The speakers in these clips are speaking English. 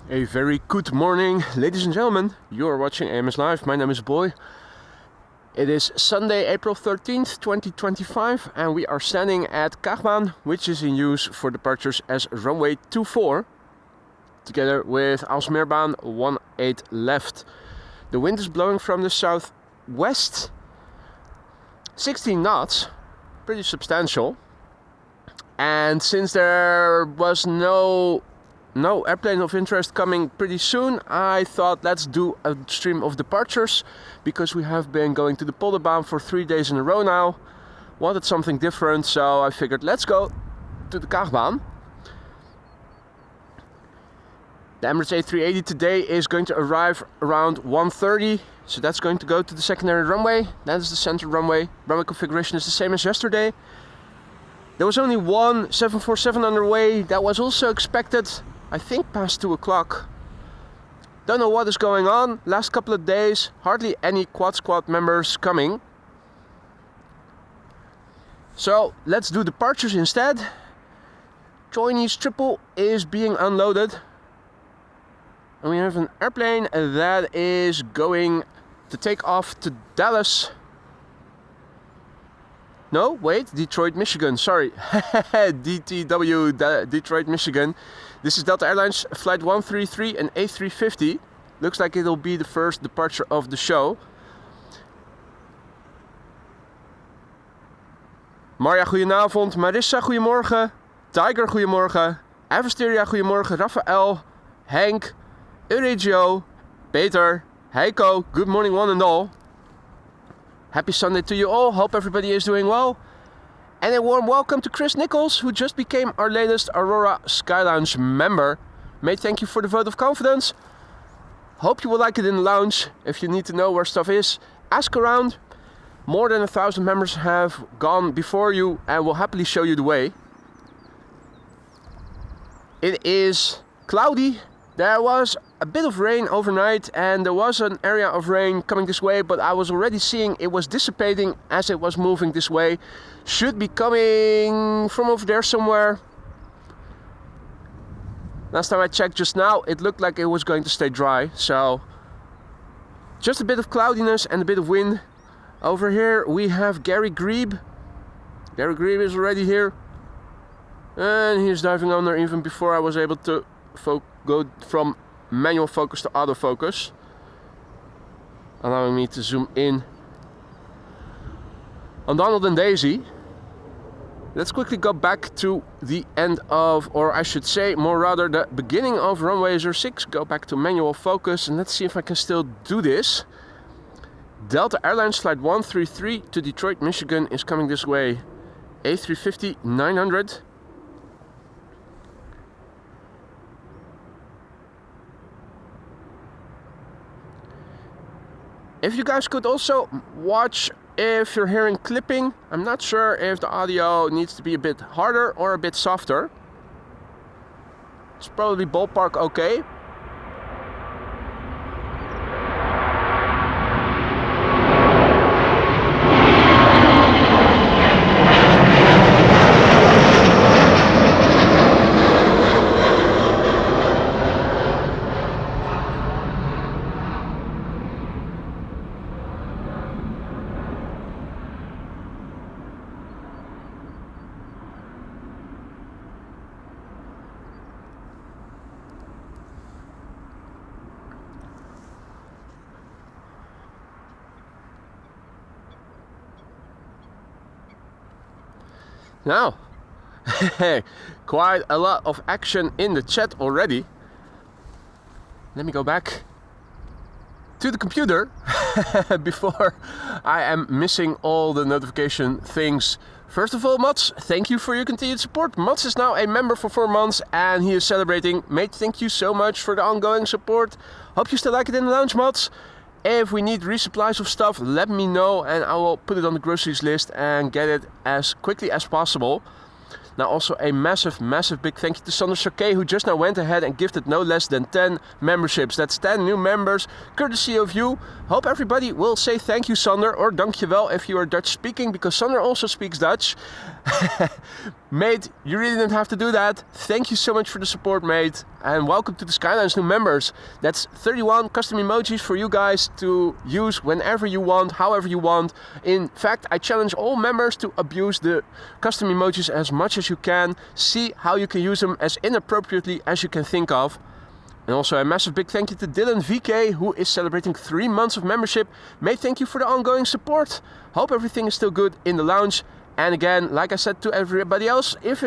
A very good morning, ladies and gentlemen. You are watching AMS Live. My name is Boy. It is Sunday, April 13th, 2025, and we are standing at Outbound, which is in use for departures as Runway 24, together with Amsterdam 18 left. The wind is blowing from the southwest, 16 knots, pretty substantial. And since there was no airplane of interest coming pretty soon, I thought let's do a stream of departures, because we have been going to the polderbound for 3 days in a row now. Wanted something different, so I figured let's go to the Outbound. The Emirates A380 today is going to arrive around 1:30, so that's going to go to the secondary runway. That is the center runway. Runway configuration is the same as yesterday. There was only one 747 underway. That was also expected, I think past 2 o'clock. Don't know what is going on. Last couple of days, hardly any quad squad members coming. So let's do departures instead. Chinese triple is being unloaded. And we have an airplane that is going to take off to Dallas. No, wait, Detroit, Michigan, sorry. DTW, Detroit, Michigan. This is Delta Airlines flight 133 and A350. Looks like it'll be the first departure of the show. Marja, goedenavond. Marissa, goedemorgen. Tiger, goedemorgen. Avasteria, goedemorgen. Raphaël, Henk, Euregio, Peter, Heiko, good morning one and all. Happy Sunday to you all. Hope everybody is doing well. And a warm welcome to Chris Nichols, who just became our latest Aurora Sky Lounge member. Mate, thank you for the vote of confidence. Hope you will like it in the lounge. If you need to know where stuff is, ask around. More than 1,000 members have gone before you and will happily show you the way. It is cloudy. There was a bit of rain overnight, and there was an area of rain coming this way, but I was already seeing it was dissipating as it was moving this way. Should be coming from over there somewhere. Last time I checked just now, it looked like it was going to stay dry, so just a bit of cloudiness and a bit of wind. Over here we have Gary Grebe. Gary Grebe is already here, and he's diving under even before I was able to go from manual focus to autofocus, allowing me to zoom in on Donald and Daisy. Let's quickly go back to the end of, or I should say more rather the beginning of runway 06. Go back to manual focus and let's see if I can still do this. Delta Airlines flight 133 to Detroit, Michigan is coming this way. A350 900. If you guys could also watch if you're hearing clipping. I'm not sure if the audio needs to be a bit harder or a bit softer. It's probably ballpark okay. Now, quite a lot of action in the chat already. Let me go back to the computer before I am missing all the notification things. First of all, Mats, thank you for your continued support. Mats is now a member for 4 months and he is celebrating. Mate, thank you so much for the ongoing support. Hope you still like it in the lounge, Mats. If we need resupplies of stuff, let me know and I will put it on the groceries list and get it as quickly as possible. Now also a massive big thank you to Sander Sarkey, who just now went ahead and gifted no less than 10 memberships. That's 10 new members, courtesy of you. Hope everybody will say thank you, Sander, or dankjewel if you are Dutch speaking, because Sander also speaks Dutch. Mate, you really didn't have to do that. Thank you so much for the support, mate. And welcome to the Skylines new members. That's 31 custom emojis for you guys to use whenever you want, however you want. In fact, I challenge all members to abuse the custom emojis as much as you can. See how you can use them as inappropriately as you can think of. And also a massive big thank you to Dylan VK, who is celebrating 3 months of membership. Mate, thank you for the ongoing support. Hope everything is still good in the lounge. And again, like I said to everybody else, if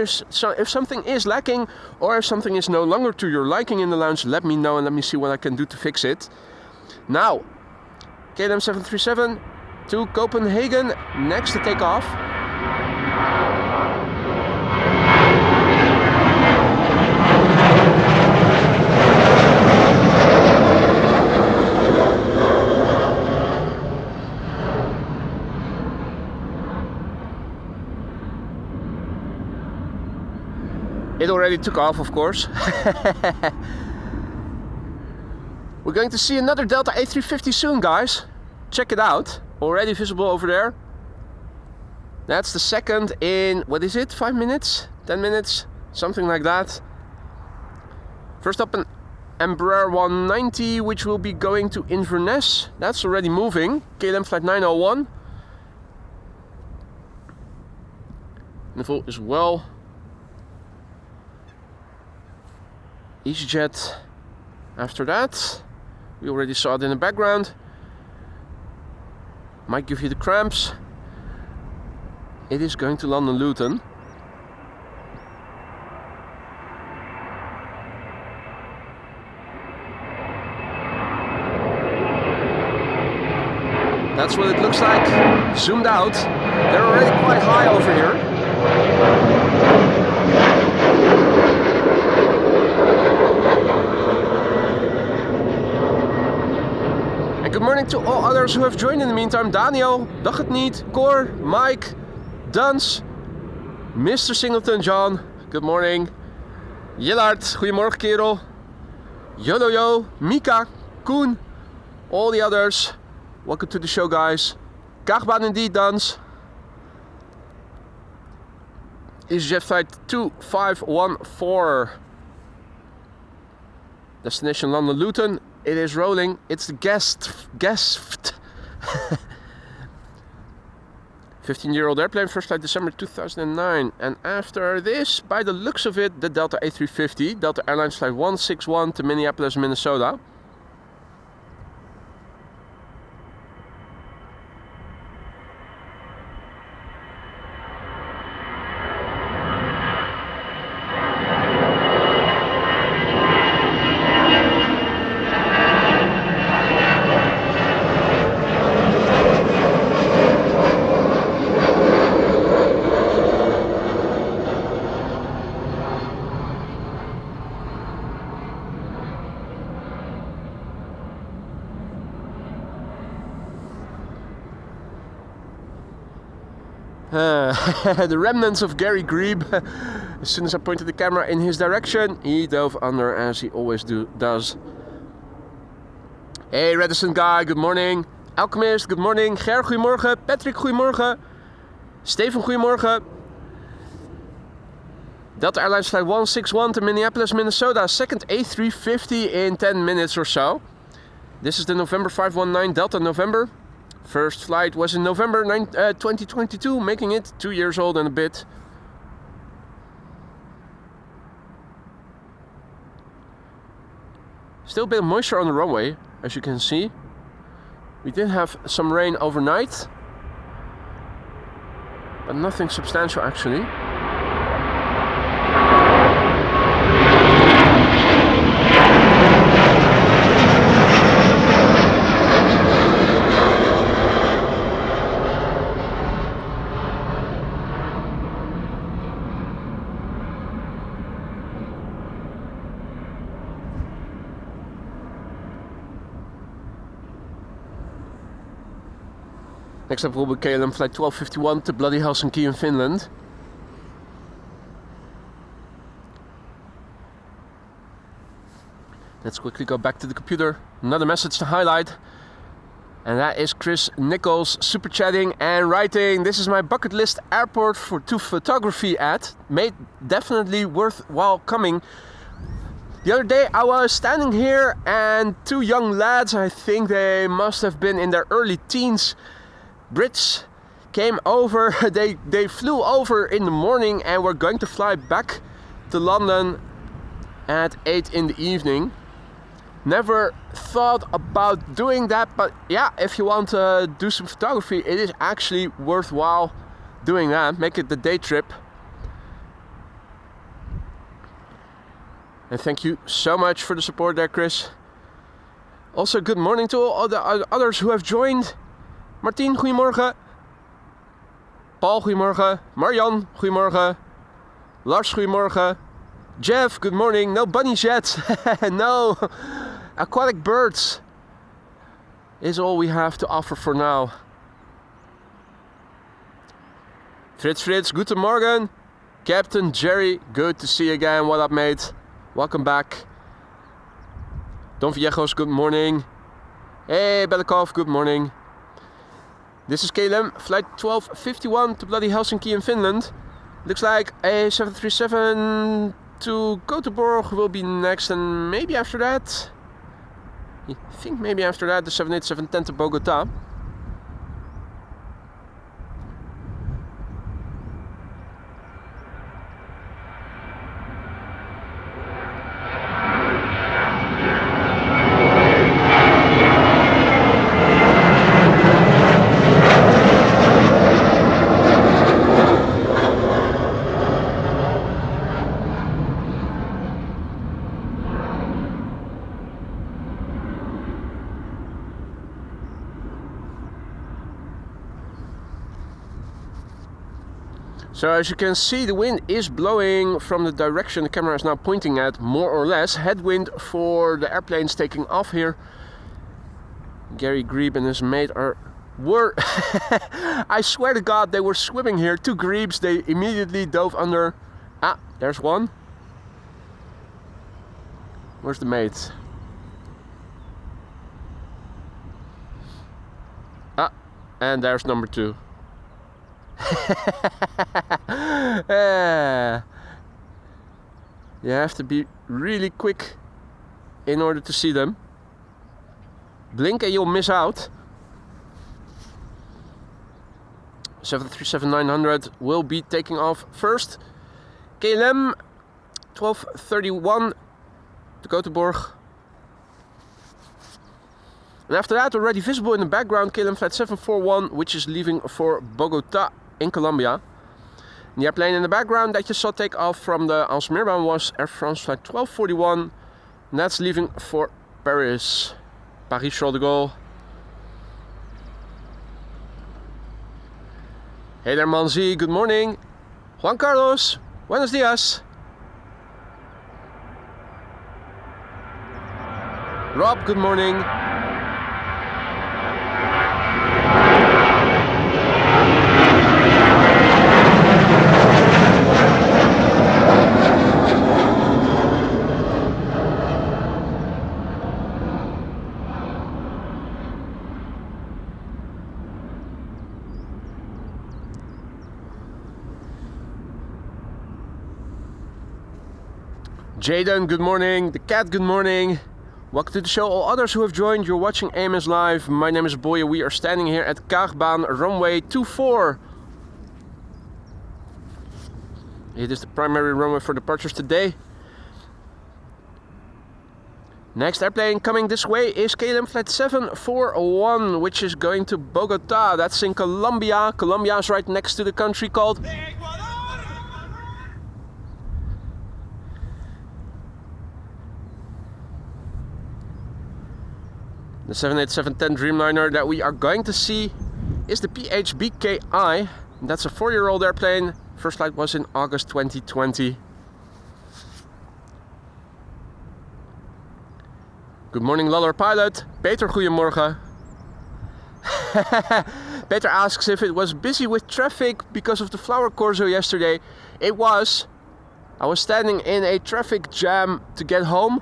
something is lacking or if something is no longer to your liking in the lounge, let me know and let me see what I can do to fix it. Now, KLM 737 to Copenhagen, next to take off. It already took off, of course. We're going to see another Delta A350 soon, guys. Check it out. Already visible over there. That's the second in, what is it, 5 minutes? 10 minutes? Something like that. First up, an Embraer 190, which will be going to Inverness. That's already moving. KLM flight 901. Full as well. EasyJet after that. We already saw it in the background. Might give you the cramps. It is going to London Luton. That's what it looks like zoomed out. They're already quite high over here. Good morning to all others who have joined in the meantime. Daniel, Dag het niet, Cor, Mike, Duns, Mr. Singleton, John, good morning. Jillard, goedemorgen kerel. Yolo, Mika, Koen, all the others. Welcome to the show, guys. Kaagbaan indeed, Duns. EasyJet flight 2514. Destination London Luton. It is rolling. It's the guest 15-year-old airplane, first flight December 2009. And after this, by the looks of it, the Delta A350, Delta Airlines flight 161 to Minneapolis, Minnesota. The remnants of Gary Grebe. As soon as I pointed the camera in his direction, he dove under as he always does. Hey Redison guy, good morning. Alchemist, good morning. Ger, goedemorgen. Patrick, goedemorgen. Steven, goedemorgen. Delta Airlines flight 161 to Minneapolis, Minnesota. Second A350 in 10 minutes or so. This is the November 519 Delta November. First flight was in November 2022, making it 2 years old and a bit. Still a bit of moisture on the runway, as you can see. We did have some rain overnight, but nothing substantial actually. Next up will be KLM flight 1251 to bloody Helsinki in Finland. Let's quickly go back to the computer. Another message to highlight. And that is Chris Nichols super chatting and writing, this is my bucket list airport to photography at. Made definitely worthwhile coming. The other day I was standing here and two young lads, I think they must have been in their early teens, Brits, came over. They flew over in the morning and were going to fly back to London at 8 in the evening. Never thought about doing that, but yeah, if you want to do some photography, it is actually worthwhile doing that. Make it the day trip. And thank you so much for the support there, Chris. Also, good morning to all the others who have joined. Martien, goedemorgen. Paul, goedemorgen. Marjan, goedemorgen. Lars, goedemorgen. Jeff, good morning. No bunnies yet. No. Aquatic birds is all we have to offer for now. Fritz, guten Morgen. Captain Jerry, good to see you again. What up, mate? Welcome back. Don Viejos, good morning. Hey, Belikov, good morning. This is KLM, flight 1251 to bloody Helsinki in Finland. Looks like a 737 to Göteborg will be next, and maybe after that, I think maybe after that, the 787-10 to Bogota. So as you can see, the wind is blowing from the direction the camera is now pointing at, more or less. Headwind for the airplanes taking off here. Gary Grebe and his mate were I swear to God, they were swimming here. Two Grebes, they immediately dove under. Ah, there's one. Where's the mate? Ah, and there's number two. You have to be really quick in order to see them. Blink and you'll miss out. 737-900 will be taking off first. KLM 1231 to Göteborg. And after that, already visible in the background, KLM flight 741, which is leaving for Bogota in Colombia. The airplane in the background that you saw take off from the Alsmeerban was Air France flight 1241, and that's leaving for Paris. Paris-Charles de Gaulle. Hey there, Manzi, good morning. Juan Carlos, buenos dias. Rob, good morning. Jaden, good morning. The cat, good morning. Welcome to the show. All others who have joined, you're watching AMS Live. My name is Boye. We are standing here at Kaagbaan, runway 24. It is the primary runway for departures today. Next airplane coming this way is KLM flight 741, which is going to Bogota. That's in Colombia. Colombia is right next to the country called the 787-10 Dreamliner that we are going to see is the PHBKI. That's a 4-year-old airplane. First flight was in August 2020. Good morning, Luller pilot. Peter, goedemorgen. Peter asks if it was busy with traffic because of the flower corso yesterday. It was. I was standing in a traffic jam to get home.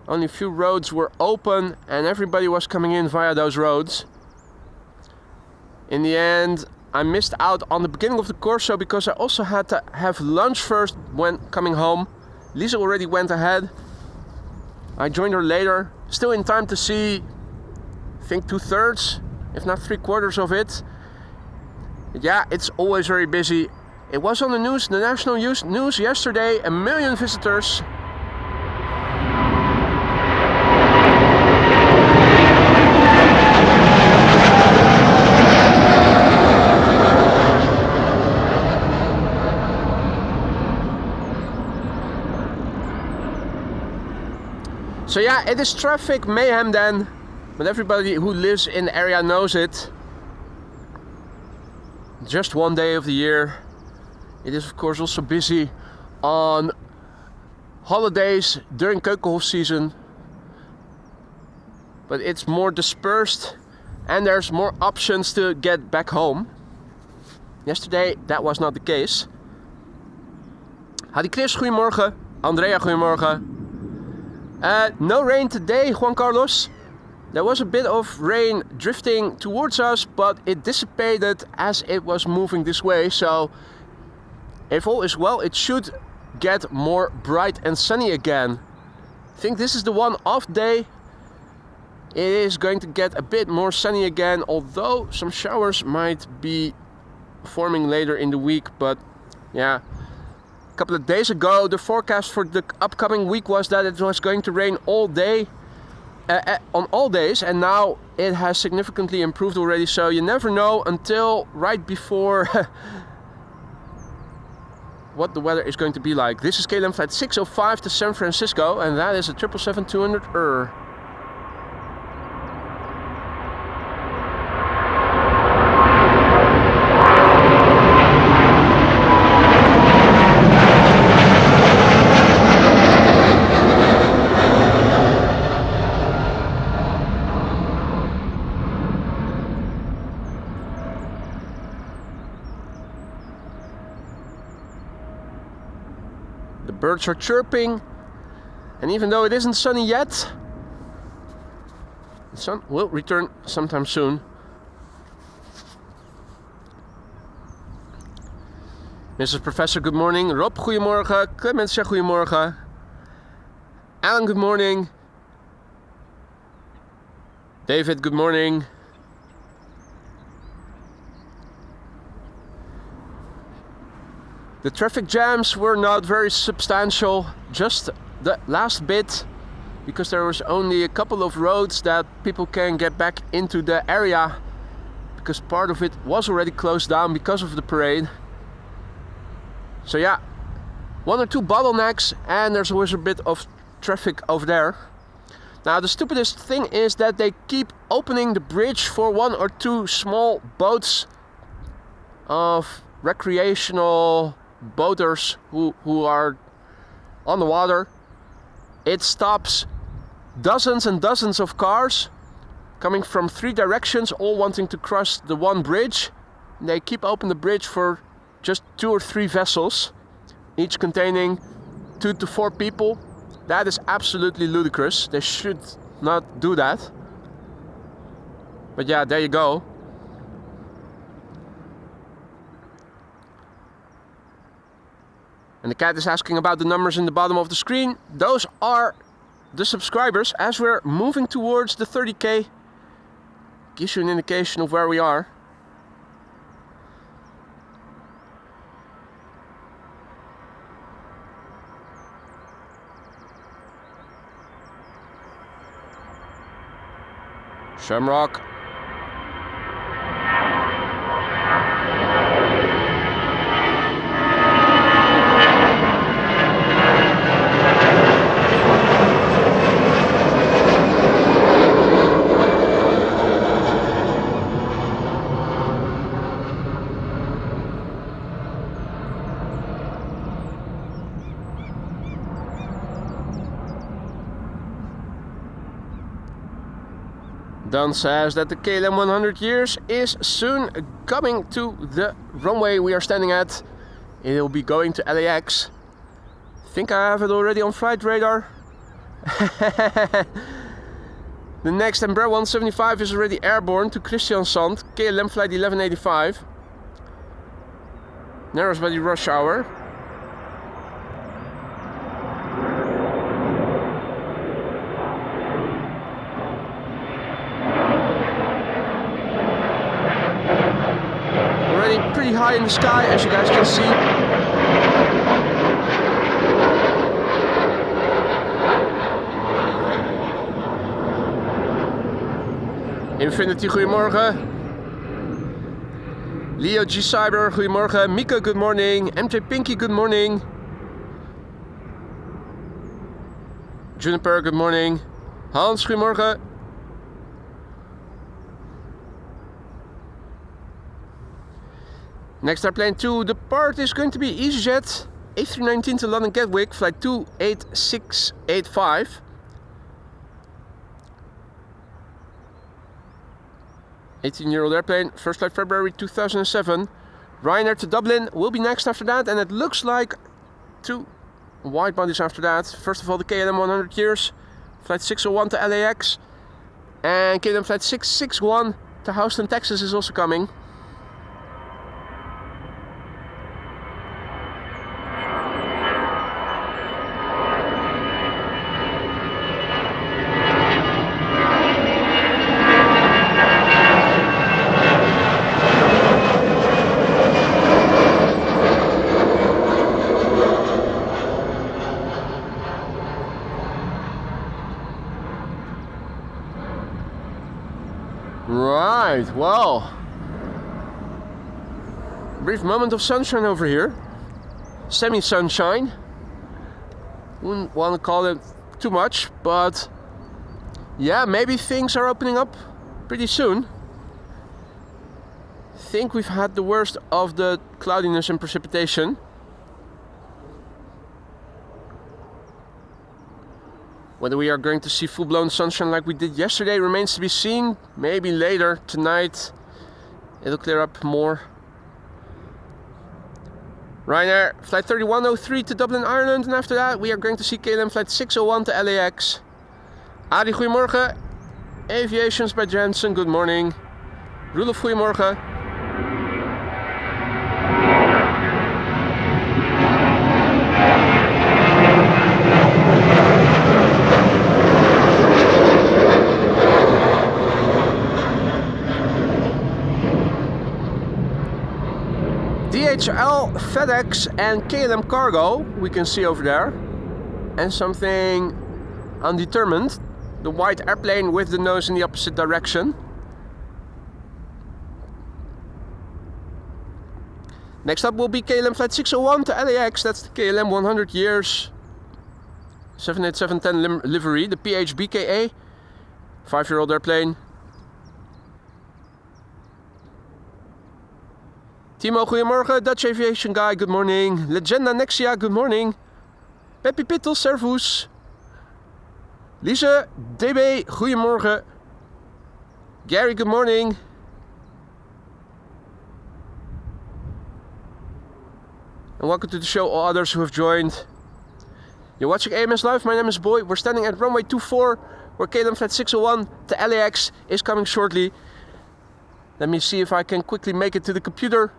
Only a few roads were open and everybody was coming in via those roads. In the end, I missed out on the beginning of the corso because I also had to have lunch first when coming home. Lisa already went ahead. I joined her later, still in time to see, I think 2/3, if not 3/4 of it. Yeah, it's always very busy. It was on the news, the national news yesterday, 1 million visitors. So yeah, it is traffic mayhem then, but everybody who lives in the area knows it. Just one day of the year. It is of course also busy on holidays during Keukenhof season, but it's more dispersed and there's more options to get back home. Yesterday that was not the case. Hadi Chris, goedemorgen. Andrea, goedemorgen. No rain today, Juan Carlos. There was a bit of rain drifting towards us, but it dissipated as it was moving this way. So if all is well, it should get more bright and sunny again. I think this is the one off day. It is going to get a bit more sunny again, although some showers might be forming later in the week. But yeah, a couple of days ago, the forecast for the upcoming week was that it was going to rain all day, on all days, and now it has significantly improved already. So you never know until right before what the weather is going to be like. This is KLM flight 605 to San Francisco, and that is a 777-200. Birds are chirping, and even though it isn't sunny yet, the sun will return sometime soon. Mrs. Professor, good morning. Rob, goedemorgen. Clemens, goedemorgen. Alan, good morning. David, good morning. The traffic jams were not very substantial, just the last bit, because there was only a couple of roads that people can get back into the area, because part of it was already closed down because of the parade. So yeah, one or two bottlenecks, and there's always a bit of traffic over there. Now the stupidest thing is that they keep opening the bridge for one or two small boats of recreational boaters who are on the water. It stops dozens and dozens of cars coming from 3 directions, all wanting to cross the one bridge. They keep open the bridge for just 2 or 3 vessels, each containing 2 to 4 people. That is absolutely ludicrous. They should not do that. But yeah, there you go. And the cat is asking about the numbers in the bottom of the screen. Those are the subscribers. As we're moving towards the 30k, gives you an indication of where we are. Shamrock. Don says that the KLM 100 years is soon coming to the runway we are standing at. It will be going to LAX. I think I have it already on flight radar. The next Embraer 175 is already airborne to Christiansand, KLM flight 1185. Narrows by the rush hour. Already pretty high in the sky, as you guys can see. Infinity, goedemorgen. Leo G. Cyber, goedemorgen. Mika, good morning. MJ Pinky, good morning. Juniper, good morning. Hans, goedemorgen. Next airplane to depart is going to be EasyJet A319 to London Gatwick, flight 28685. 18-year-old airplane, first flight February 2007. Ryanair to Dublin will be next after that, and it looks like 2 wide bodies after that. First of all, the KLM 100 years, flight 601 to LAX, and KLM flight 661 to Houston, Texas is also coming. Right, well, brief moment of sunshine over here. Semi-sunshine. Wouldn't want to call it too much, but yeah, maybe things are opening up pretty soon. I think we've had the worst of the cloudiness and precipitation. Whether we are going to see full-blown sunshine like we did yesterday remains to be seen. Maybe later tonight it'll clear up more. Ryanair flight 3103 to Dublin, Ireland, and after that we are going to see KLM flight 601 to LAX. Adi, goedemorgen. Aviations by Jensen, good morning. Roelof, goedemorgen. DHL, FedEx and KLM Cargo we can see over there, and something undetermined, the white airplane with the nose in the opposite direction. Next up will be KLM flight 601 to LAX, that's the KLM 100 years 787-10 livery, the PHBKA, 5-year-old airplane. Timo, goedemorgen. Dutch Aviation Guy, good morning. Legenda Nexia, good morning. Peppy Pittel, servus. Lise, DB, goedemorgen. Gary, good morning. And welcome to the show, all others who have joined. You're watching AMS Live, my name is Boy. We're standing at runway 24, where KLM flight 601 to LAX is coming shortly. Let me see if I can quickly make it to the computer.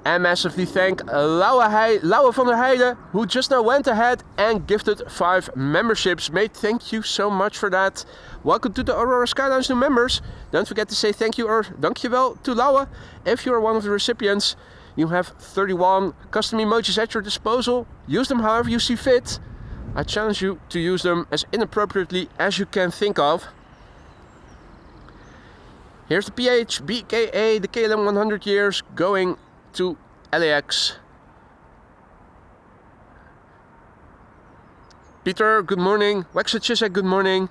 And massively thank Lauwe van der Heijden, who just now went ahead and gifted 5 memberships. Mate, thank you so much for that. Welcome to the Aurora Skylines new members. Don't forget to say thank you or dankjewel to Lauwe. If you are one of the recipients, you have 31 custom emojis at your disposal. Use them however you see fit. I challenge you to use them as inappropriately as you can think of. Here's the PHBKA, the KLM 100 years, going to LAX. Peter, good morning. Wexa Chisek, good morning.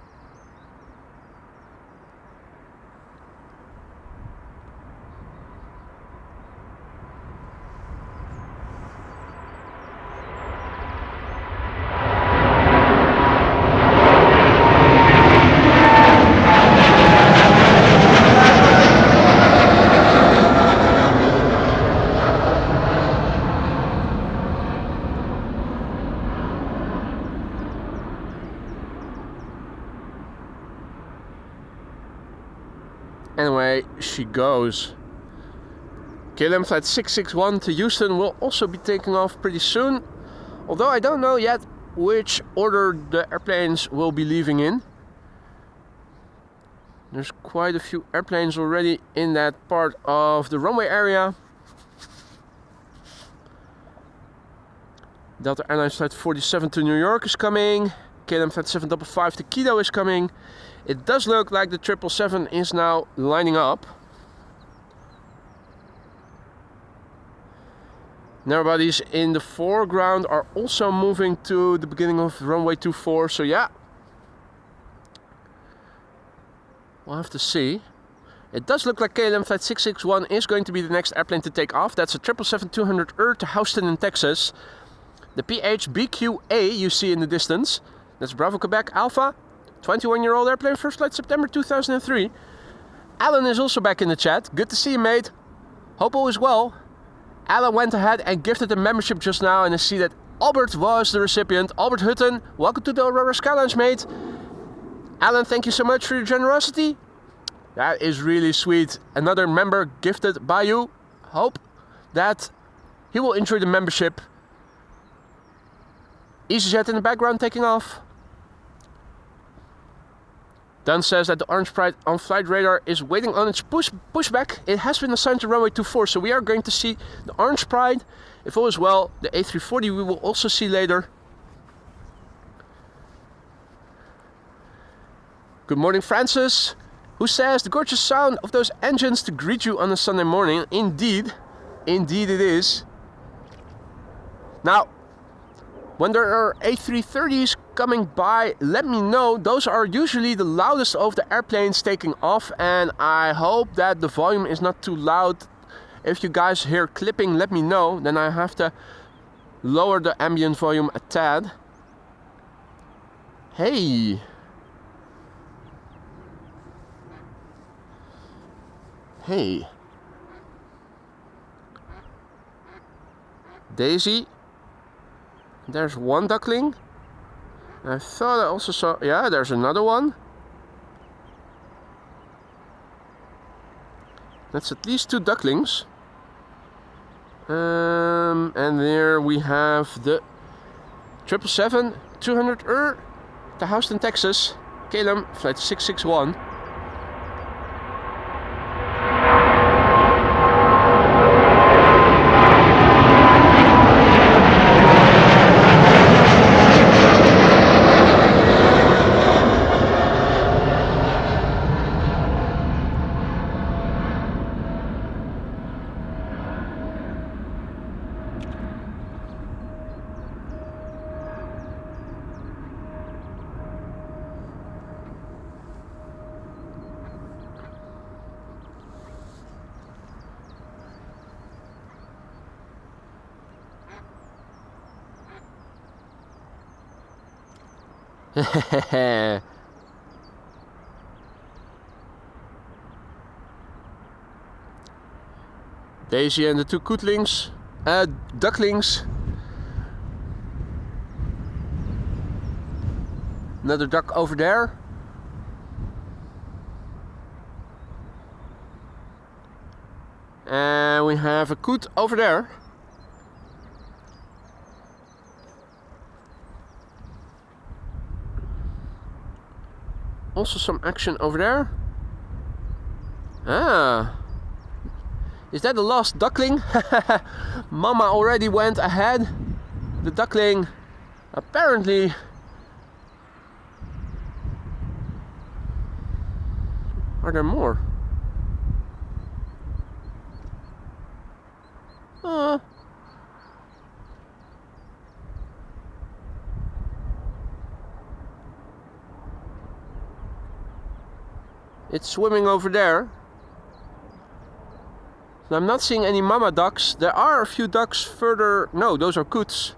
away she goes. KLM flight 661 to Houston will also be taking off pretty soon. Although I don't know yet which order the airplanes will be leaving in. There's quite a few airplanes already in that part of the runway area. Delta Airlines flight 47 to New York is coming. KLM flight 755 to Quito is coming. It does look like the 777 is now lining up. Narrowbodies in the foreground are also moving to the beginning of runway 24, so yeah. We'll have to see. It does look like KLM flight 661 is going to be the next airplane to take off. That's a 777-200ER to Houston in Texas. The PHBQA you see in the distance. That's Bravo Quebec Alpha. 21-year-old airplane, first flight September 2003. Alan is also back in the chat. Good to see you, mate. Hope all is well. Alan went ahead and gifted a membership just now, and I see that Albert was the recipient. Albert Hutton, welcome to the Aurora Skylines, mate. Alan, thank you so much for your generosity. That is really sweet. Another member gifted by you. Hope that he will enjoy the membership. EasyJet in the background taking off. Dunn says that the Orange Pride on flight radar is waiting on its pushback. It has been assigned to runway 24, so we are going to see the Orange Pride. If all is well, the A340 we will also see later. Good morning, Francis, who says the gorgeous sound of those engines to greet you on a Sunday morning. Indeed, indeed it is. Now, when there are A330s coming by, let me know. Those are usually the loudest of the airplanes taking off, and I hope that the volume is not too loud. If you guys hear clipping, let me know. Then I have to lower the ambient volume a tad. Hey. Hey. Daisy. There's one duckling. I thought I also saw... Yeah, there's another one. That's at least two ducklings. And there we have the 777-200ER to Houston, Texas. KLM flight 661. Daisy and the two ducklings. Another duck over there. And we have a coot over there. Also some action over there. Ah. Is that the last duckling? Mama already went ahead. The duckling apparently... Are there more? It's swimming over there. So I'm not seeing any mama ducks. There are a few ducks further. No, those are coots.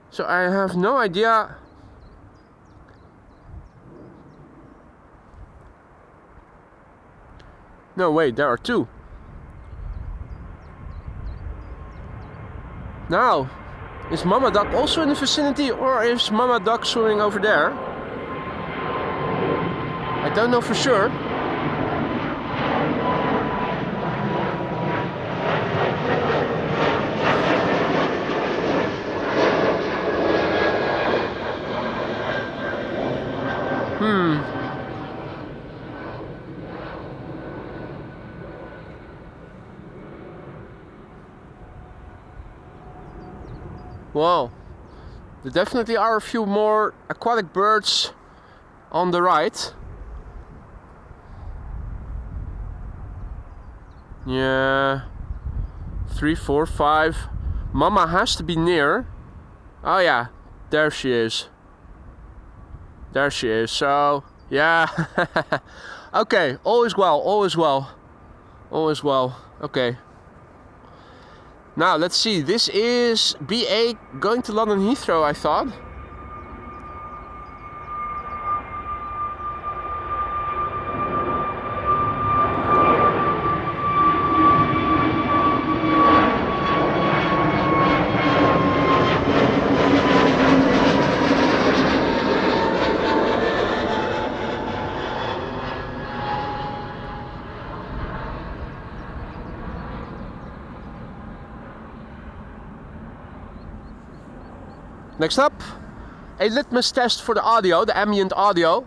So I have no idea. No, wait, there are two. Now, is mama duck also in the vicinity, or is mama duck swimming over there? I don't know for sure. Wow, there definitely are a few more aquatic birds on the right. Yeah, 3, 4, 5. Mama has to be near. Oh yeah, there she is. There she is. So yeah. Okay, all is well, all is well. All is well. Okay. Now let's see, this is BA going to London Heathrow, I thought. Next up, a litmus test for the audio, the ambient audio.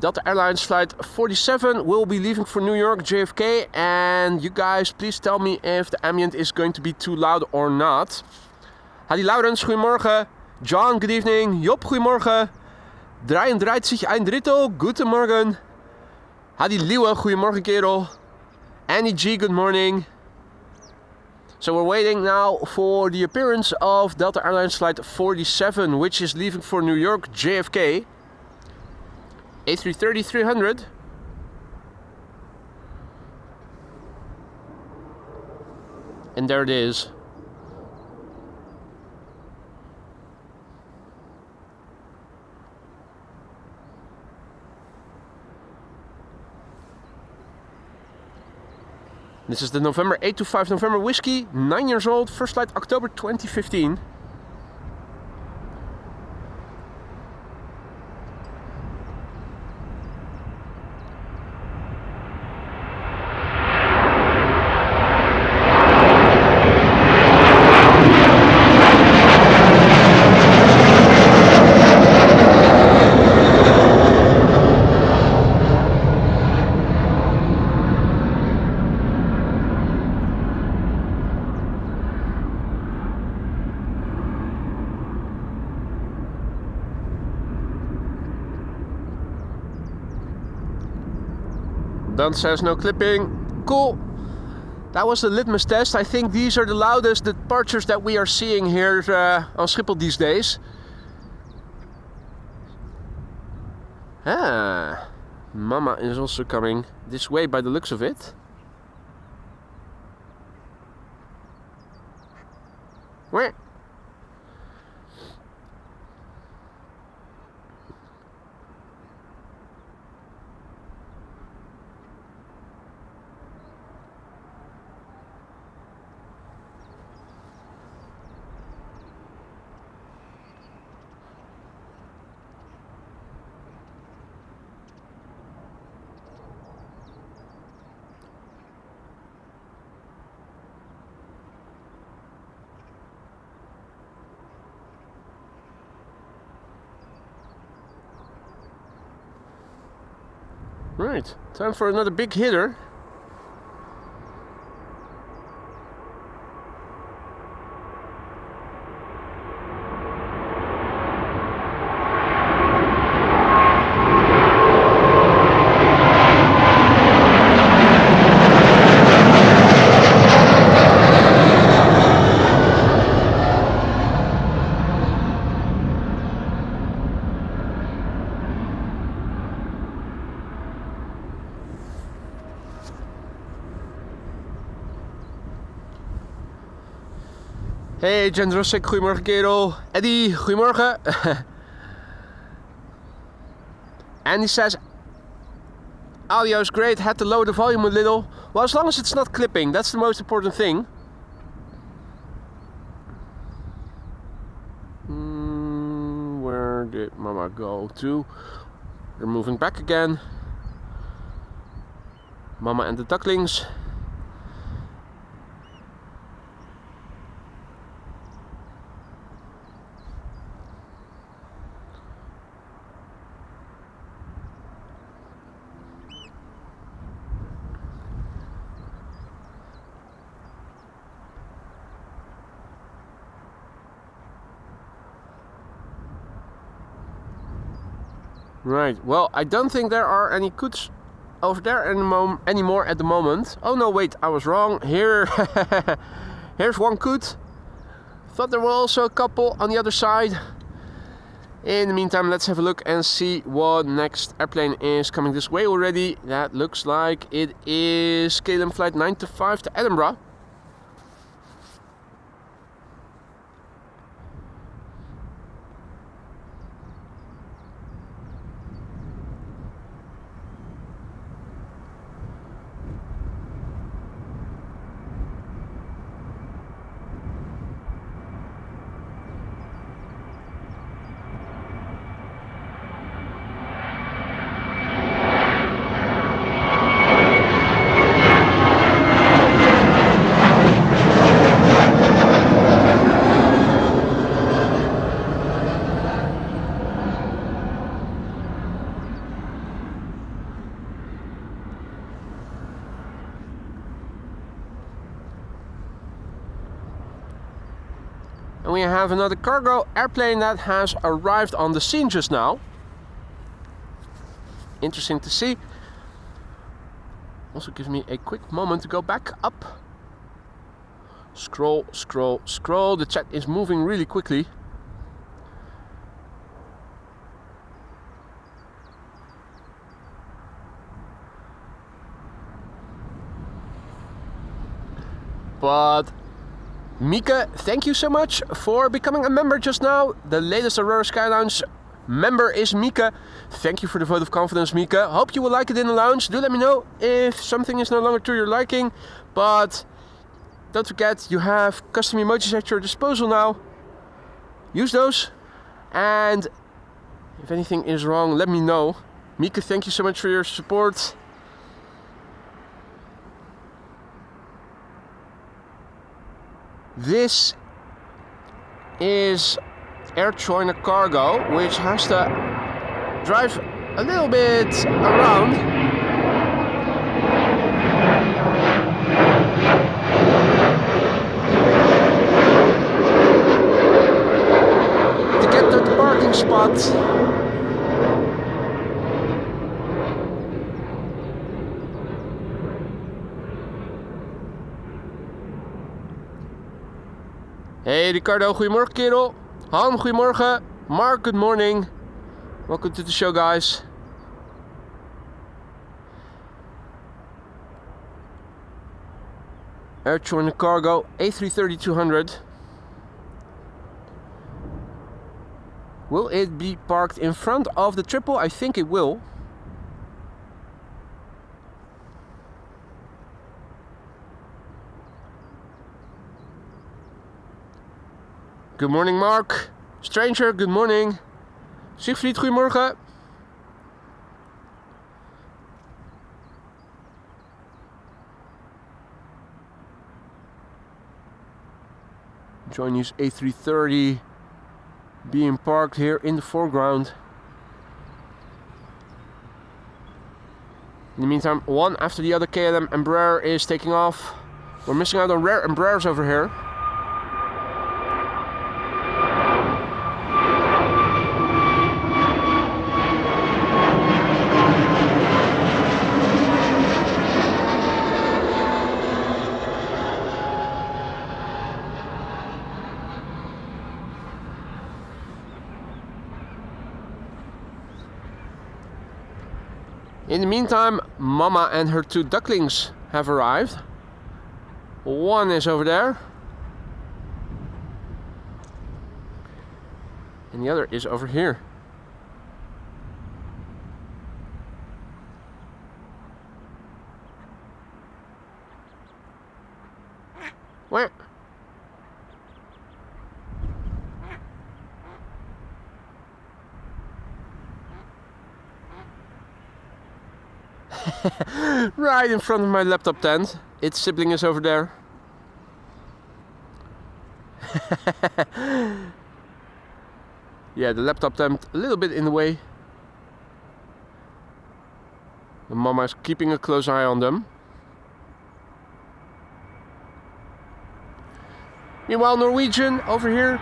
Delta Airlines flight 47 will be leaving for New York, JFK. And you guys, please tell me if the ambient is going to be too loud or not. Hadi Laurens, goedemorgen. John, good evening. Job, goedemorgen. 33 ein Drittel, guten Morgen. Hadi Liewe, goedemorgen kerel. Annie G, good morning. So we're waiting now for the appearance of Delta Airlines flight 47, which is leaving for New York, JFK. A330-300. And there it is. This is the November 825 November Whiskey, 9 years old, first flight October 2015. Dan says no clipping. Cool. That was the litmus test. I think these are the loudest departures that we are seeing here on Schiphol these days. Ah, Mama is also coming this way by the looks of it. Where? Right, time for another big hitter. Hey Jen Rossek, goedemorgen kerel. Eddie, goedemorgen. And he says, audio is great, had to lower the volume a little. Well, as long as it's not clipping, that's the most important thing. Where did Mama go to? They're moving back again. Mama and the Ducklings. Right, well, I don't think there are any coots over there anymore at the moment. Oh no, wait, I was wrong. Here, here's one coot. Thought there were also a couple on the other side. In the meantime, let's have a look and see what next airplane is coming this way already. That looks like it is KLM flight 925 to Edinburgh. And we have another cargo airplane that has arrived on the scene just now. Interesting to see. Also gives me a quick moment to go back up. Scroll, scroll, scroll. The chat is moving really quickly. But Mika, thank you so much for becoming a member just now. The latest Aurora Sky Lounge member is Mika. Thank you for the vote of confidence, Mika. Hope you will like it in the lounge. Do let me know if something is no longer to your liking. But don't forget, you have custom emojis at your disposal now. Use those. And if anything is wrong, let me know. Mika, thank you so much for your support. This is Air China Cargo, which has to drive a little bit around. To get to the parking spot. Hey Ricardo, goedemorgen kerel. Han, goedemorgen. Mark, good morning. Welcome to the show, guys. Air China Cargo A330-200. Will it be parked in front of the triple? I think it will. Good morning, Mark. Stranger, good morning. Siegfried, goedemorgen. Chinese A330 being parked here in the foreground. In the meantime, one after the other KLM Embraer is taking off. We're missing out on rare Embraers over here. In the meantime, Mama and her two ducklings have arrived. One is over there. And the other is over here. Where? Right in front of my laptop tent. Its sibling is over there. Yeah, the laptop tent a little bit in the way. The mama is keeping a close eye on them. Meanwhile, Norwegian over here.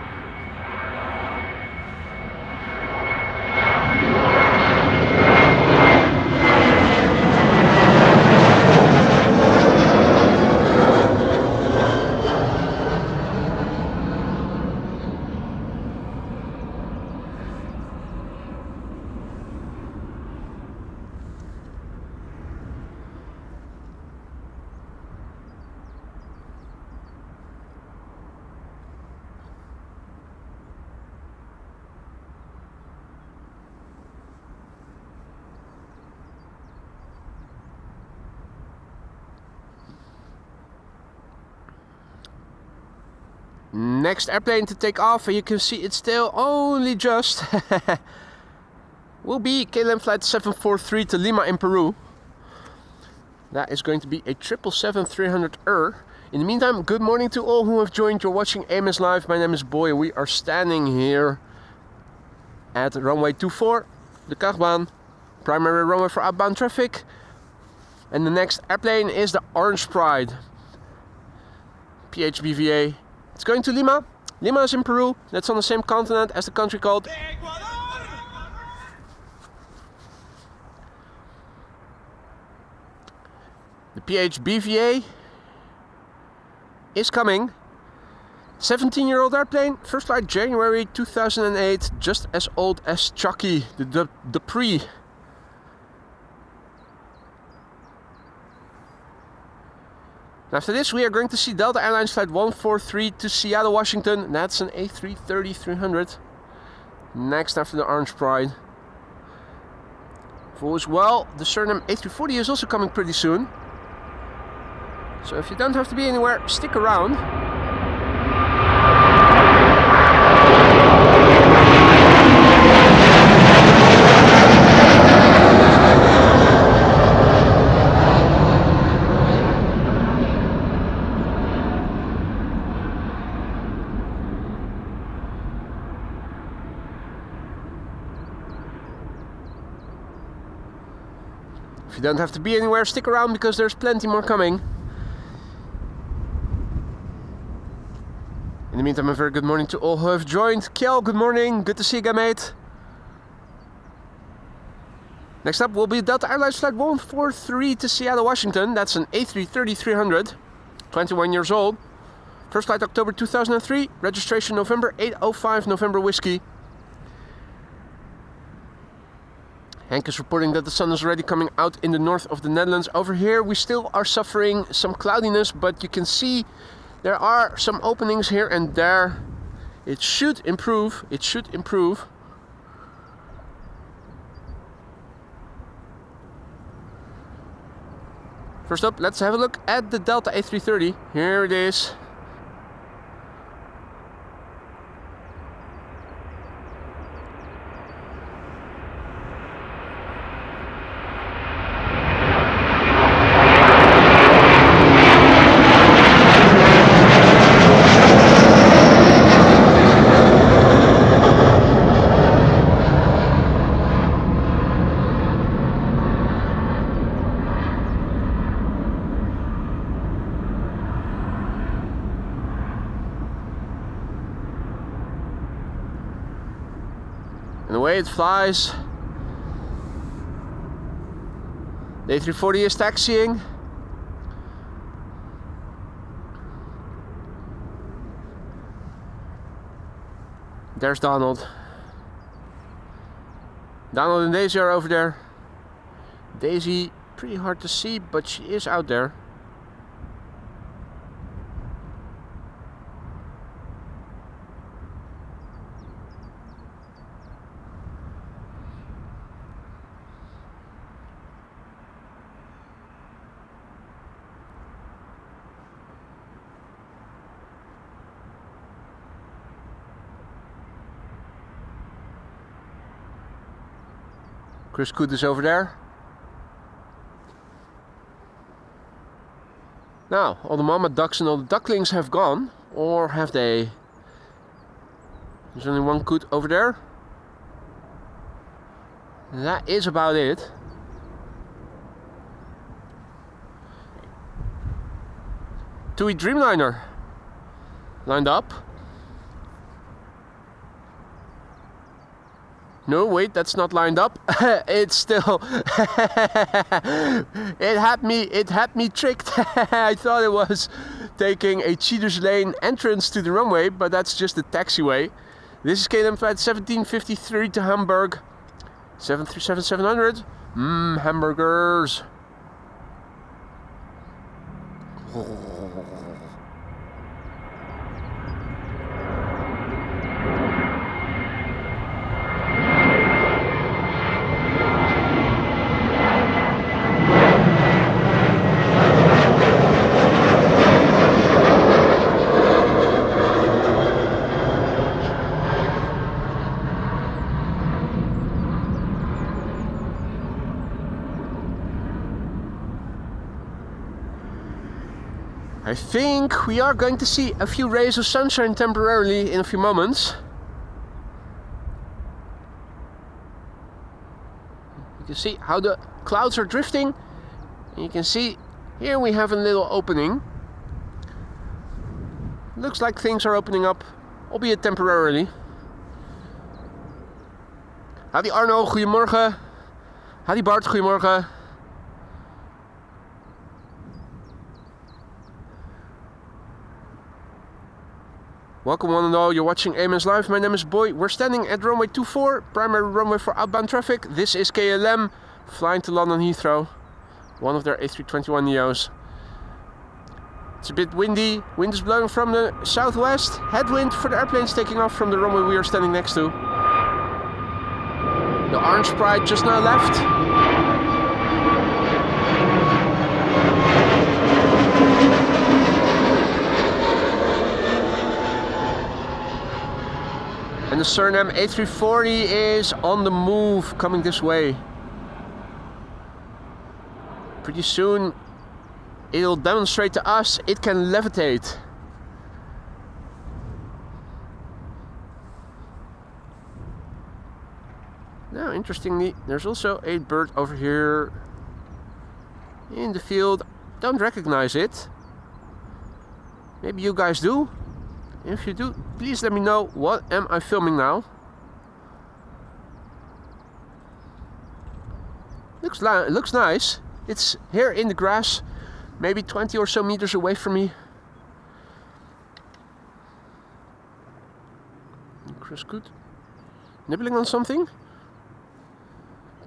Next airplane to take off, and you can see it's still only just will be KLM flight 743 to Lima in Peru. That is going to be a 777-300ER. In the meantime, good morning to all who have joined. You're watching AMS Live. My name is Boy, and we are standing here at runway 24, the Kachbaan, primary runway for outbound traffic. And the next airplane is the Orange Pride, PHBVA. It's going to Lima. Lima is in Peru. That's on the same continent as the country called the PHBVA is coming. 17-year-old airplane. First flight January 2008. Just as old as Chucky, the Dupree. After this, we are going to see Delta Airlines flight 143 to Seattle, Washington. That's an A330-300. Next after the Orange Pride. For as well, the Surinam A340 is also coming pretty soon. So if you don't have to be anywhere, stick around. If you don't have to be anywhere, stick around because there's plenty more coming. In the meantime, a very good morning to all who have joined. Kjell, good morning. Good to see you again, mate. Next up will be Delta Airlines flight 143 to Seattle, Washington. That's an A330-300. 21 years old. First flight October 2003. Registration November 805 November Whiskey. Henk is reporting that the sun is already coming out in the north of the Netherlands. Over here we still are suffering some cloudiness, but you can see there are some openings here and there. It should improve. It should improve. First up, let's have a look at the Delta A330. Here it is. And away it flies. The A340 is taxiing. There's Donald. Donald and Daisy are over there. Daisy, pretty hard to see, but she is out there. Chris Koot is over there. Now, all the mama ducks and all the ducklings have gone, or have they? There's only one coot over there. That is about it. TUI Dreamliner lined up. No, wait, that's not lined up. It's still. It had me tricked. I thought it was taking a cheater's lane entrance to the runway, but that's just the taxiway. This is KLM flight 1753 to Hamburg. 737-700. Hamburgers. I think we are going to see a few rays of sunshine temporarily in a few moments. You can see how the clouds are drifting. And you can see here we have a little opening. Looks like things are opening up, albeit temporarily. Hadi Arno, goedemorgen. Hadi Bart, goedemorgen. Welcome one and all, you're watching Airlines Live. My name is Boy. We're standing at runway 24, primary runway for outbound traffic. This is KLM, flying to London Heathrow, one of their A321 NEOs. It's a bit windy, wind is blowing from the southwest, headwind for the airplanes taking off from the runway we are standing next to. The orange pride just now left. And the Surinam A340 is on the move, coming this way. Pretty soon it'll demonstrate to us it can levitate. Now, interestingly, there's also a bird over here in the field. Don't recognize it. Maybe you guys do. If you do, please let me know. What am I filming now? Looks nice. It's here in the grass, maybe 20 or so meters away from me. Chris Good, nibbling on something,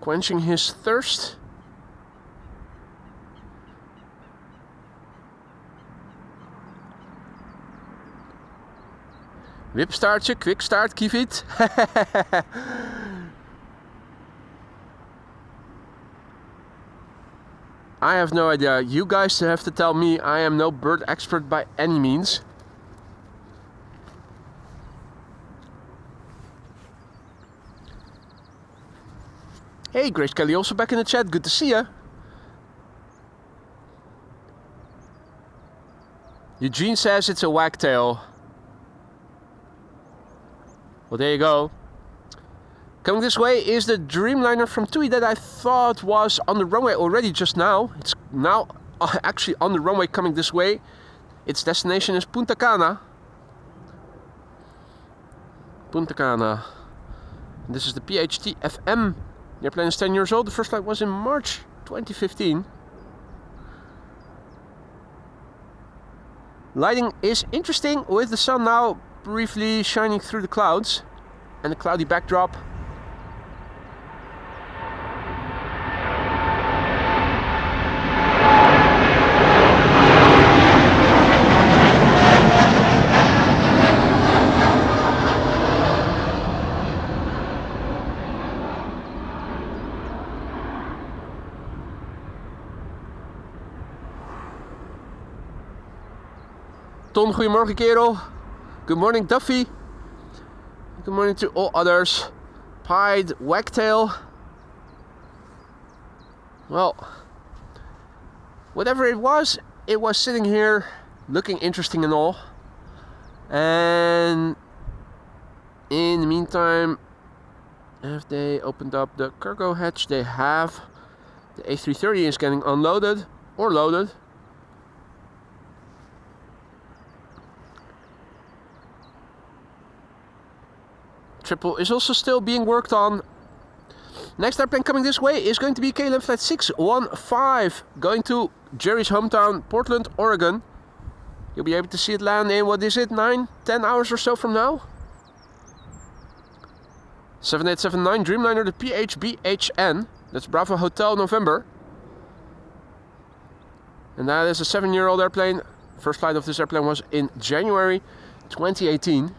quenching his thirst. Whip startje, quick start, Kivit. I have no idea. You guys have to tell me. I am no bird expert by any means. Hey, Grace Kelly also back in the chat. Good to see ya. Eugene says it's a wagtail. Well, there you go. Coming this way is the Dreamliner from TUI that I thought was on the runway already just now. It's now actually on the runway coming this way. Its destination is Punta Cana. Punta Cana. This is the PHT FM. The airplane is 10 years old. The first flight was in March 2015. Lighting is interesting with the sun now briefly shining through the clouds and the cloudy backdrop. Ton, goedemorgen kerel. Good morning Duffy. Good morning to all others. Pied wagtail. Well, whatever it was, it was sitting here looking interesting and all. And in the meantime, have they opened up the cargo hatch? They have. The A330 is getting unloaded or loaded. Triple is also still being worked on. Next airplane coming this way is going to be KLM flight 615 going to Jerry's hometown, Portland, Oregon. You'll be able to see it land in, what is it, 9-10 hours or so from now? 7879 Dreamliner, the PHBHN. That's Bravo Hotel November. And that is a 7-year-old airplane. First flight of this airplane was in January 2018.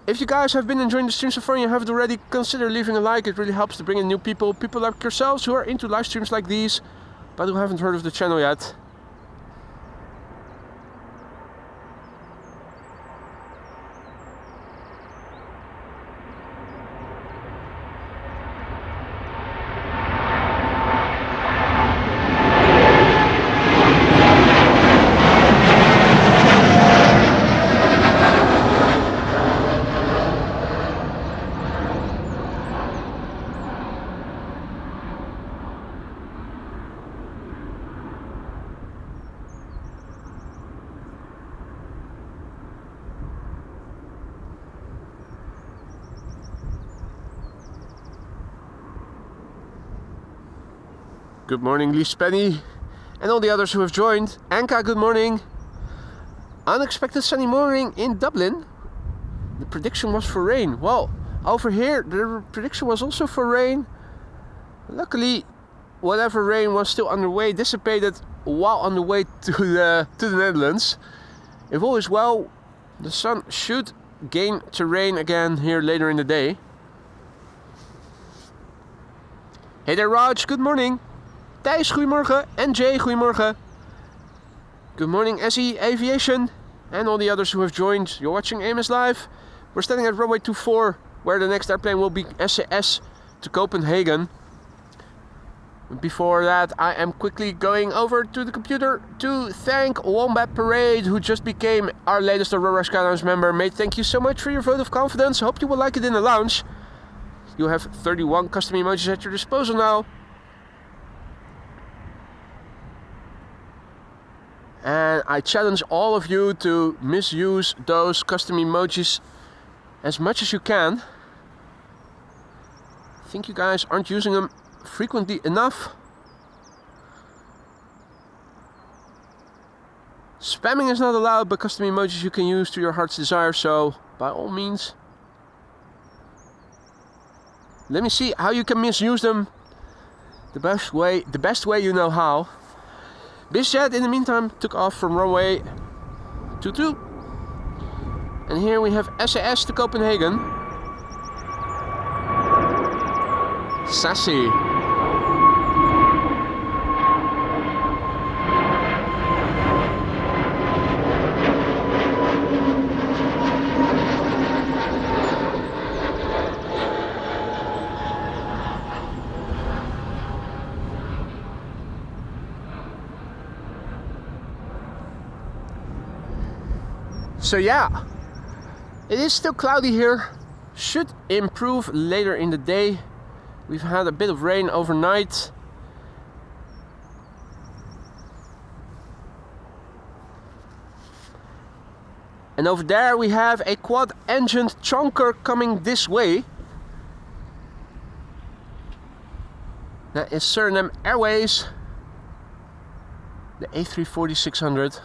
If you guys have been enjoying the stream so far and you haven't already, consider leaving a like. It really helps to bring in new people. People like yourselves who are into live streams like these, but who haven't heard of the channel yet. Good morning, Lee Spenny, and all the others who have joined. Anka, good morning. Unexpected sunny morning in Dublin. The prediction was for rain. Well, over here the prediction was also for rain. Luckily, whatever rain was still underway dissipated while on the way to the Netherlands. If all is well, the sun should gain terrain again here later in the day. Hey there, Raj, good morning. Thijs, goedemorgen. En Jay, goedemorgen. Good morning, SE, Aviation, and all the others who have joined. You're watching AMS Live. We're standing at runway 24, where the next airplane will be SAS to Copenhagen. Before that, I am quickly going over to the computer to thank Wombat Parade, who just became our latest Aurora Sky Lounge member. Mate, thank you so much for your vote of confidence. Hope you will like it in the lounge. You have 31 custom emojis at your disposal now. And I challenge all of you to misuse those custom emojis as much as you can. I think you guys aren't using them frequently enough. Spamming is not allowed, but custom emojis you can use to your heart's desire, so by all means. Let me see how you can misuse them the best way you know how. BizJet in the meantime took off from runway 22. And here we have SAS to Copenhagen. Sassy. So yeah, it is still cloudy here. Should improve later in the day. We've had a bit of rain overnight. And over there we have a quad-engined chonker coming this way. That is Surinam Airways. The A340-600.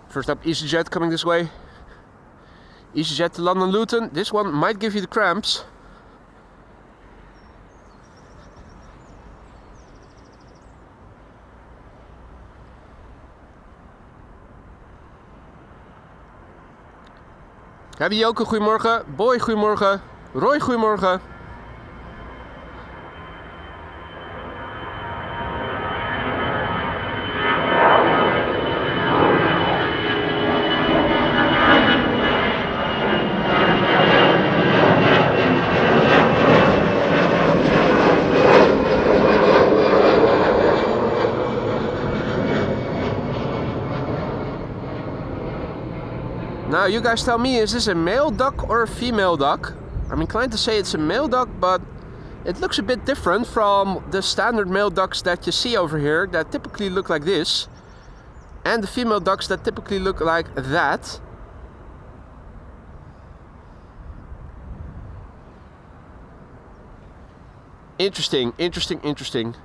First up, EasyJet coming this way. EasyJet to London Luton. This one might give you the cramps. Hebben Joke, goedemorgen. Boy, goedemorgen. Roy, goedemorgen. you guys tell me, is this a male duck or a female duck? I'm inclined to say it's a male duck, but it looks a bit different from the standard male ducks that you see over here that typically look like this, and the female ducks that typically look like that. Interesting, interesting, interesting.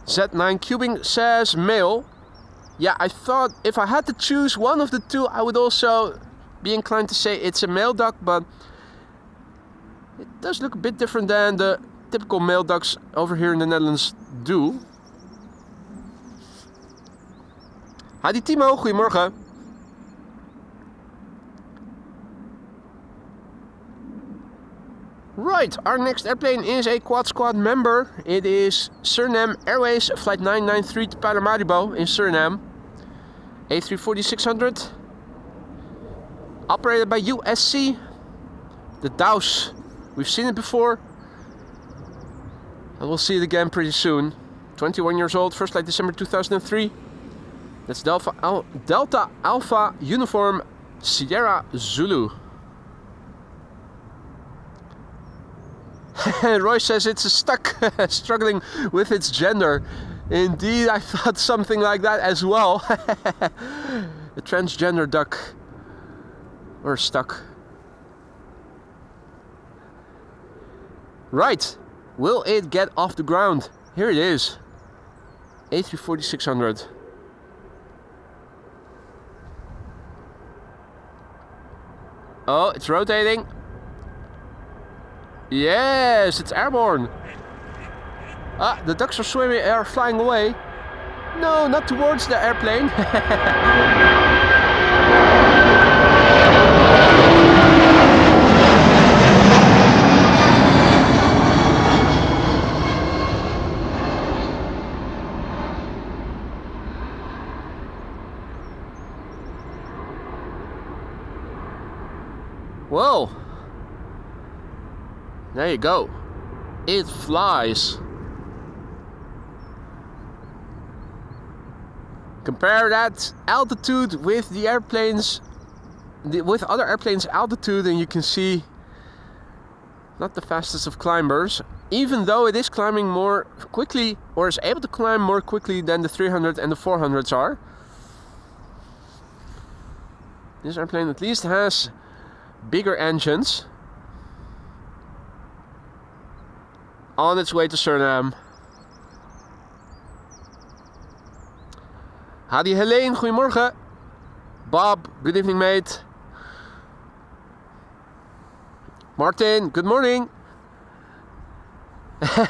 Z9 Cubing says male. Yeah, I thought if I had to choose one of the two, I would also be inclined to say it's a male duck, but it does look a bit different than the typical male ducks over here in the Netherlands do. Hadi Timo, goedemorgen. Right, our next airplane is a Quad Squad member. It is Surinam Airways flight 993 to Paramaribo in Surinam. A340-600. Operated by USC. The Douse. We've seen it before. And we'll see it again pretty soon. 21 years old, first flight December 2003. That's Delta Alpha Uniform Sierra Zulu. Roy says it's stuck, struggling with its gender. Indeed, I thought something like that as well. A transgender duck. Or stuck. Right. Will it get off the ground? Here it is. A340-600. Oh, it's rotating. Yes, it's airborne. Ah, the ducks are flying away. No, not towards the airplane. Whoa. There you go. It flies. Compare that altitude with the airplanes, with other airplanes' altitude, and you can see not the fastest of climbers, even though it is climbing more quickly, or is able to climb more quickly than the 300 and the 400s are. This airplane at least has bigger engines. On its way to Surinam. Hadi Helene, goedemorgen. Bob, good evening mate. Martin, good morning.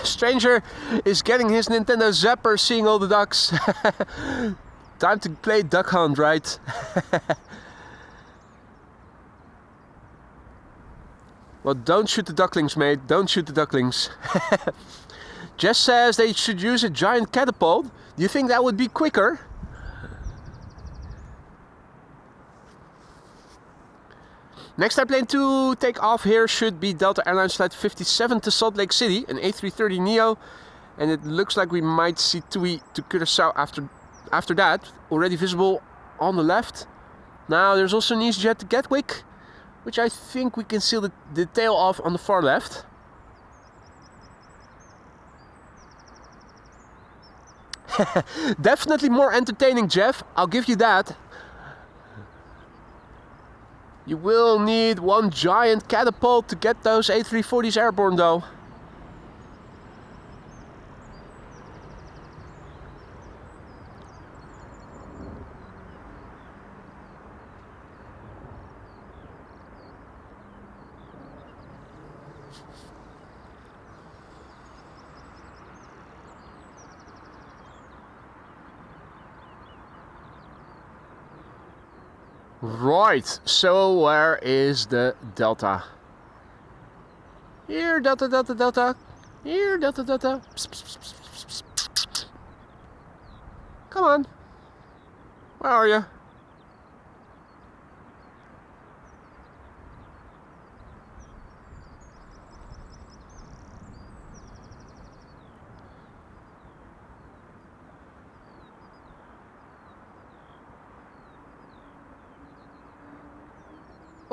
Stranger is getting his Nintendo Zapper, seeing all the ducks. Time to play Duck Hunt, right? Well, don't shoot the ducklings, mate. Don't shoot the ducklings. Jess says they should use a giant catapult. Do you think that would be quicker? Next airplane to take off here should be Delta Airlines Flight 57 to Salt Lake City, an A330 Neo. And it looks like we might see TUI to Curaçao after that. Already visible on the left. Now there's also an EasyJet to Gatwick, which I think we can see the tail off on the far left. Definitely more entertaining, Jeff. I'll give you that. You will need one giant catapult to get those A340s airborne though. Right, so where is the Delta? Here, Delta, Delta, Delta. Here, Delta, Delta. Psst, psst, psst, psst, psst. Come on. Where are you?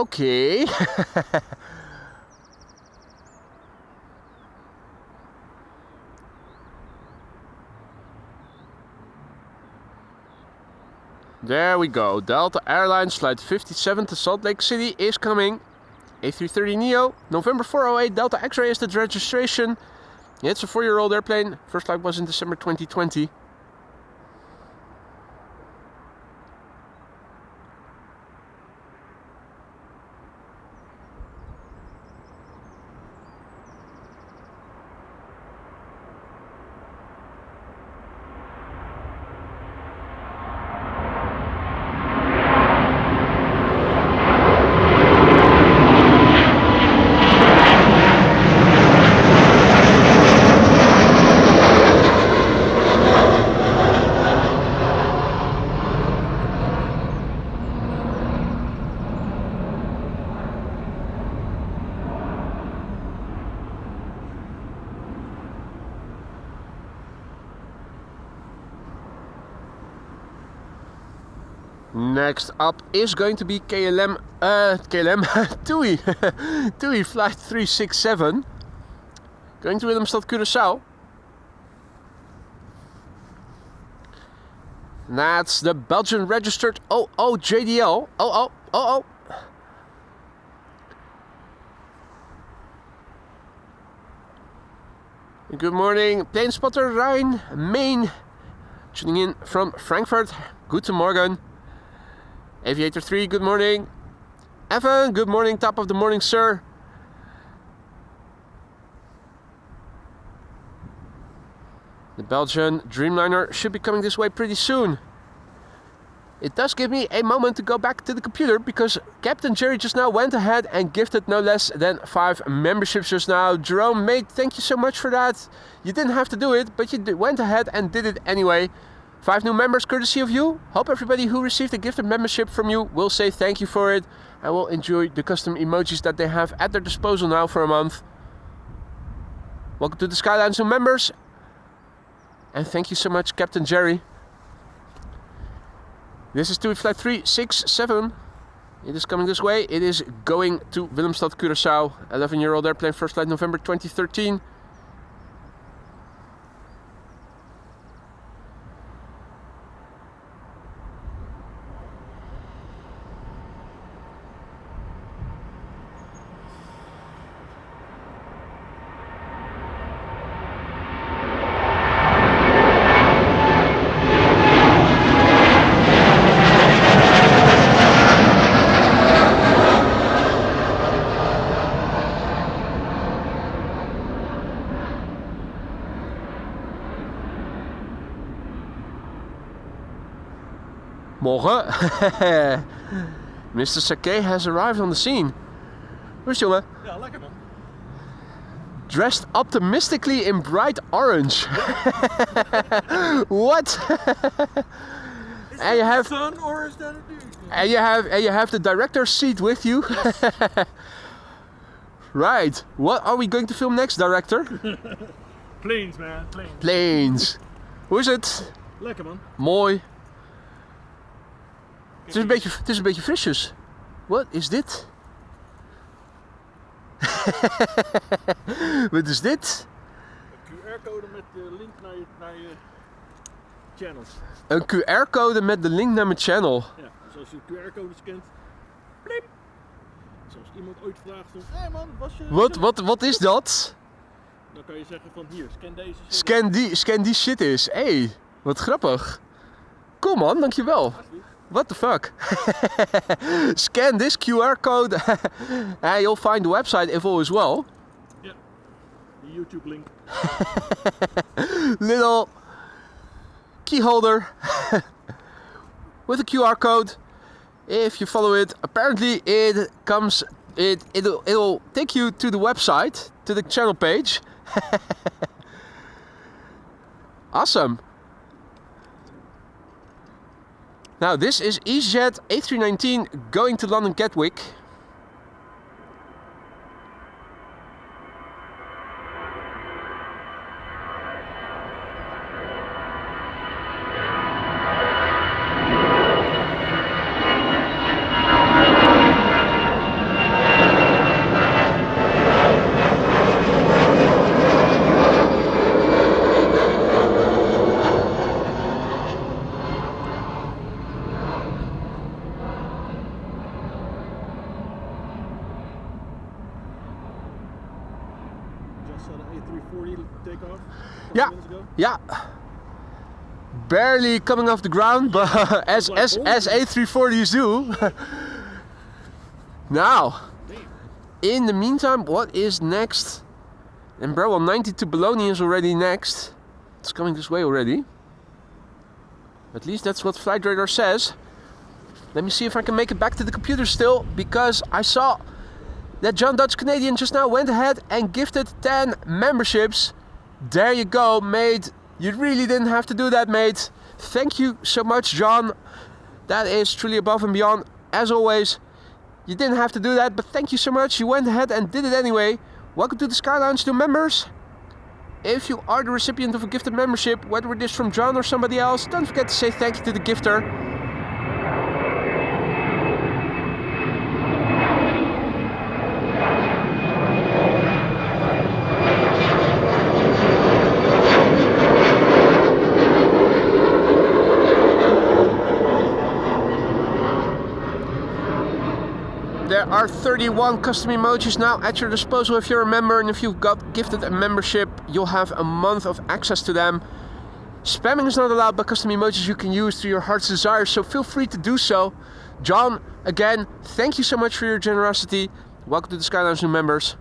Okay. There we go. Delta Airlines flight 57 to Salt Lake City is coming. A330neo, November 408, Delta X-ray is the registration. It's a 4-year-old airplane. First flight was in December 2020. Next up is going to be KLM, TUI, TUI flight 367, going to Willemstad, Curaçao. That's the Belgian registered JDL. Good morning, plane spotter Rijn, Maine, tuning in from Frankfurt. Guten Morgen. Aviator 3, good morning. Evan, good morning, top of the morning, sir. The Belgian Dreamliner should be coming this way pretty soon. It does give me a moment to go back to the computer because Captain Jerry just now went ahead and gifted no less than 5 memberships just now. Jerome, mate, thank you so much for that. You didn't have to do it, but you went ahead and did it anyway. 5 new members courtesy of you. Hope everybody who received a gifted membership from you will say thank you for it and will enjoy the custom emojis that they have at their disposal now for a month. Welcome to the Skylines new members. And thank you so much, Captain Jerry. This is TUI flight 367. It is coming this way. It is going to Willemstad, Curaçao. 11-year-old airplane, first flight November 2013. Morgen. Mr. Sake has arrived on the scene. Hoe is het, jongen? Ja, lekker man. Dressed optimistically in bright orange. What? And you have sun or is that a dude? and you have the director's seat with you. Yes. Right. What are we going to film next, director? Planes man, planes. Planes. Hoe is het? Lekker man. Mooi. Het is een beetje frisjes. Wat is dit? Wat is dit? Een QR-code met de link naar je channels. Een QR-code met de link naar mijn channel. Ja, dus als je de QR-code scant, blip. Zoals iemand ooit vraagt van, hé man, was je... Wat is dat? Dan kan je zeggen van, hier, scan deze. Scan die shit is. Hey, wat grappig. Cool man, dankjewel. What the fuck? Scan this QR code and you'll find the website info as well. Ja, de YouTube link. Little key holder with a QR code. If you follow it, apparently it'll take you to the website, to the channel page. Awesome. Now this is EasyJet A319 going to London Gatwick. take off? Yeah. Minutes ago? Yeah. Barely coming off the ground, but as A340s do. Now, in the meantime, what is next? Embraer 190 to Bologna is already next. It's coming this way already. At least that's what Flight Radar says. Let me see if I can make it back to the computer still, because I saw that John Dutch Canadian just now went ahead and gifted 10 memberships. There you go, mate. You really didn't have to do that, mate. Thank you so much, John. That is truly above and beyond. As always, you didn't have to do that, but thank you so much. You went ahead and did it anyway. Welcome to the Sky Lounge to members. If you are the recipient of a gifted membership, whether it is from John or somebody else, don't forget to say thank you to the gifter. There are 31 custom emojis now at your disposal if you're a member, and if you've got gifted a membership, you'll have a month of access to them. Spamming is not allowed, but custom emojis you can use to your heart's desire, so feel free to do so. John, again, thank you so much for your generosity. Welcome to the Sky Lounge new members.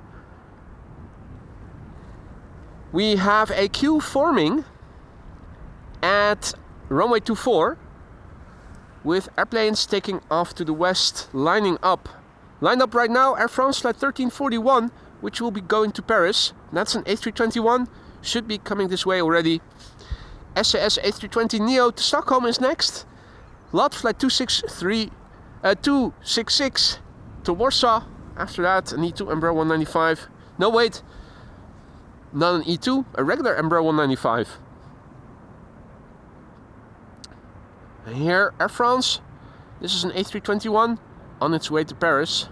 We have a queue forming at runway 24 with airplanes taking off to the west, lining up. Lined up right now, Air France flight 1341, which will be going to Paris. That's an A321, should be coming this way already. SAS A320neo to Stockholm is next. LOT flight 266 to Warsaw. After that, an E2 Embraer 195. No, wait, not an E2, a regular Embraer 195. And here, Air France. This is an A321 on its way to Paris.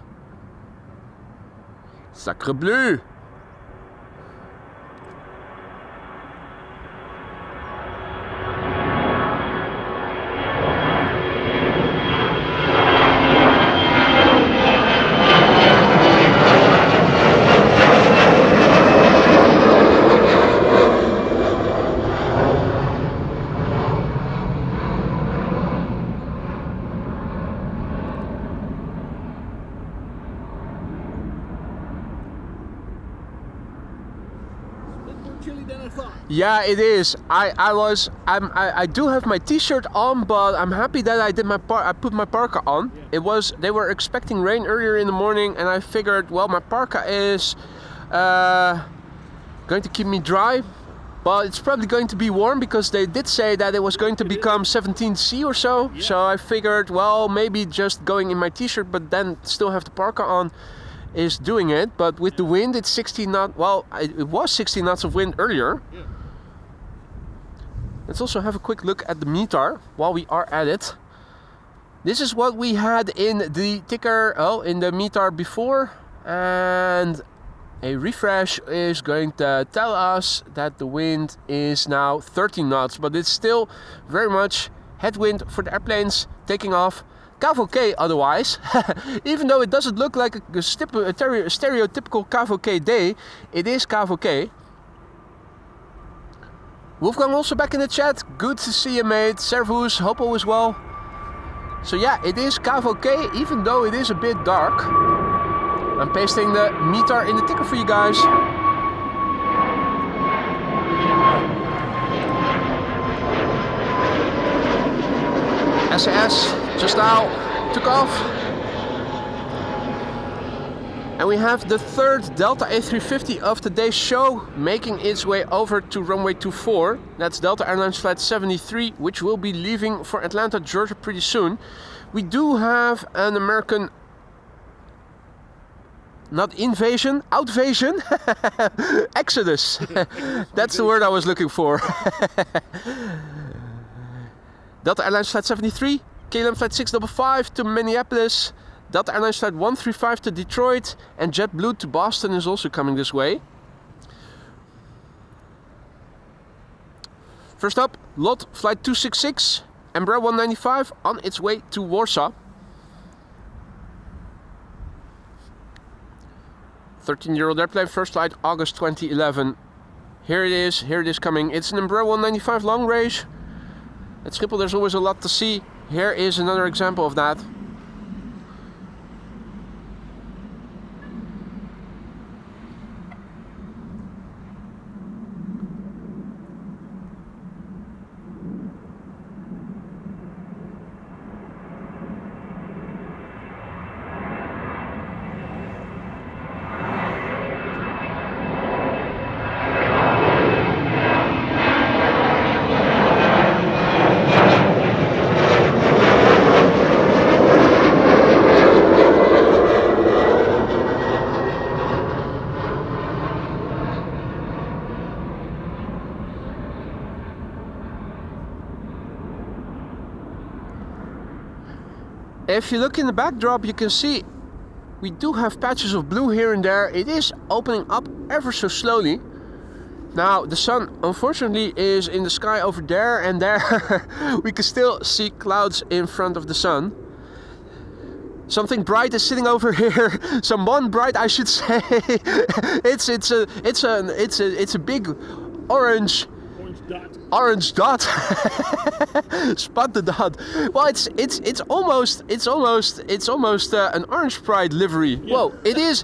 Sacre bleu! Yeah, it is. I do have my t-shirt on, but I'm happy that I put my parka on. Yeah. They were expecting rain earlier in the morning, and I figured, well, my parka is going to keep me dry, but it's probably going to be warm because they did say that it was going to become 17 C or so. Yeah. So I figured, well, maybe just going in my t-shirt, but then still have the parka on is doing it. But with the wind, it's 16 knots. Well, it was 16 knots of wind earlier. Yeah. Let's also have a quick look at the METAR while we are at it. This is what we had in the ticker, in the METAR before, and a refresh is going to tell us that the wind is now 13 knots, but it's still very much headwind for the airplanes taking off. Cavalcade otherwise, even though it doesn't look like a stereotypical Cavalcade day, it is Cavalcade. Wolfgang also back in the chat. Good to see you, mate. Servus, hope all is well. So yeah, it is Cavalcade, even though it is a bit dark. I'm pasting the METAR in the ticker for you guys. SAS just now took off. And we have the third Delta A350 of today's show making its way over to runway 24. That's Delta Airlines flight 73, which will be leaving for Atlanta, Georgia pretty soon. We do have an American, not invasion, outvasion, exodus. That's the word I was looking for. Delta Airlines flight 73, KLM flight 655 to Minneapolis. Delta Airlines flight 135 to Detroit, and JetBlue to Boston is also coming this way. First up, LOT flight 266, Embraer 195 on its way to Warsaw. 13-year-old airplane, first flight August 2011. Here it is coming. It's an Embraer 195 long range. At Schiphol there's always a lot to see. Here is another example of that. If you look in the backdrop, you can see we do have patches of blue here and there. It is opening up ever so slowly. Now the sun unfortunately is in the sky over there, and there we can still see clouds in front of the sun. Something bright is sitting over here. Someone bright, I should say. It's a big orange dot. Spot the dot. Well, it's almost an orange pride livery. Yeah. Whoa, it is.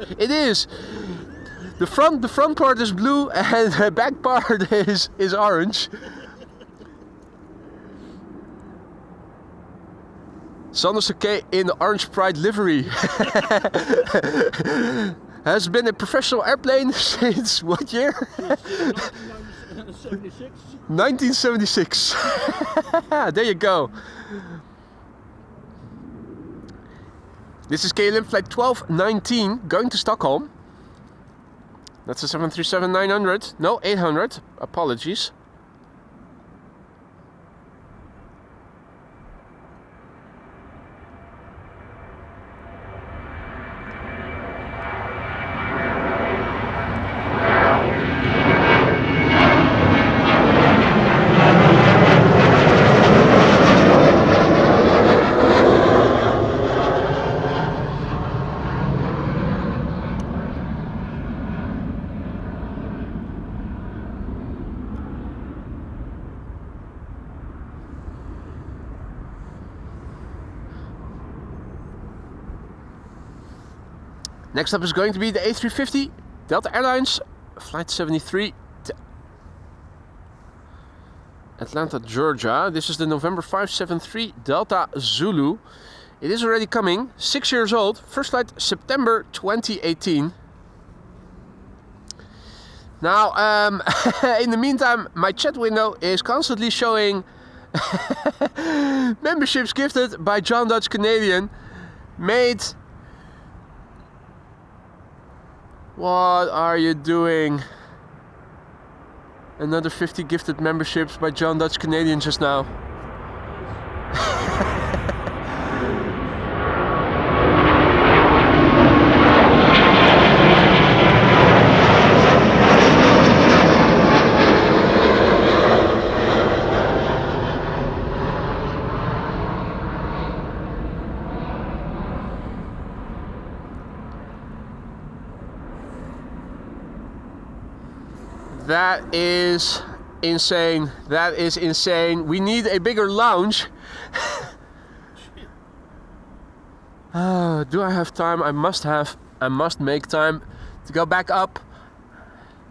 The front part is blue and the back part is orange. Sanders okay in the orange pride livery. Has been a professional airplane since what year? 1976. There you go. This is KLM flight 1219 going to Stockholm. That's a 737-900. No, 800. Apologies. Next up is going to be the A350, Delta Airlines, flight 73 to Atlanta, Georgia. This is the November 573 Delta Zulu. It is already coming, 6 years old, first flight September 2018. Now, in the meantime, my chat window is constantly showing memberships gifted by John Dutch Canadian, made. What are you doing? Another 50 gifted memberships by John Dutch Canadian just now. That is insane. That is insane. We need a bigger lounge. Do I have time? I must make time to go back up.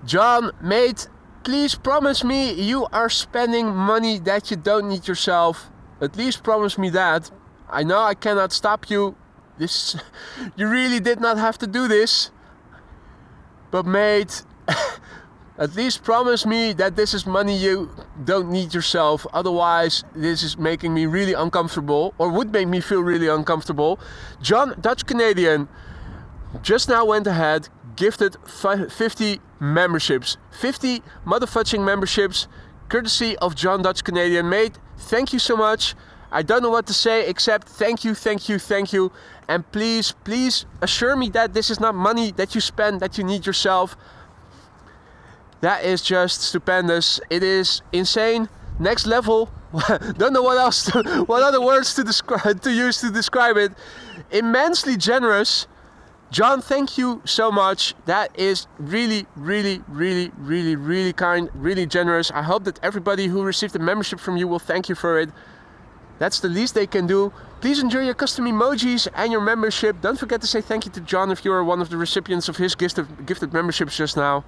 John, mate, please promise me you are spending money that you don't need yourself. At least promise me that. I know I cannot stop you. You really did not have to do this. But mate, at least promise me that this is money you don't need yourself. Otherwise, this is making me really uncomfortable, or would make me feel really uncomfortable. John Dutch Canadian just now went ahead, gifted 50 memberships. 50 motherfucking memberships, courtesy of John Dutch Canadian. Mate, thank you so much. I don't know what to say except thank you, thank you, thank you. And please, please assure me that this is not money that you spend, that you need yourself. That is just stupendous. It is insane. Next level. Don't know what else, what other words to use to describe it. Immensely generous. John, thank you so much. That is really, really, really, really, really kind, really generous. I hope that everybody who received a membership from you will thank you for it. That's the least they can do. Please enjoy your custom emojis and your membership. Don't forget to say thank you to John if you are one of the recipients of his gifted memberships just now.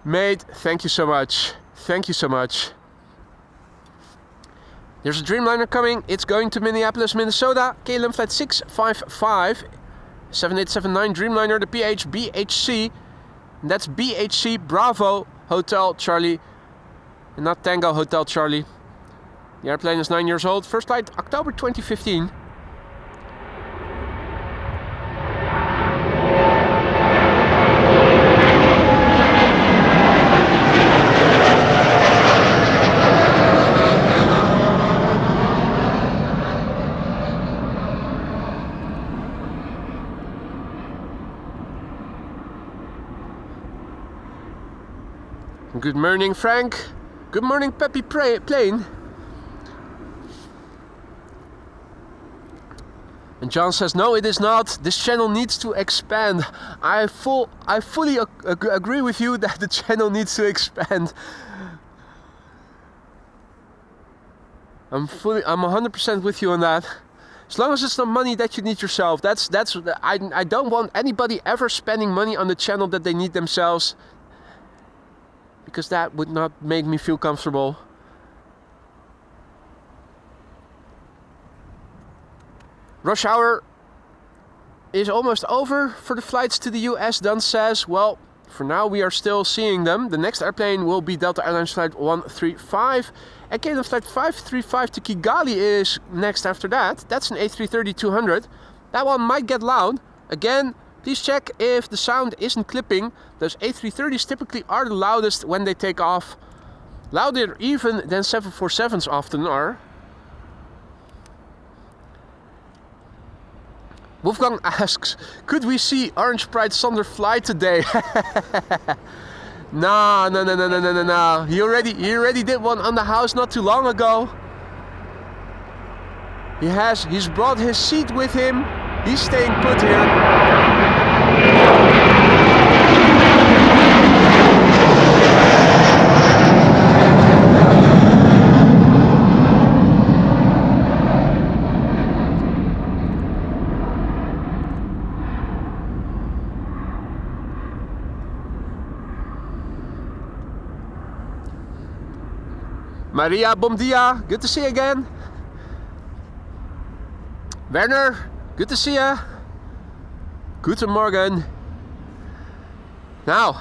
Mate, thank you so much. Thank you so much. There's a Dreamliner coming. It's going to Minneapolis, Minnesota. KLM flight 655. 7879 Dreamliner, the PH BHC. And that's BHC Bravo Hotel Charlie. And not Tango Hotel Charlie. The airplane is 9 years old. First flight October 2015. Good morning, Frank. Good morning, Peppy Plane. And John says, no, it is not. This channel needs to expand. I fully agree with you that the channel needs to expand. I'm 100% with you on that. As long as it's not money that you need yourself. I don't want anybody ever spending money on the channel that they need themselves. Because that would not make me feel comfortable. Rush hour is almost over for the flights to the US, Dunn says. Well, for now we are still seeing them. The next airplane will be Delta Airlines flight 135. And KLM flight 535 to Kigali is next after that. That's an A330-200. That one might get loud. Again, please check if the sound isn't clipping. Those A330s typically are the loudest when they take off. Louder even than 747s often are. Wolfgang asks, could we see Orange Pride Sander fly today? No. He already did one on the house not too long ago. He's brought his seat with him. He's staying put here. Maria, bom dia. Good to see you again. Werner, good to see you. Guten Morgen. Now,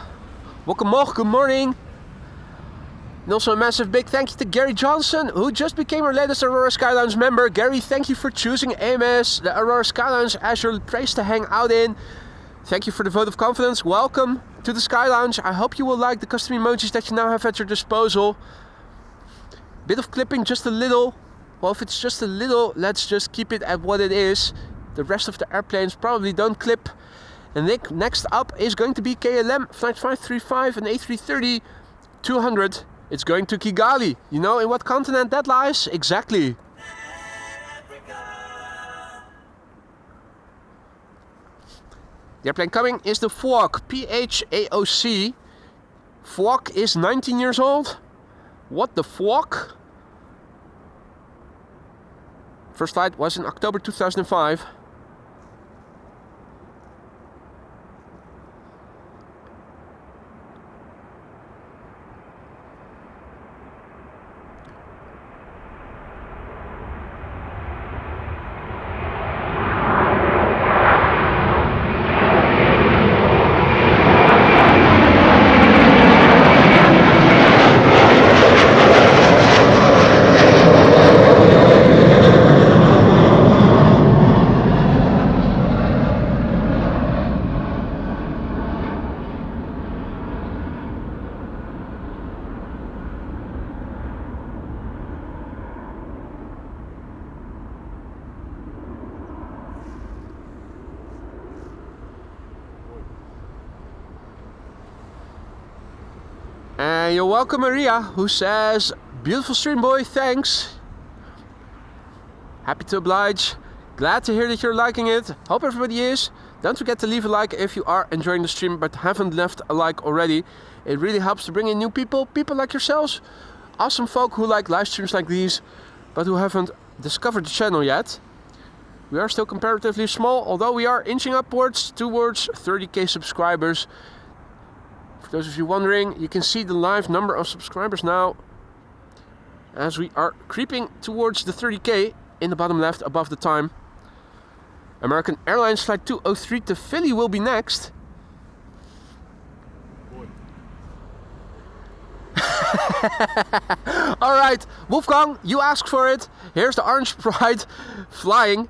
welcome, good morning. And also a massive big thank you to Gary Johnson, who just became our latest Aurora Skylounge member. Gary, thank you for choosing AMS, the Aurora Skylounge, as your place to hang out in. Thank you for the vote of confidence. Welcome to the Skylounge. I hope you will like the custom emojis that you now have at your disposal. Bit of clipping, just a little. Well, if it's just a little, let's just keep it at what it is. The rest of the airplanes probably don't clip. And next up is going to be KLM flight 535 and A330-200. It's going to Kigali. You know in what continent that lies? Exactly. The airplane coming is the FWOC, PHAOC. FWOC is 19 years old. What the FWOC? First flight was in October 2005. And you're welcome, Maria, who says, beautiful stream, boy, thanks. Happy to oblige. Glad to hear that you're liking it. Hope everybody is. Don't forget to leave a like if you are enjoying the stream but haven't left a like already. It really helps to bring in new people like yourselves. Awesome folk who like live streams like these, but who haven't discovered the channel yet. We are still comparatively small, although we are inching upwards towards 30k subscribers. For those of you wondering, you can see the live number of subscribers now as we are creeping towards the 30k in the bottom left above the time. American Airlines flight 203 to Philly will be next. Alright, Wolfgang, you asked for it. Here's the Orange Pride flying.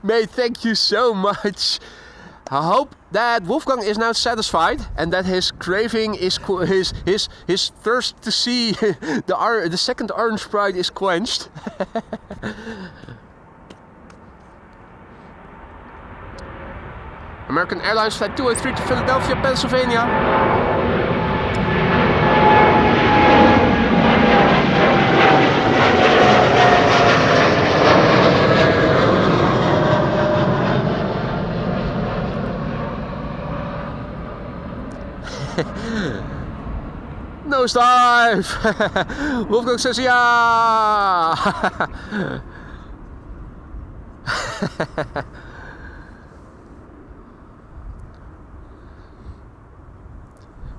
Mate, thank you so much. I hope that Wolfgang is now satisfied and that his craving is his thirst to see the second Orange Pride is quenched. American Airlines flight 203 to Philadelphia, Pennsylvania. Nosedive! Wolfgang says yeah!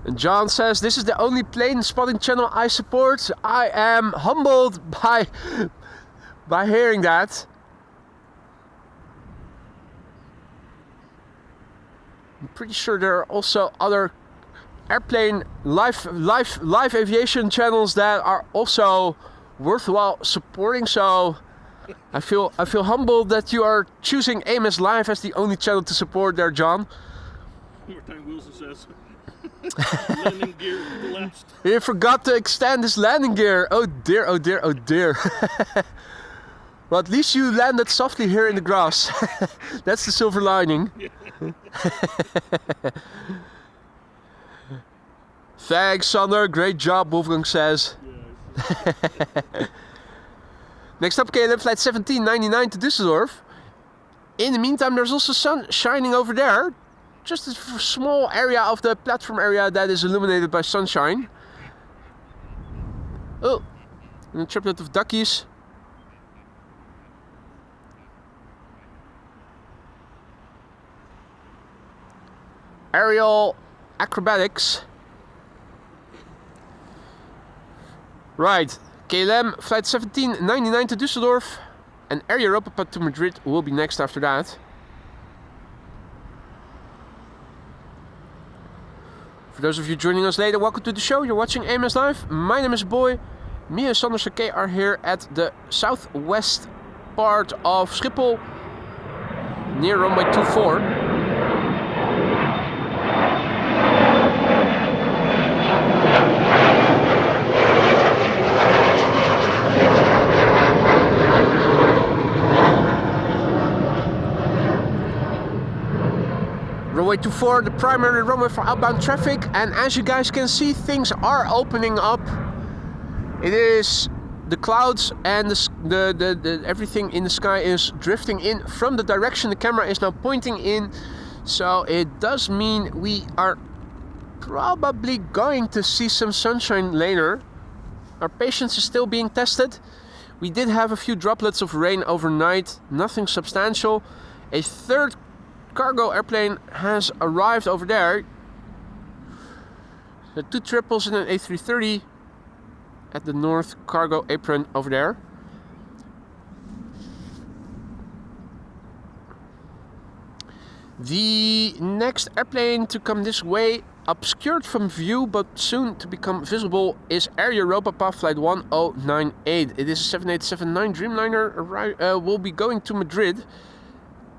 And John says, this is the only plane spotting channel I support. I am humbled by hearing that. I'm pretty sure there are also other airplane live aviation channels that are also worthwhile supporting. So I feel humbled that you are choosing AMS Live as the only channel to support there, John. Martijn Wilson says landing gear collapsed. He forgot to extend his landing gear. Oh dear, oh dear, oh dear. Well, at least you landed softly here in the grass. That's the silver lining. Yeah. Thanks, Sander. Great job, Wolfgang says. Yeah, next up, KLM flight 1799 to Düsseldorf. In the meantime, there's also sun shining over there. Just a small area of the platform area that is illuminated by sunshine. Oh, and a triplet of duckies. Aerial acrobatics. Right, KLM flight 1799 to Düsseldorf and Air Europa to Madrid will be next after that. For those of you joining us later, welcome to the show. You're watching AMS Live. My name is Boy. Me and Sander Sake are here at the southwest part of Schiphol, near runway 24. Runway 24, the primary runway for outbound traffic, and as you guys can see, things are opening up. It is the clouds and the everything in the sky is drifting in from the direction the camera is now pointing in, so it does mean we are probably going to see some sunshine later. Our patience is still being tested. We did have a few droplets of rain overnight, nothing substantial. A third cargo airplane has arrived over there. The 2 triples and an A330 at the north cargo apron over there. The next airplane to come this way, obscured from view but soon to become visible, is Air Europa flight 1098. It is a 7879 Dreamliner, will be going to Madrid.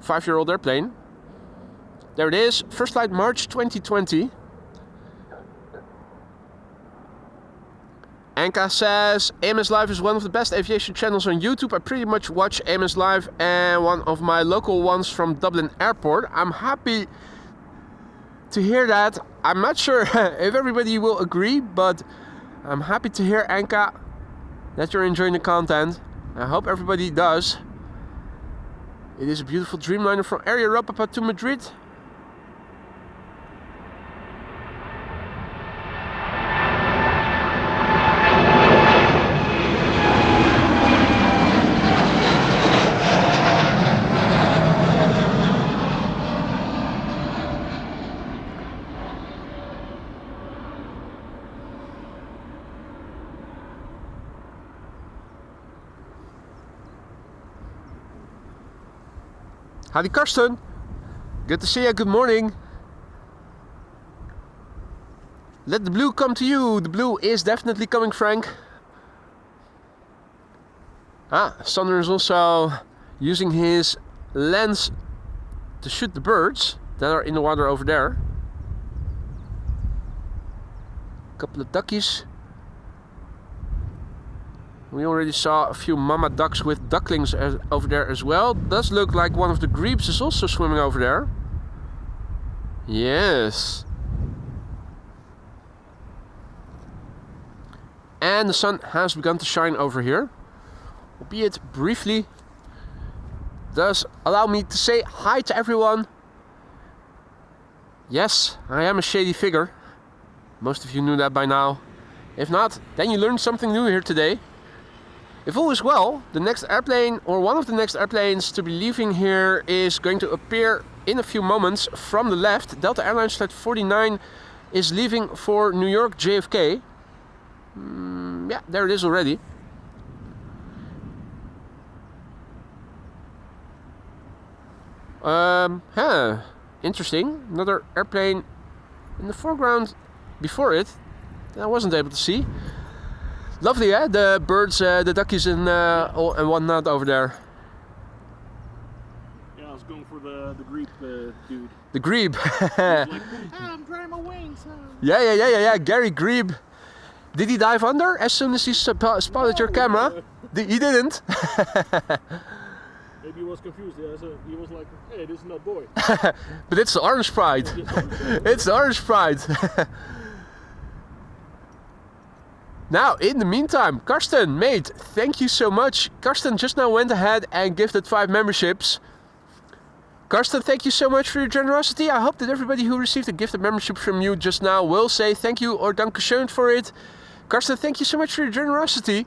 5-year-old airplane. There it is, first flight March 2020. Anka says, AMS Live is one of the best aviation channels on YouTube. I pretty much watch AMS Live and one of my local ones from Dublin Airport. I'm happy to hear that. I'm not sure if everybody will agree, but I'm happy to hear, Anka, that you're enjoying the content. I hope everybody does. It is a beautiful Dreamliner from Air Europa to Madrid. Howdy Karsten, good to see you, good morning. Let the blue come to you, the blue is definitely coming, Frank. Sander is also using his lens to shoot the birds that are in the water over there. A couple of duckies. We already saw a few mama ducks with ducklings over there as well. Does look like one of the grebes is also swimming over there. Yes. And the sun has begun to shine over here. Albeit briefly. Does allow me to say hi to everyone. Yes, I am a shady figure. Most of you knew that by now. If not, then you learned something new here today. If all is well, the next airplane, or one of the next airplanes to be leaving here, is going to appear in a few moments from the left. Delta Airlines Flight 49 is leaving for New York JFK. Yeah, there it is already. Interesting. Another airplane in the foreground before it that I wasn't able to see. Lovely, eh? The birds, the duckies and whatnot over there. Yeah, I was going for the grebe dude. The grebe. Like, I'm drying my wings. Yeah. Gary Grebe. Did he dive under as soon as he spotted your camera? He didn't. Maybe he was confused. Yeah, so he was like, hey, this is not boy. But it's the orange pride. It's the orange pride. Now, in the meantime, Karsten, mate, thank you so much. Karsten just now went ahead and gifted 5 memberships. Karsten, thank you so much for your generosity. I hope that everybody who received a gifted membership from you just now will say thank you or dankeschön for it. Karsten, thank you so much for your generosity.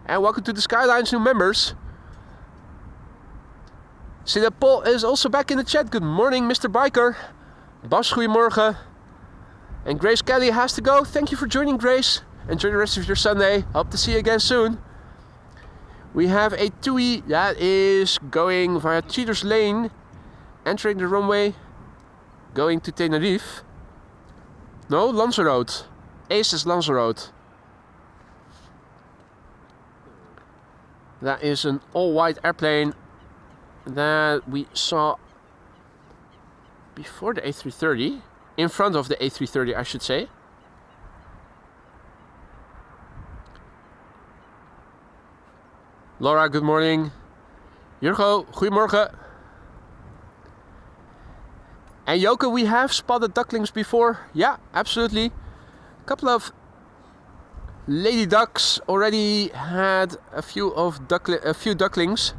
And welcome to the Skylines new members. See that Paul is also back in the chat. Good morning, Mr. Biker. Bas, goedemorgen. And Grace Kelly has to go. Thank you for joining, Grace. Enjoy the rest of your Sunday. Hope to see you again soon. We have a TUI that is going via Cheaters Lane, entering the runway, going to Tenerife. No, Lanzarote. Ace is Lanzarote. That is an all-white airplane that we saw before the A330. In front of the A330, I should say. Laura, good morning. Jurgo, goedemorgen. And Joke, we have spotted ducklings before. Yeah, absolutely. A couple of lady ducks already had a few ducklings.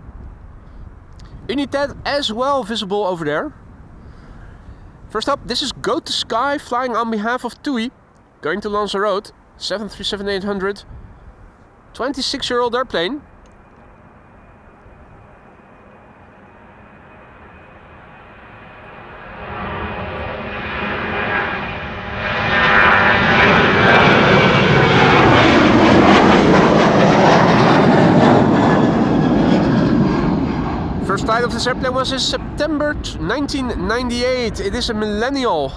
United as well visible over there. First up, this is Go to Sky flying on behalf of TUI, going to Lanzarote, 737-800, 26-year-old airplane. First flight of this airplane was in September 1998. It is a millennial.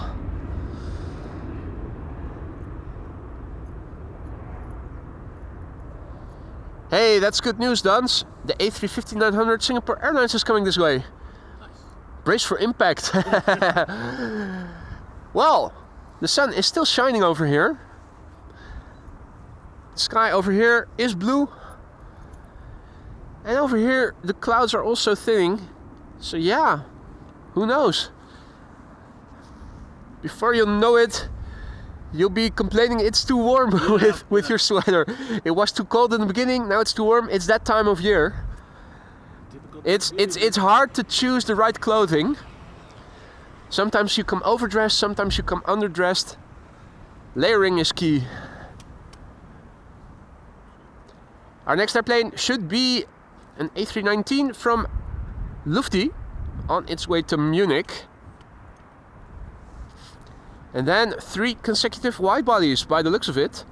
Hey, that's good news, Duns. The A350-900 Singapore Airlines is coming this way. Nice. Brace for impact. Well, the sun is still shining over here. The sky over here is blue. And over here, the clouds are also thinning. So yeah, who knows? Before you know it, You'll be complaining it's too warm with your sweater. It was too cold in the beginning, now it's too warm. It's that time of year. It's hard to choose the right clothing. Sometimes you come overdressed, sometimes you come underdressed. Layering is key. Our next airplane should be an A319 from Lufti on its way to Munich. And then 3 consecutive wide bodies by the looks of it.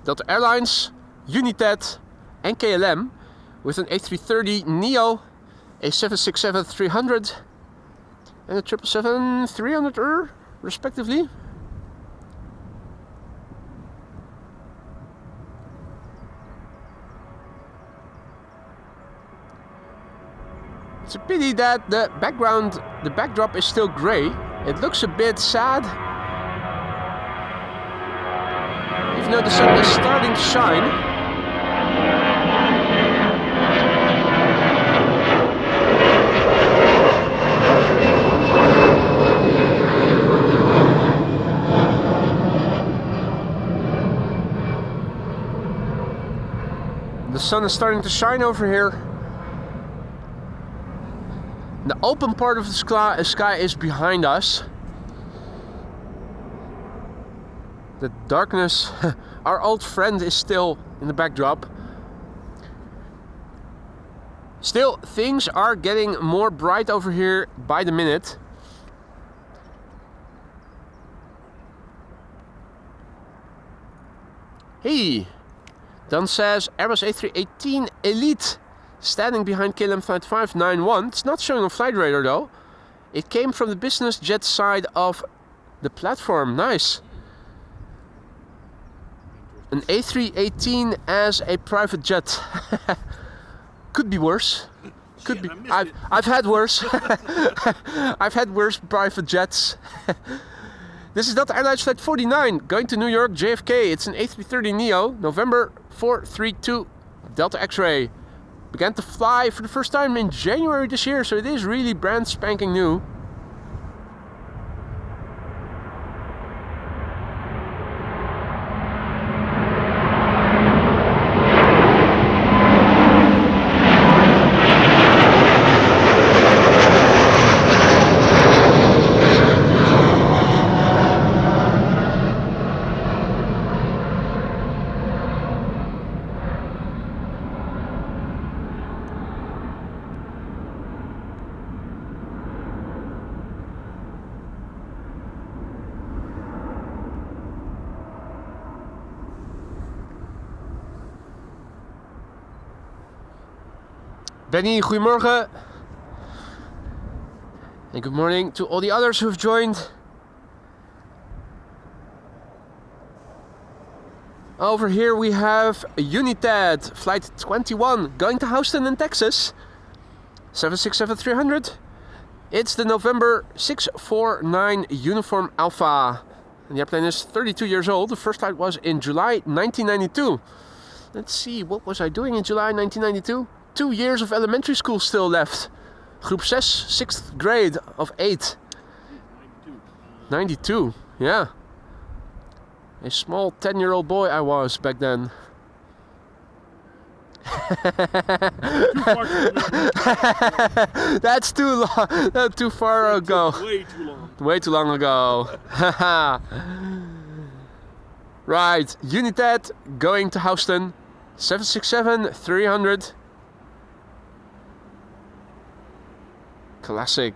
Delta Airlines, United and KLM with an A330 Neo, a 767-300 and a 777-300 respectively. It's a pity that the backdrop is still grey. It looks a bit sad. Even though the sun is starting to shine. The sun is starting to shine over here. The open part of the sky is behind us. The darkness, our old friend, is still in the backdrop. Still, things are getting more bright over here by the minute. Hey, Dan says Airbus A318 Elite standing behind KLM Flight 591. It's not showing on flight radar though. It came from the business jet side of the platform. Nice. An A318 as a private jet. Could be worse. Could be. I've had worse. I've had worse private jets. This is Delta Airlines Flight 49 going to New York JFK. It's an A330 Neo, November 432 Delta X-ray. Began to fly for the first time in January this year, so it is really brand spanking new. Benny, goedemorgen. And good morning to all the others who have joined. Over here we have United Flight 21 going to Houston in Texas. 767-300. It's the November 649 Uniform Alpha. And the airplane is 32 years old. The first flight was in July 1992. Let's see, what was I doing in July 1992? 2 years of elementary school still left. Groep 6, 6th grade of 8. 92, yeah. A small 10-year-old boy I was back then. That's too long. That's too far ago. Way too long. Way too long ago. Right, United going to Houston. 767-300. Classic.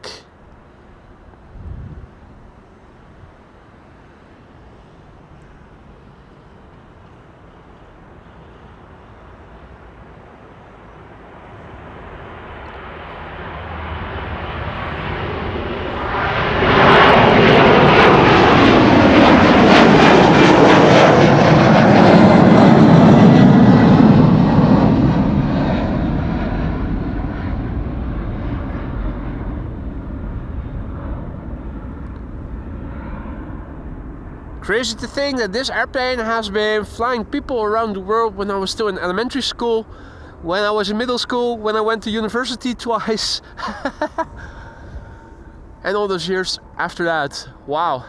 Crazy to think that this airplane has been flying people around the world when I was still in elementary school, when I was in middle school, when I went to university twice. And all those years after that. Wow.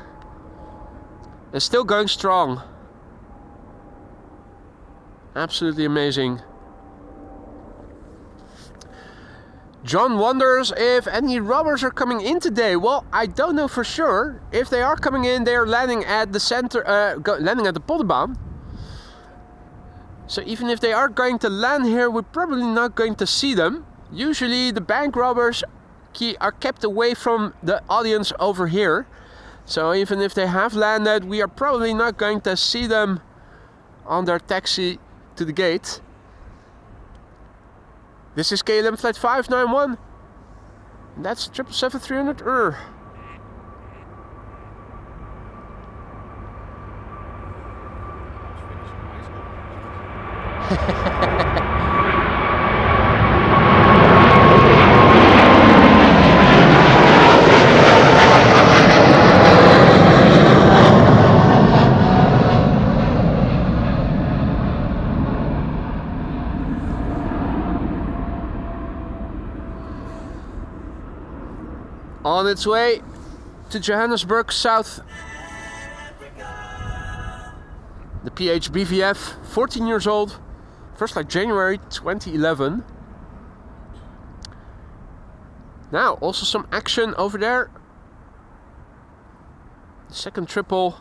And still going strong. Absolutely amazing. John wonders if any robbers are coming in today. Well, I don't know for sure. If they are coming in, they are landing at the center, landing at the Polderbaan. So even if they are going to land here, we're probably not going to see them. Usually the bank robbers are kept away from the audience over here. So even if they have landed, we are probably not going to see them on their taxi to the gate. This is KLM flight 591. And that's 777-300. On its way to Johannesburg South. The PHBVF, 14 years old, first flight January 2011. Now, also some action over there. The second triple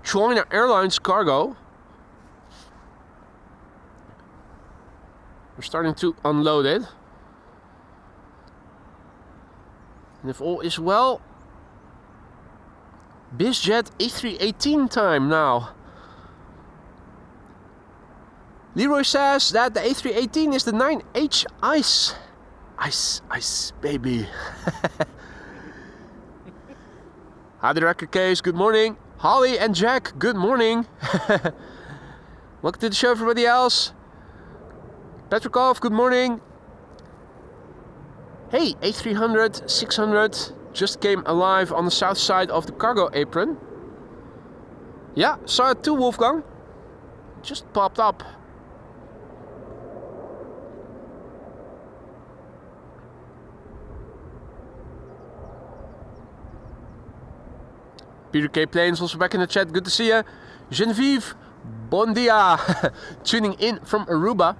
China Airlines cargo. We're starting to unload it. And if all is well, BizJet A318 time now. Leroy says that the A318 is the 9H ice. Ice, baby. Howdy Record Case, good morning. Holly and Jack, good morning. Welcome to the show, everybody else. Petrikov, good morning. Hey, A300, 600 just came alive on the south side of the cargo apron. Yeah, saw it too, Wolfgang. Just popped up. Peter K. Plains also back in the chat. Good to see you. Genevieve, bon dia. Tuning in from Aruba.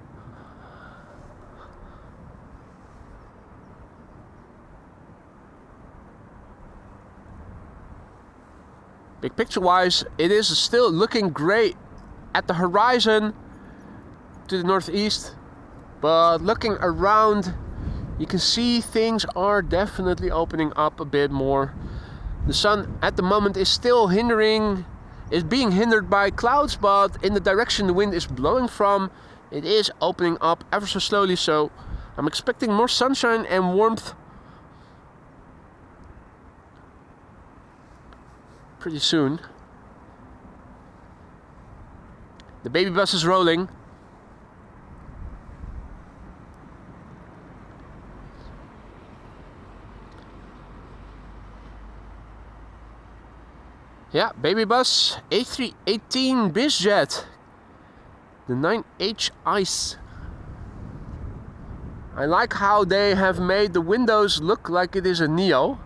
Big picture wise, it is still looking great at the horizon to the northeast. But looking around, you can see things are definitely opening up a bit more. The sun at the moment is still is being hindered by clouds, but in the direction the wind is blowing from, it is opening up ever so slowly. So I'm expecting more sunshine and warmth pretty soon. The baby bus is rolling. Yeah, baby bus, A318 BizJet, the 9H Ice. I like how they have made the windows look like it is a Neo.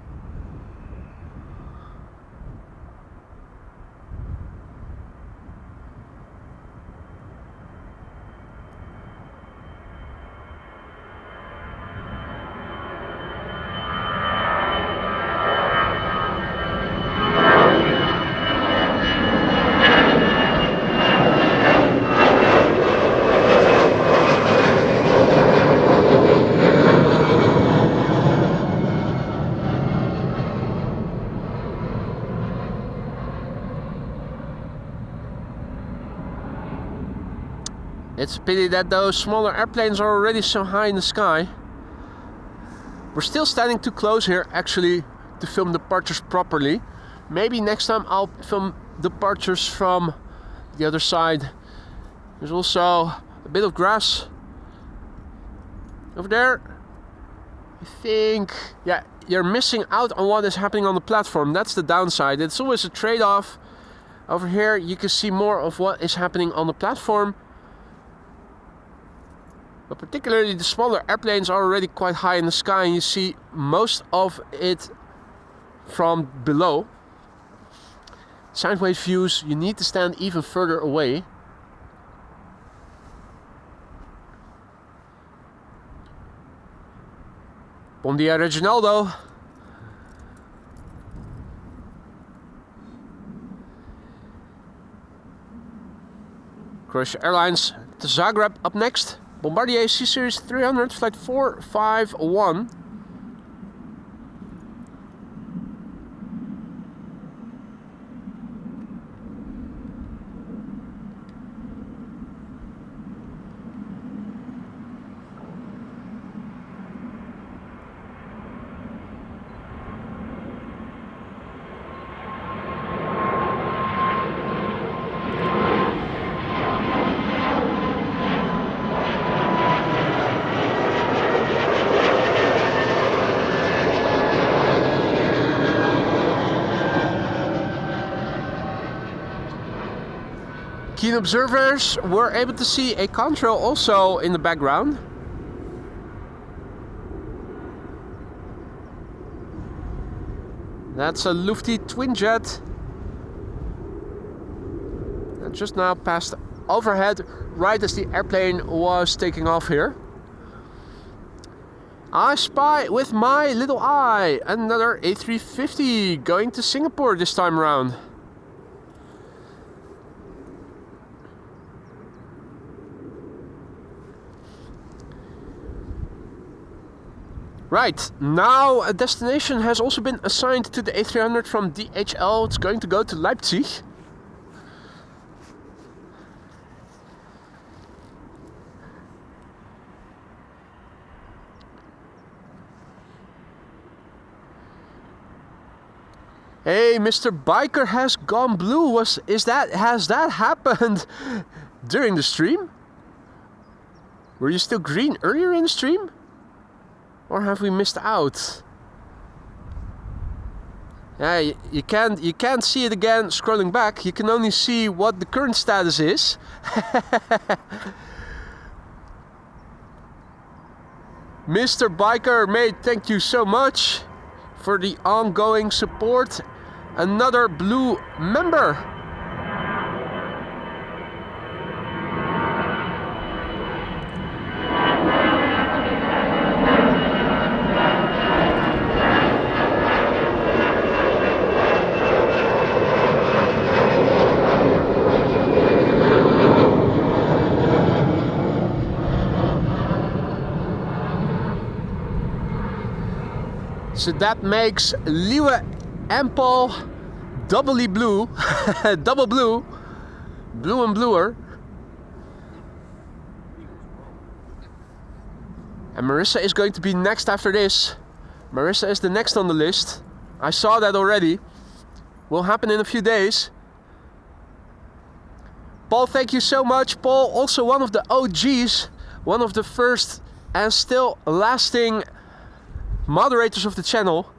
It's a pity that those smaller airplanes are already so high in the sky. We're still standing too close here actually to film departures properly. Maybe next time I'll film departures from the other side. There's also a bit of grass over there. I think, yeah, you're missing out on what is happening on the platform. That's the downside. It's always a trade-off. Over here you can see more of what is happening on the platform. But particularly the smaller airplanes are already quite high in the sky, and you see most of it from below. Sideways views, you need to stand even further away. Bom dia, Reginaldo. Croatia Airlines to Zagreb up next. Bombardier C-Series 300, flight 451. Keen observers were able to see a contrail also in the background. That's a Lufty twin jet that just now passed overhead right as the airplane was taking off here. I spy with my little eye another A350 going to Singapore this time around. Right, now a destination has also been assigned to the A300 from DHL. It's going to go to Leipzig. Hey, Mr. Biker has gone blue. Has that happened during the stream? Were you still green earlier in the stream? Or have we missed out? Yeah, you can't see it again scrolling back. You can only see what the current status is. Mr. Biker, mate, thank you so much for the ongoing support. Another blue member. So that makes Liewe Empel doubly blue, double blue, blue and bluer. And Marissa is going to be next after this. Marissa is the next on the list. I saw that already. Will happen in a few days. Paul, thank you so much. Paul, also one of the OGs, one of the first and still lasting moderators of the channel.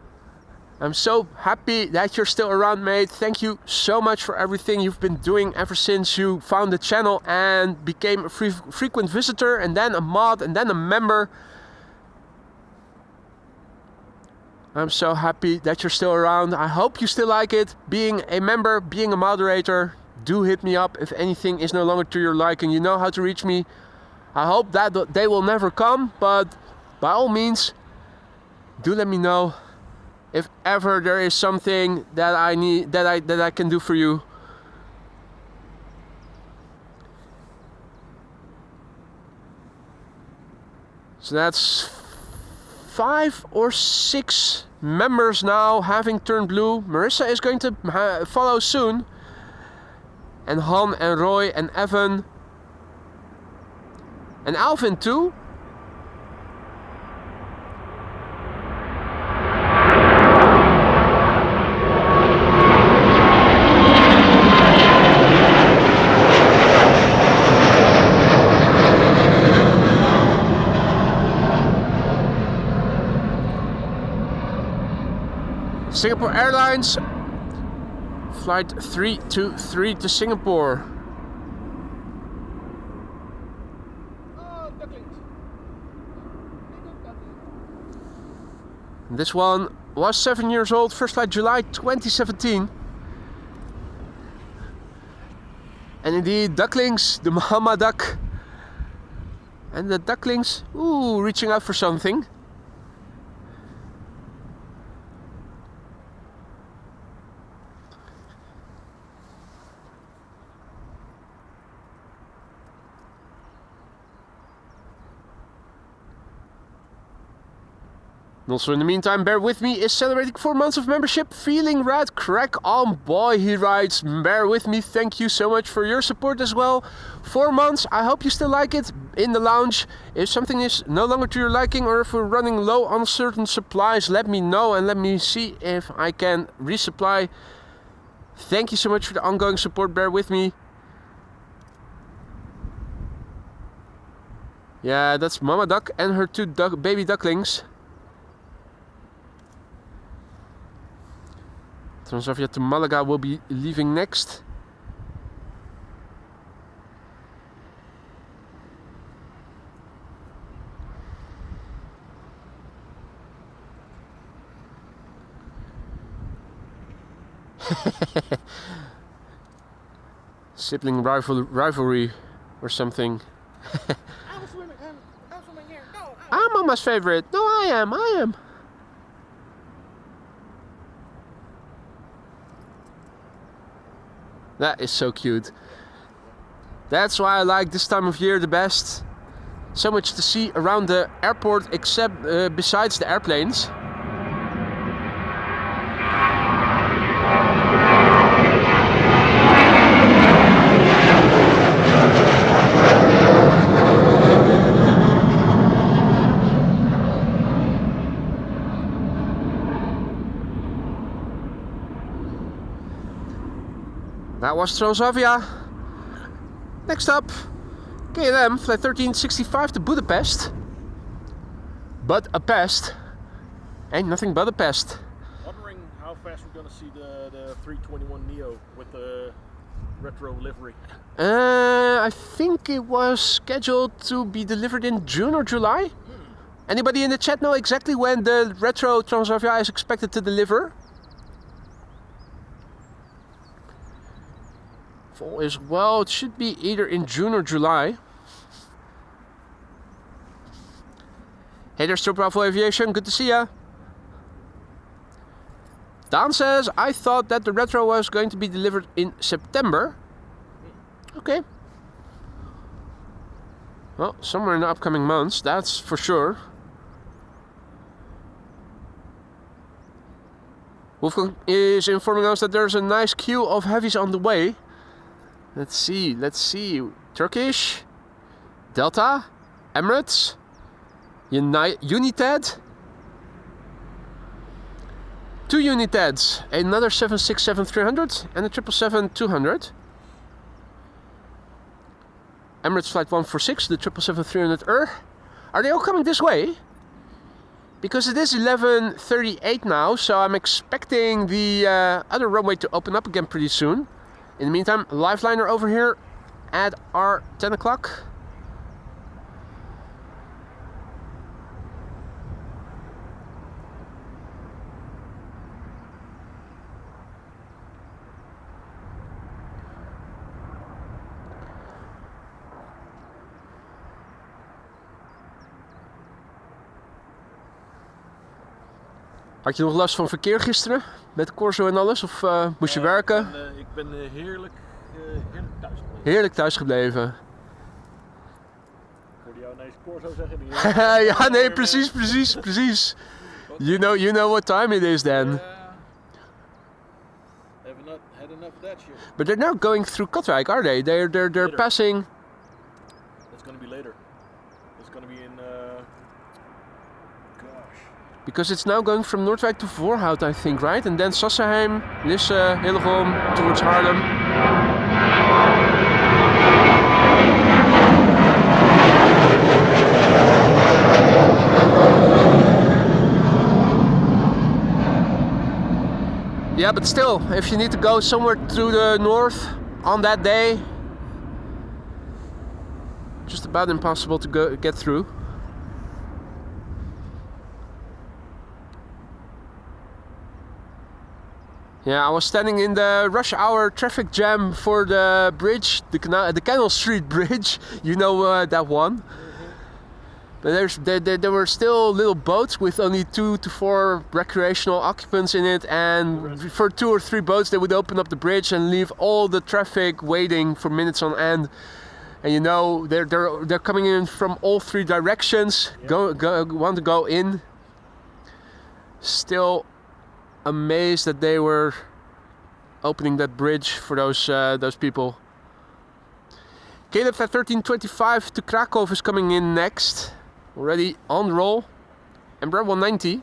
I'm so happy that you're still around, mate. Thank you so much for everything you've been doing ever since you found the channel and became a frequent visitor, and then a mod, and then a member. I'm so happy that you're still around. I hope you still like it, being a member, being a moderator. Do hit me up if anything is no longer to your liking. You know how to reach me. I hope that day will never come, but by all means, do let me know if ever there is something that I need, that I can do for you. So that's 5 or 6 members now having turned blue. Marissa is going to follow soon. And Han and Roy and Evan. And Alvin too. Singapore Airlines, flight 323 to Singapore. Oh, Ducklings. This one was 7 years old. First flight July 2017. And indeed, ducklings, the mama duck. And the ducklings, ooh, reaching out for something. And also in the meantime, Bear With Me is celebrating 4 months of membership. Feeling rad, crack on boy, he writes. Bear With Me, thank you so much for your support as well. 4 months, I hope you still like it in the lounge. If something is no longer to your liking or if we're running low on certain supplies, let me know and let me see if I can resupply. Thank you so much for the ongoing support, Bear With Me. Yeah, that's Mama Duck and her 2 baby ducklings. Transavia to Malaga will be leaving next. Sibling rivalry or something. I'm swimming here. No, I'm Mama's favorite. No, I am. That is so cute. That's why I like this time of year the best. So much to see around the airport except besides the airplanes. That was Transavia. Next up, KLM, flight 1365 to Budapest. But a pest. Ain't nothing but a pest. Wondering how fast we're gonna see the 321 Neo with the retro livery. I think it was scheduled to be delivered in June or July. Anybody in the chat know exactly when the retro Transavia is expected to deliver? If all is well, it should be either in June or July. Hey there, Strip Bravo Aviation, good to see ya. Dan says, I thought that the retro was going to be delivered in September. Okay. Well, somewhere in the upcoming months, that's for sure. Wolfgang is informing us that there's a nice queue of heavies on the way. Let's see. Turkish, Delta, Emirates, United, 2 Uniteds, another 767-300 and a 777-200. Emirates flight 146, the 777-300. Are they all coming this way? Because it is 11:38 now, so I'm expecting the other runway to open up again pretty soon. In the meantime, Lifeliner over here at our 10 o'clock. Had je nog last van verkeer gisteren? Met de Corso en alles? Of moest je werken? Ik ben heerlijk thuis gebleven. Heerlijk thuis gebleven. Ik hoorde jou ineens Corso zeggen. Ja, nee, precies. You know what time it is then. Have not had enough of that shit. But they're now going through Katwijk, are they? They're passing. It's gonna be later. It's gonna be in. Gosh. Because it's now going from Noordwijk to Voorhout, I think, right? And then Sassenheim, Lisse, Hillegom, towards Haarlem. Yeah, but still, if you need to go somewhere to the north on that day, just about impossible to get through. Yeah, I was standing in the rush hour traffic jam for the bridge, the Canal Street Bridge. You know that one. But there were still little boats with only 2 to 4 recreational occupants in it, and for 2 or 3 boats they would open up the bridge and leave all the traffic waiting for minutes on end. And you know they're coming in from all 3 directions. Want to go in. Still amazed that they were opening that bridge for those people. KLM flight 1325 to Krakow is coming in next. Already on roll. Embraer 190.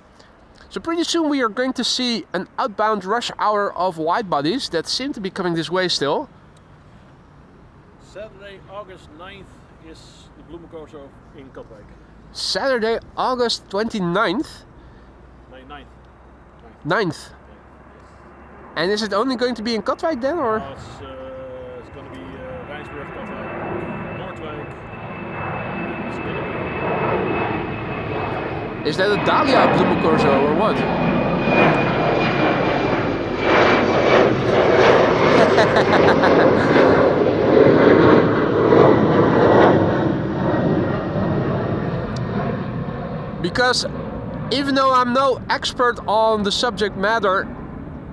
So pretty soon we are going to see an outbound rush hour of wide bodies that seem to be coming this way still. Saturday, August 9th is the Bloemencorso in Katwijk. Saturday, August 29th? Nee, 9th. 9th. And is it only going to be in Katwijk then, or? No, it's going to be Rijnsburg, Katwijk, Noordwijk. Is that a Dahlia Bloemencorso or what? Because even though I'm no expert on the subject matter,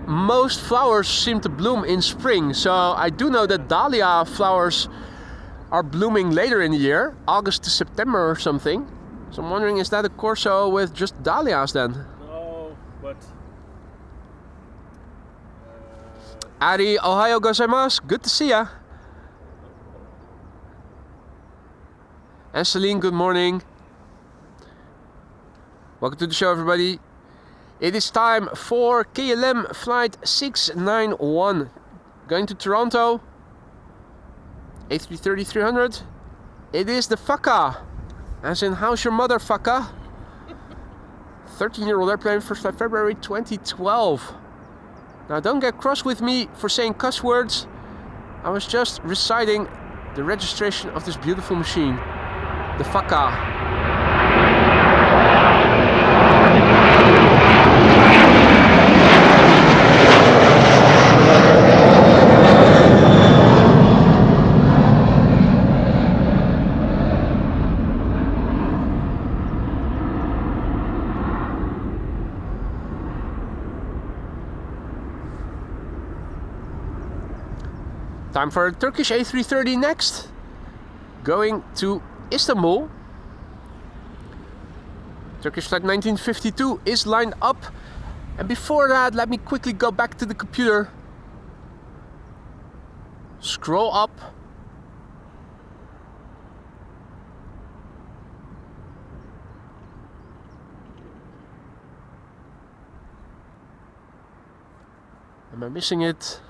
most flowers seem to bloom in spring. So I do know that dahlia flowers are blooming later in the year, August to September or something. So I'm wondering, is that a corso with just dahlias then? No, but... Ari, ohayo gozaimasu. Good to see ya. And Celine, good morning. Welcome to the show, everybody. It is time for KLM flight 691. Going to Toronto. A330-300. It is the Faka. As in, how's your mother, Faka? 13-year-old airplane, first flight February 2012. Now don't get cross with me for saying cuss words. I was just reciting the registration of this beautiful machine. The Faka. Time for a Turkish A330 next. Going to Istanbul. Turkish flight 1952 is lined up. And before that, let me quickly go back to the computer. Scroll up. Am I missing it?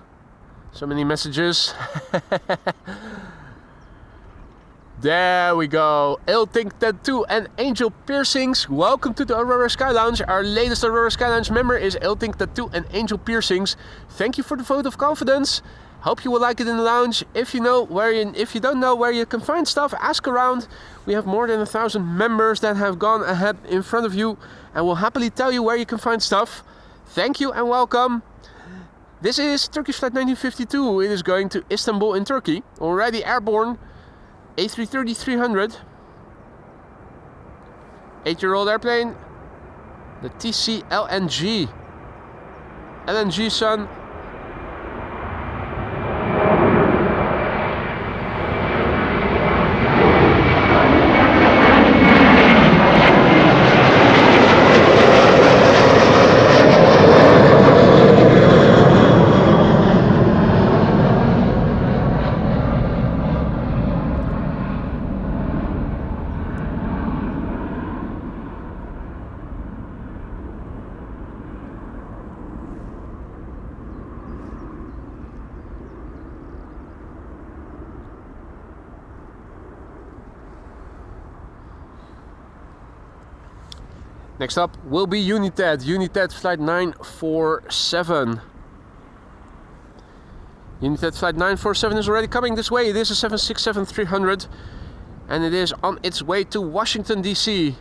So many messages. There we go. Iltink Tattoo and Angel Piercings. Welcome to the Aurora Sky Lounge. Our latest Aurora Sky Lounge member is Iltink Tattoo and Angel Piercings. Thank you for the vote of confidence. Hope you will like it in the lounge. If you don't know where you can find stuff, ask around. We have more than 1,000 members that have gone ahead in front of you and will happily tell you where you can find stuff. Thank you and welcome. This is Turkish flight 1952. It is going to Istanbul in Turkey. Already airborne. A330-300. 8-year-old airplane. The TC LNG. LNG son. Next up will be United. United flight 947. United flight 947 is already coming this way. It is a 767-300 and it is on its way to Washington DC.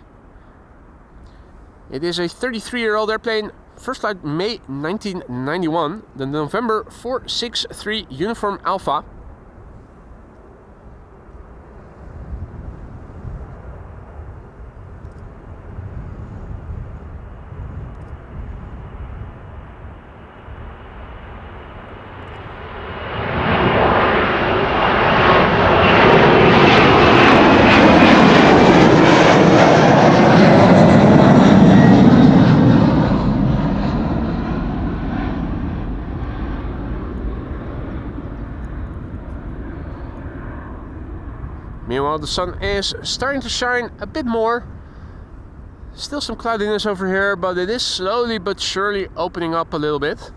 It is a 33-year-old airplane, first flight May 1991, the November 463 Uniform Alpha. Meanwhile, the sun is starting to shine a bit more. Still some cloudiness over here, but it is slowly but surely opening up a little bit.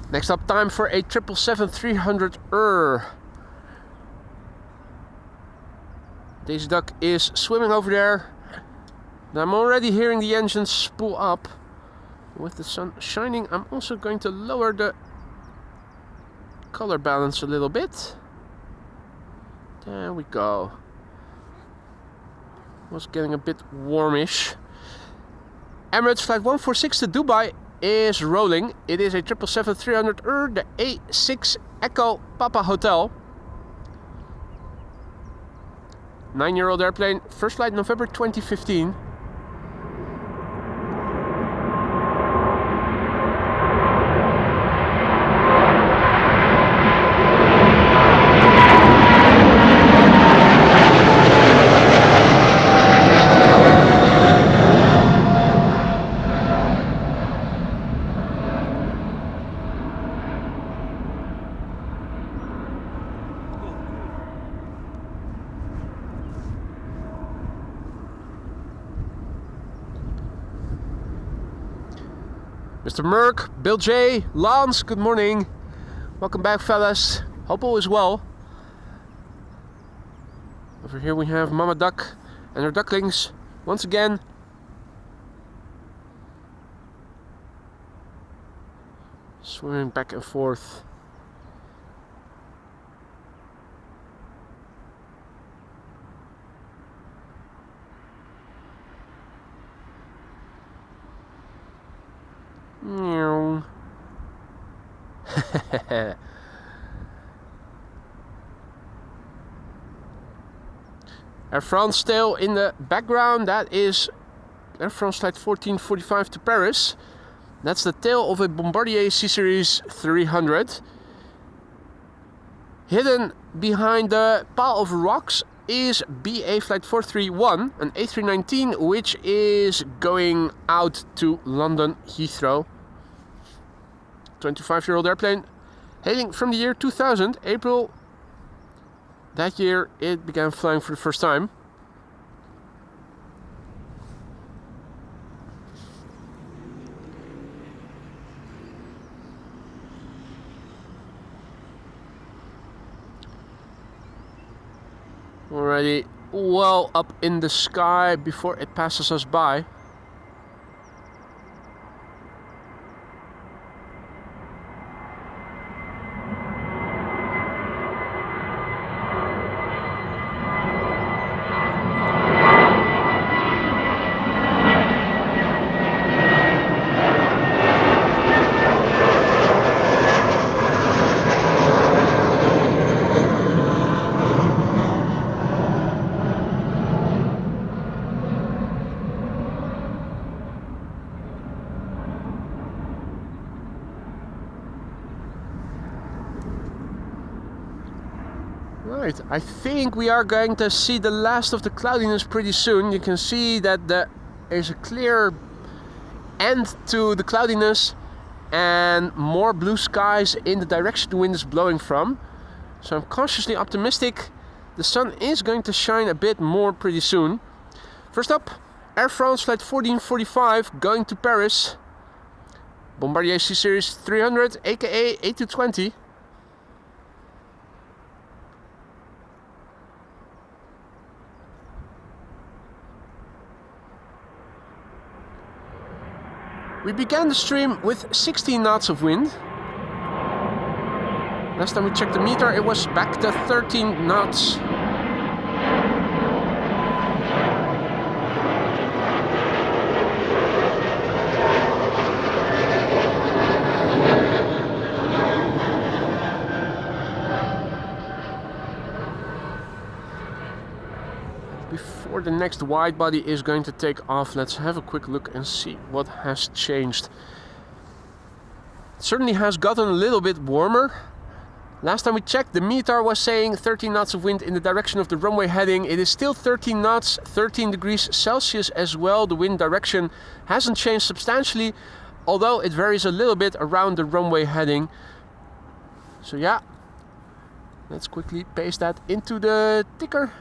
Next up, time for a 777-300. Daisy Duck is swimming over there. And I'm already hearing the engines spool up. With the sun shining, I'm also going to lower the color balance a little bit. There we go. Was getting a bit warmish. Emirates flight 146 to Dubai is rolling. It is a 777-300, the A6 Echo Papa Hotel. 9-year-old airplane. First flight November 2015. Mr. Merck, Bill J, Lance, good morning. Welcome back, fellas. Hope all is well. Over here we have Mama Duck and her ducklings once again. Swimming back and forth. Meow. Air France still in the background. That is Air France flight 1445 to Paris. That's the tail of a Bombardier C-Series 300. Hidden behind the pile of rocks is BA flight 431, an A319, which is going out to London Heathrow. 25-year-old airplane, hailing from the year 2000, April. That year it began flying for the first time. Already well up in the sky before it passes us by. Right, I think we are going to see the last of the cloudiness pretty soon. You can see that there is a clear end to the cloudiness and more blue skies in the direction the wind is blowing from. So I'm cautiously optimistic the sun is going to shine a bit more pretty soon. First up, Air France flight 1445 going to Paris. Bombardier C-Series 300 aka A220. We began the stream with 16 knots of wind. Last time we checked the meter, it was back to 13 knots. before the next wide body is going to take off. Let's have a quick look and see what has changed. It certainly has gotten a little bit warmer. Last time we checked, the METAR was saying 13 knots of wind in the direction of the runway heading. It is still 13 knots, 13 degrees Celsius as well. The wind direction hasn't changed substantially, although it varies a little bit around the runway heading. So yeah, let's quickly paste that into the ticker.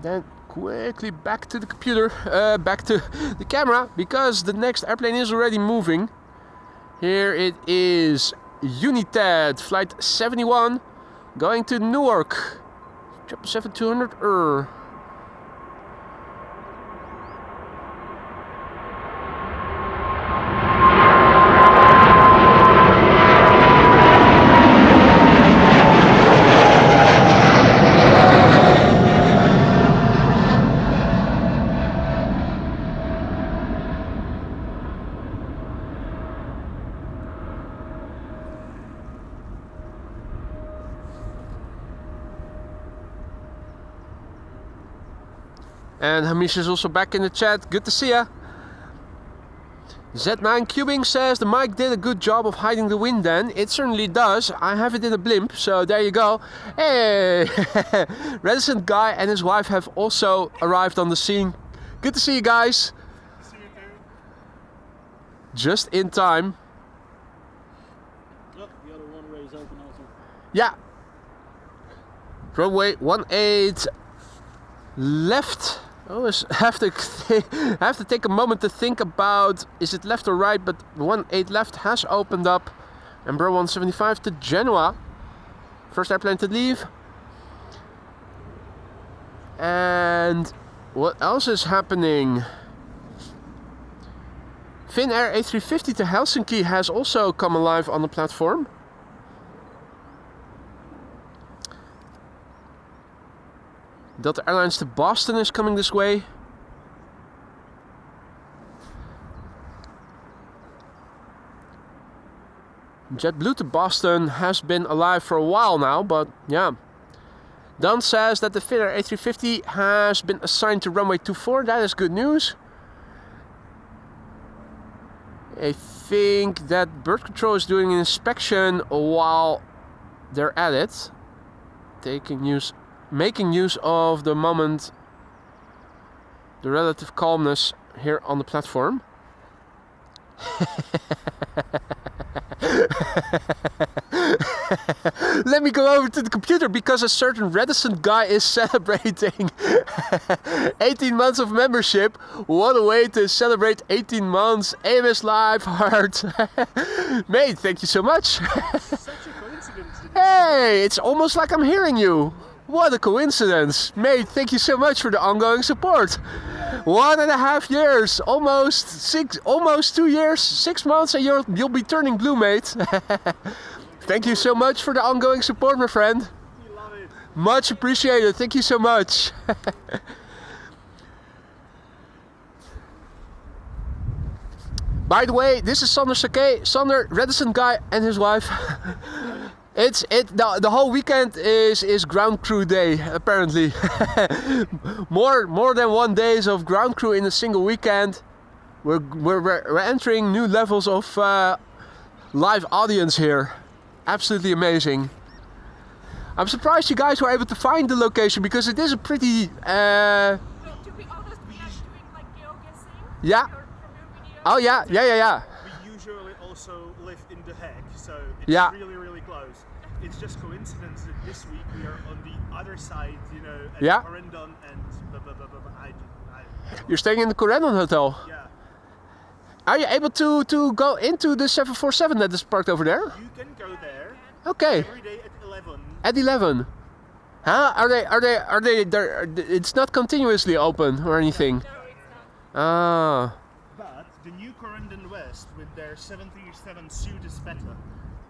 Then quickly back to the computer, back to the camera, because the next airplane is already moving. Here it is, United Flight 71, going to Newark, 777-200. And Hamish is also back in the chat. Good to see ya. Z9 Cubing says the mic did a good job of hiding the wind then. It certainly does. I have it in a blimp, so there you go. Hey! Reticent Guy and his wife have also arrived on the scene. Good to see you guys. See you too. Just in time. Oh, the other runway is open also. Yeah. Runway 18 left. I always have to take a moment to think about, is it left or right, but 18 left has opened up. And Bro 175 to Genoa. First airplane to leave. And what else is happening? Finnair A350 to Helsinki has also come alive on the platform. Delta Airlines to Boston is coming this way. JetBlue to Boston has been alive for a while now, but yeah. Don says that the Finnair A350 has been assigned to runway 24. That is good news. I think that bird control is doing an inspection while they're at it. Making use of the moment, the relative calmness here on the platform. Let me go over to the computer because a certain reticent guy is celebrating 18 months of membership. What a way to celebrate 18 months. AMS Live Heart. Mate, thank you so much. Such a coincidence. Hey, it's almost like I'm hearing you. What a coincidence. Mate, thank you so much for the ongoing support. 1.5 years, almost 2 years, 6 months, and you'll be turning blue, mate. Thank you so much for the ongoing support, my friend. We love it. Much appreciated. Thank you so much. By the way, this is Sander Sake, Sander, reticent guy, and his wife. The whole weekend is ground crew day, apparently. more than 1 day of ground crew in a single weekend. We're entering new levels of live audience here. Absolutely amazing. I'm surprised you guys were able to find the location because it is a pretty To be honest, we are doing like geoguessing. yeah. From your videos. Oh yeah. We usually also live in The Hague, so it's Yeah. really close. It's just coincidence that this week we are on the other side, you know, at Yeah. Corendon and blah, blah, blah, blah, blah. You're staying in the Corendon Hotel. Yeah. Are you able to go into the 747 that is parked over there? You can go there Okay. every day at 11. At 11. Huh? Are they there? It's not continuously open or anything. No, it's not. Ah. But the new Corendon West with their 737 suit is better.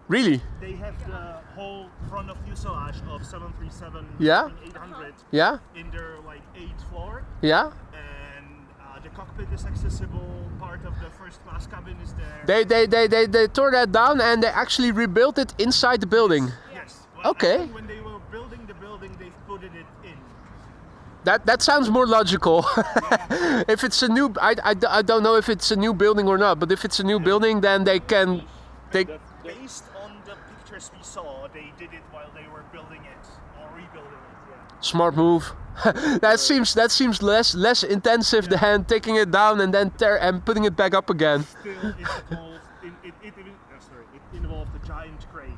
Really? They have the whole front of fuselage of 737 Yeah. 800 Yeah? in their like 8th floor, Yeah? and The cockpit is accessible. Part of the first class cabin is there. They tore that down and they actually rebuilt it inside the building. Yes. Well, Okay. I think when they were building the building, they've put it in. That sounds more logical. If it's a new, I don't know if it's a new building or not, but if it's a new building, then they can. Based on the pictures we saw, they did it while they were building it or rebuilding it. Yeah. Smart move. that seems less intensive than taking it down and then putting it back up again. Still, it involved a giant crane.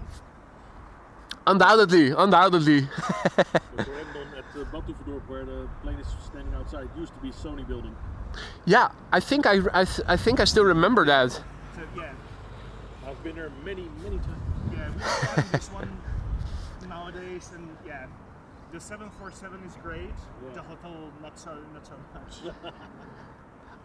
Undoubtedly. The Corendon at Batuverdorp, where the plane is standing outside, used to be Sony building. Yeah, I think I still remember that. So yeah, I've been there many times. yeah, we're flying this one nowadays, and yeah, the 747 is great. Yeah. The hotel not so much.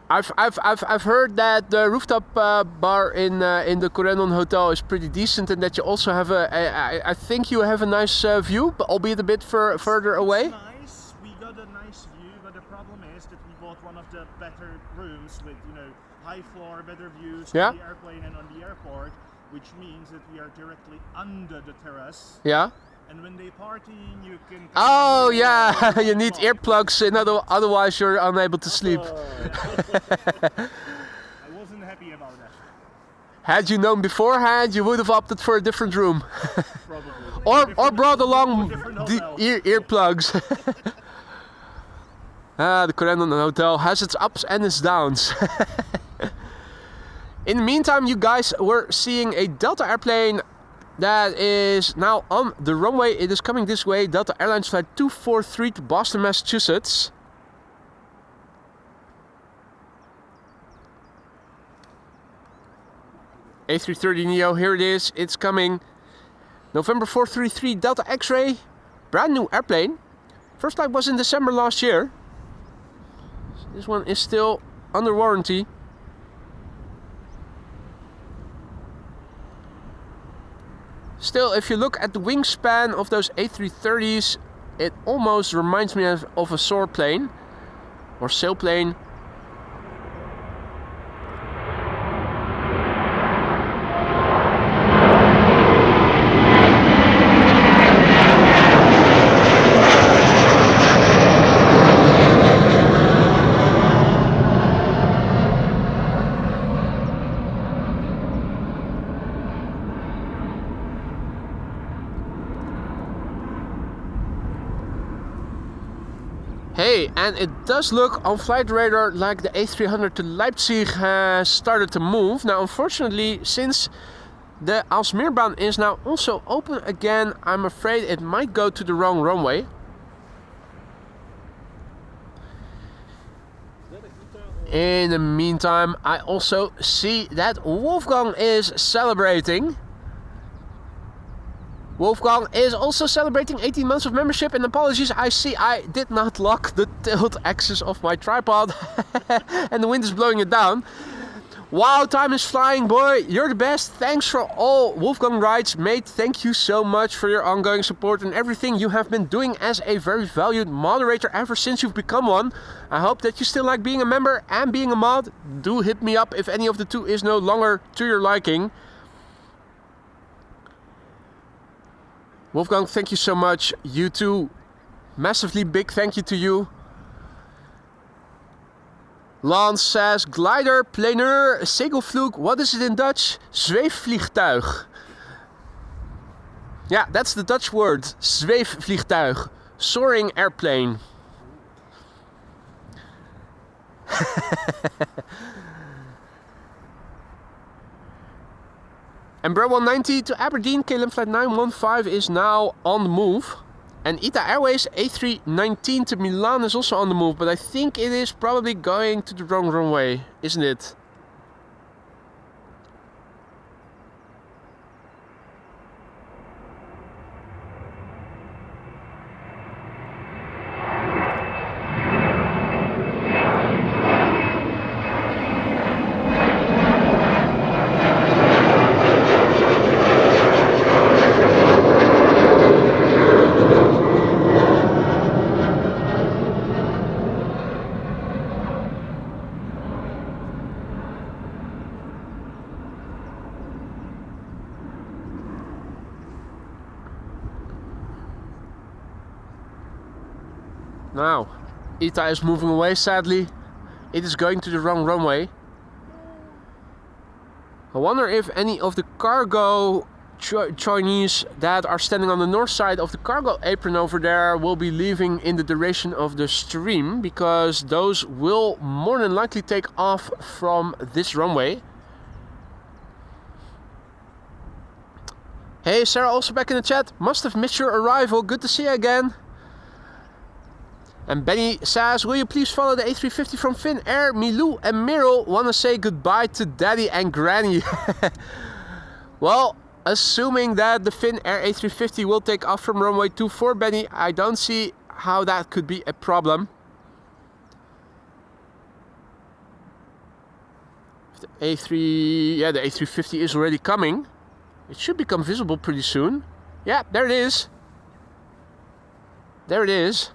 I've heard that the rooftop bar in the Corendon hotel is pretty decent, and that you also have I think you have a nice view, but albeit a bit further away. It's nice. We got a nice view, but the problem is that we bought one of the better rooms with high floor, better views Yeah. on the airplane and on the airport, which means that we are directly under the terrace. Yeah. And when they partying, you can. Oh yeah, you need earplugs, otherwise you're unable to sleep. I wasn't happy about that. Had you known beforehand, you would have opted for a different room, Probably. or brought along different the hotel. earplugs. The Corendon Hotel has its ups and its downs. In the meantime, you guys were seeing a Delta airplane that is now on the runway. It is coming this way. Delta Airlines flight 243 to Boston, Massachusetts. A330neo, here it is. It's coming. November 433 Delta X-Ray. Brand new airplane. First flight was in December last year. This one is still under warranty. Still, if you look at the wingspan of those A330s, it almost reminds me of a soar plane or sailplane. Hey, and it does look on flight radar like the A300 to Leipzig has started to move. Now, unfortunately, since the Aalsmeerbaan is now also open again, I'm afraid it might go to the wrong runway. In the meantime, I also see that Wolfgang is celebrating. Wolfgang is also celebrating 18 months of membership, and apologies, I see I did not lock the tilt axis of my tripod and the wind is blowing it down. Wow, time is flying, boy. You're the best. Thanks for all Wolfgang rides, mate. Thank you so much for your ongoing support and everything you have been doing as a very valued moderator ever since you've become one. I hope that you still like being a member and being a mod. Do hit me up if any of the two is no longer to your liking. Wolfgang, thank you so much. You too. Massively big thank you to you. Lance says, glider, planeur, segelvloek. What is it in Dutch? Zweefvliegtuig. Yeah, that's the Dutch word. Zweefvliegtuig. Soaring airplane. Embraer 190 to Aberdeen, KLM flight 915 is now on the move. And ITA Airways A319 to Milan is also on the move, but I think it is probably going to the wrong runway, isn't it? Now, Ita is moving away, sadly. It is going to the wrong runway. I wonder if any of the cargo Chinese that are standing on the north side of the cargo apron over there will be leaving in the duration of the stream, because those will more than likely take off from this runway. Hey, Sarah, also back in the chat. Must have missed your arrival. Good to see you again. And Benny says, will you please follow the A350 from Finnair? Milou and Meryl want to say goodbye to Daddy and Granny. Well, assuming that the Finnair A350 will take off from runway 24, Benny, I don't see how that could be a problem. The the A350 is already coming. It should become visible pretty soon. Yeah, there it is. There it is.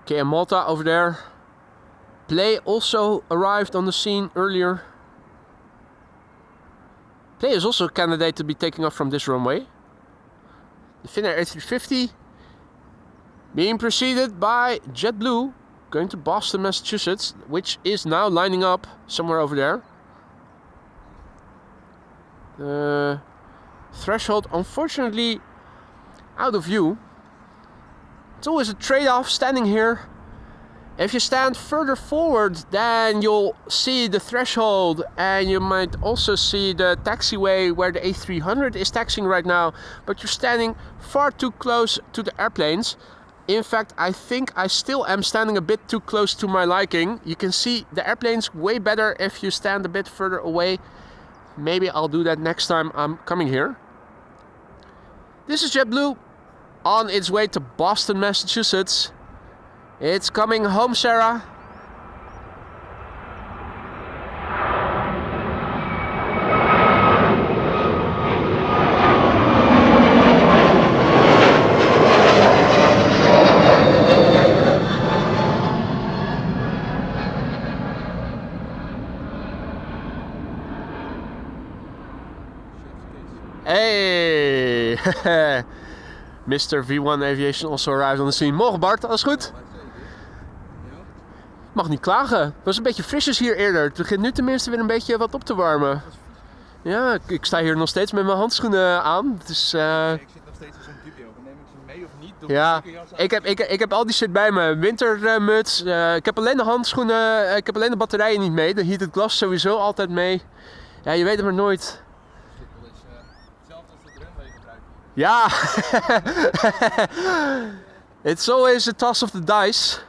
KLM Malta over there. Play also arrived on the scene earlier. Play is also a candidate to be taking off from this runway. The Finnair A350 being preceded by JetBlue going to Boston, Massachusetts, which is now lining up somewhere over there. The threshold, unfortunately, out of view. It's always a trade-off standing here. If you stand further forward, then you'll see the threshold, and you might also see the taxiway where the A300 is taxiing right now, but you're standing far too close to the airplanes. In fact, I think I still am standing a bit too close to my liking. You can see the airplanes way better if you stand a bit further away. Maybe I'll do that next time I'm coming here. This is JetBlue on its way to Boston, Massachusetts. It's coming home, Sarah. Hey! Mr. V1 Aviation also arrived on the scene. Morgen Bart, alles goed? Mag niet klagen. Het was een beetje frisjes hier eerder. Het begint nu tenminste weer een beetje wat op te warmen. Ja, ik sta hier nog steeds met mijn handschoenen aan. Het is, Ik zit nog steeds in zo'n dubio. Neem ik ze mee of niet? Doe ja, ik ik heb al die shit bij me. Wintermuts. Ik heb alleen de handschoenen. Ik heb alleen de batterijen niet mee. De heated glass sowieso altijd mee. Ja, je weet het maar nooit. Hetzelfde als de Runway gebruikt. Ja. It's always a toss of the dice.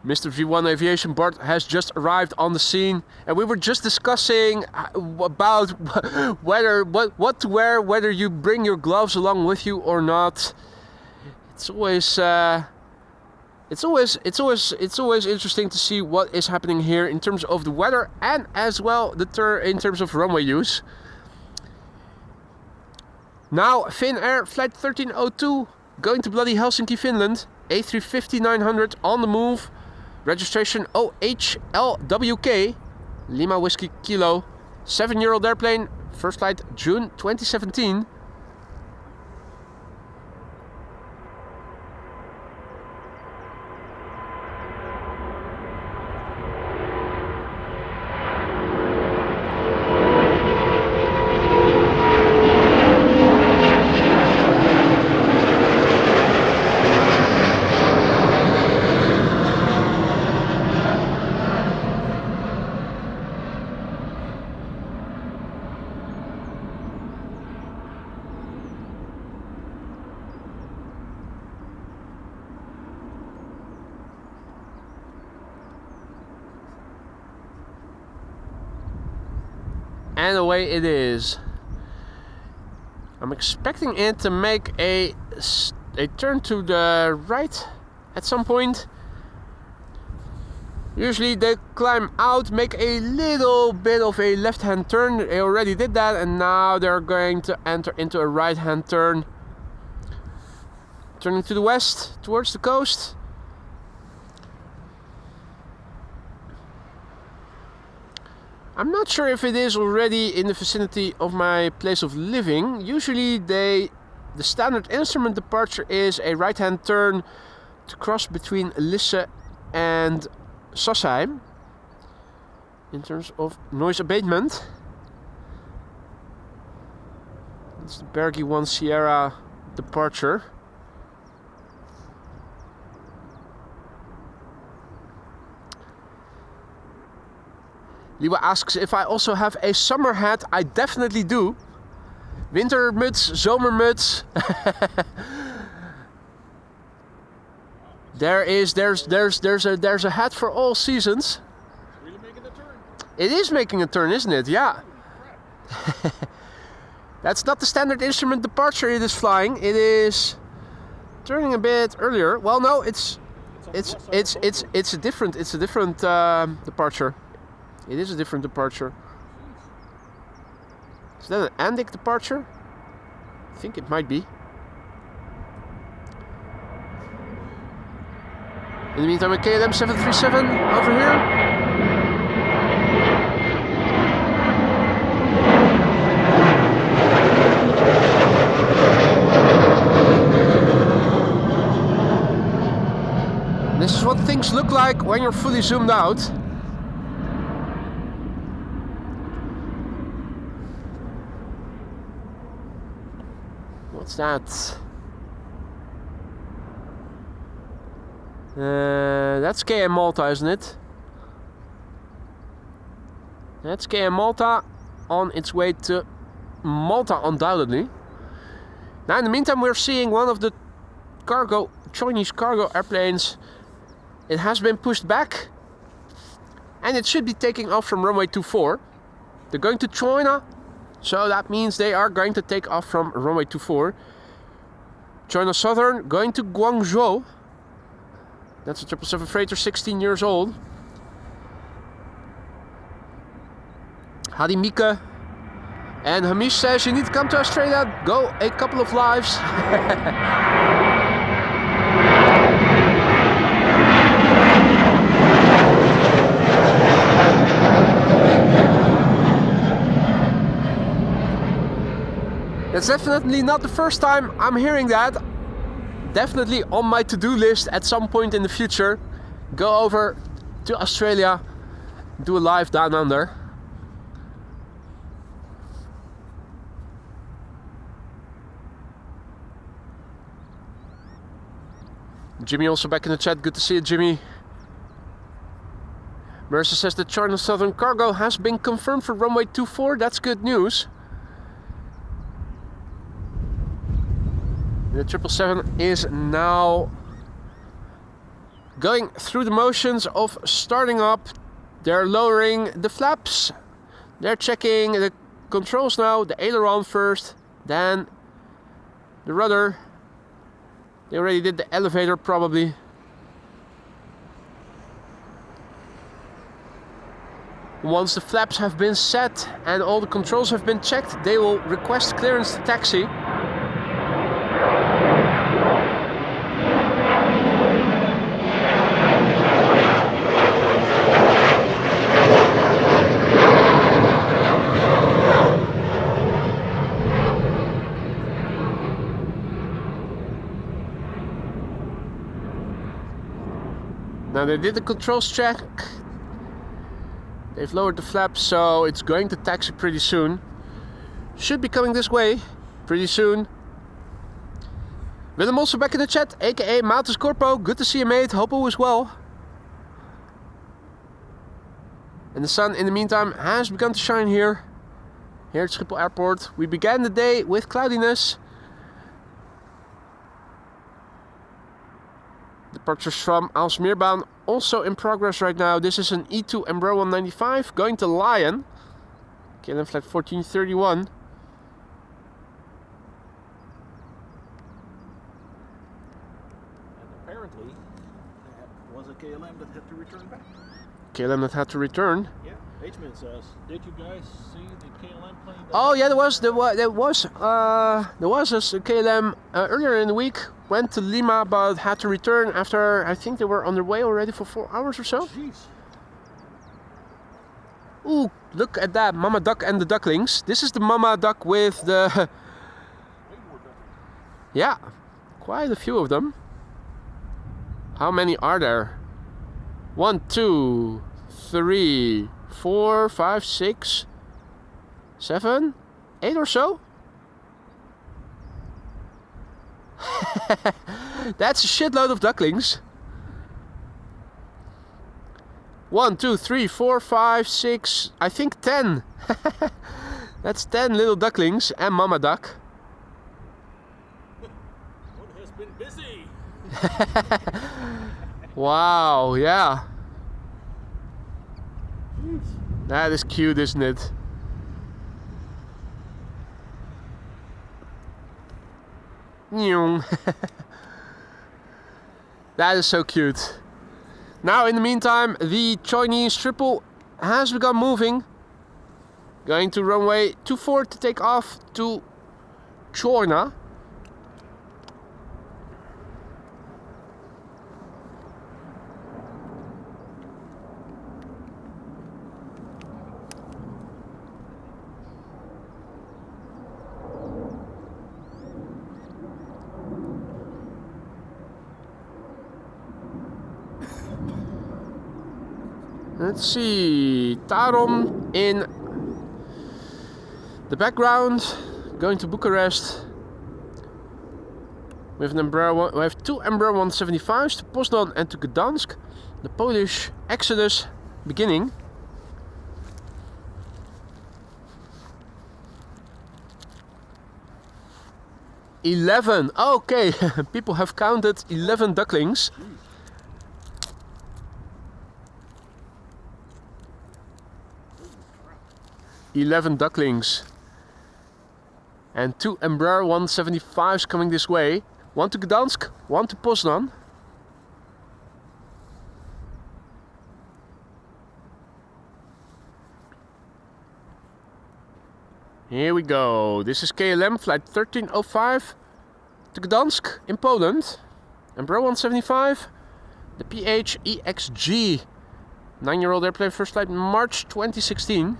Mr. V1 Aviation Bart has just arrived on the scene, and we were just discussing about what to wear, whether you bring your gloves along with you or not. It's always interesting to see what is happening here in terms of the weather and as well in terms of runway use. Now Finnair flight 1302 going to bloody Helsinki, Finland. A350-900 on the move. Registration OHLWK, Lima Whiskey Kilo, 7-year-old airplane, first flight June 2017. And away it is. I'm expecting it to make a turn to the right at some point. Usually they climb out, make a little bit of a left-hand turn. They already did that, and now they're going to enter into a right-hand turn. Turning to the west, towards the coast. I'm not sure if it is already in the vicinity of my place of living. Usually the standard instrument departure is a right-hand turn to cross between Lisse and Sassheim in terms of noise abatement. It's the Bergy 1 Sierra departure. Liwa asks if I also have a summer hat. I definitely do. Wintermuts, zomermuts. There's a hat for all seasons. Really making a turn. It is making a turn, isn't it? Yeah. That's not the standard instrument departure it is flying. It is turning a bit earlier. Well, no, it's a different departure. It is a different departure. Is that an Andic departure? I think it might be. In the meantime, a KLM 737 over here. This is what things look like when you're fully zoomed out. What's that? That's KM Malta, isn't it? That's KM Malta on its way to Malta, undoubtedly. Now, in the meantime, we're seeing one of the Chinese cargo airplanes. It has been pushed back, and it should be taking off from runway 24. They're going to China, so that means they are going to take off from runway 24. China Southern going to Guangzhou. That's a 777 freighter, 16 years old. Hadi Mika and Hamish says you need to come to Australia, go a couple of lives. That's definitely not the first time I'm hearing that. Definitely on my to-do list at some point in the future. Go over to Australia, do a live down under. Jimmy also back in the chat, good to see you, Jimmy. Mercer says that China Southern cargo has been confirmed for runway 24, that's good news. The 777 is now going through the motions of starting up. They're lowering the flaps. They're checking the controls now. The aileron first, then the rudder. They already did the elevator probably. Once the flaps have been set and all the controls have been checked, they will request clearance to taxi. Now they did the controls check. They've lowered the flaps, so it's going to taxi pretty soon. Should be coming this way pretty soon. Willem also back in the chat, aka Matus Corpo. Good to see you, mate. Hope all is well. And the sun, in the meantime, has begun to shine here at Schiphol Airport. We began the day with cloudiness. Departures from Aalsmeerbaan also in progress right now. This is an E2 Embraer 195 going to Lion. KLM flight 1431. And apparently, that was a KLM that had to return back. KLM that had to return. Yeah, H-Man says, did you guys see the KLM plane? Oh yeah, there was a KLM earlier in the week. Went to Lima but had to return after I think they were on their way already for 4 hours or so. Jeez. Ooh, look at that, Mama Duck and the Ducklings. This is the Mama Duck with the... Way more better. Yeah, quite a few of them. How many are there? 1, 2, 3, 4, 5, 6, 7, 8 or so? That's a shitload of ducklings. 1, 2, 3, 4, 5, 6, I think 10. That's 10 little ducklings and Mama Duck. One has been busy. Wow, yeah. That is cute, isn't it? Nyong. That is so cute. Now, in the meantime, the Chinese triple has begun moving. Going to runway 24 to take off to China. Let's see, Tarom in the background, going to Bucharest. We have two Embraer 175s to Poznan and to Gdansk. The Polish exodus beginning. $11. Okay, people have counted 11 ducklings. 11 ducklings and 2 Embraer 175s coming this way. 1 to Gdansk, 1 to Poznan. Here we go. This is KLM flight 1305 to Gdansk in Poland. Embraer 175, the PHEXG 9-year-old airplane, first flight March 2016.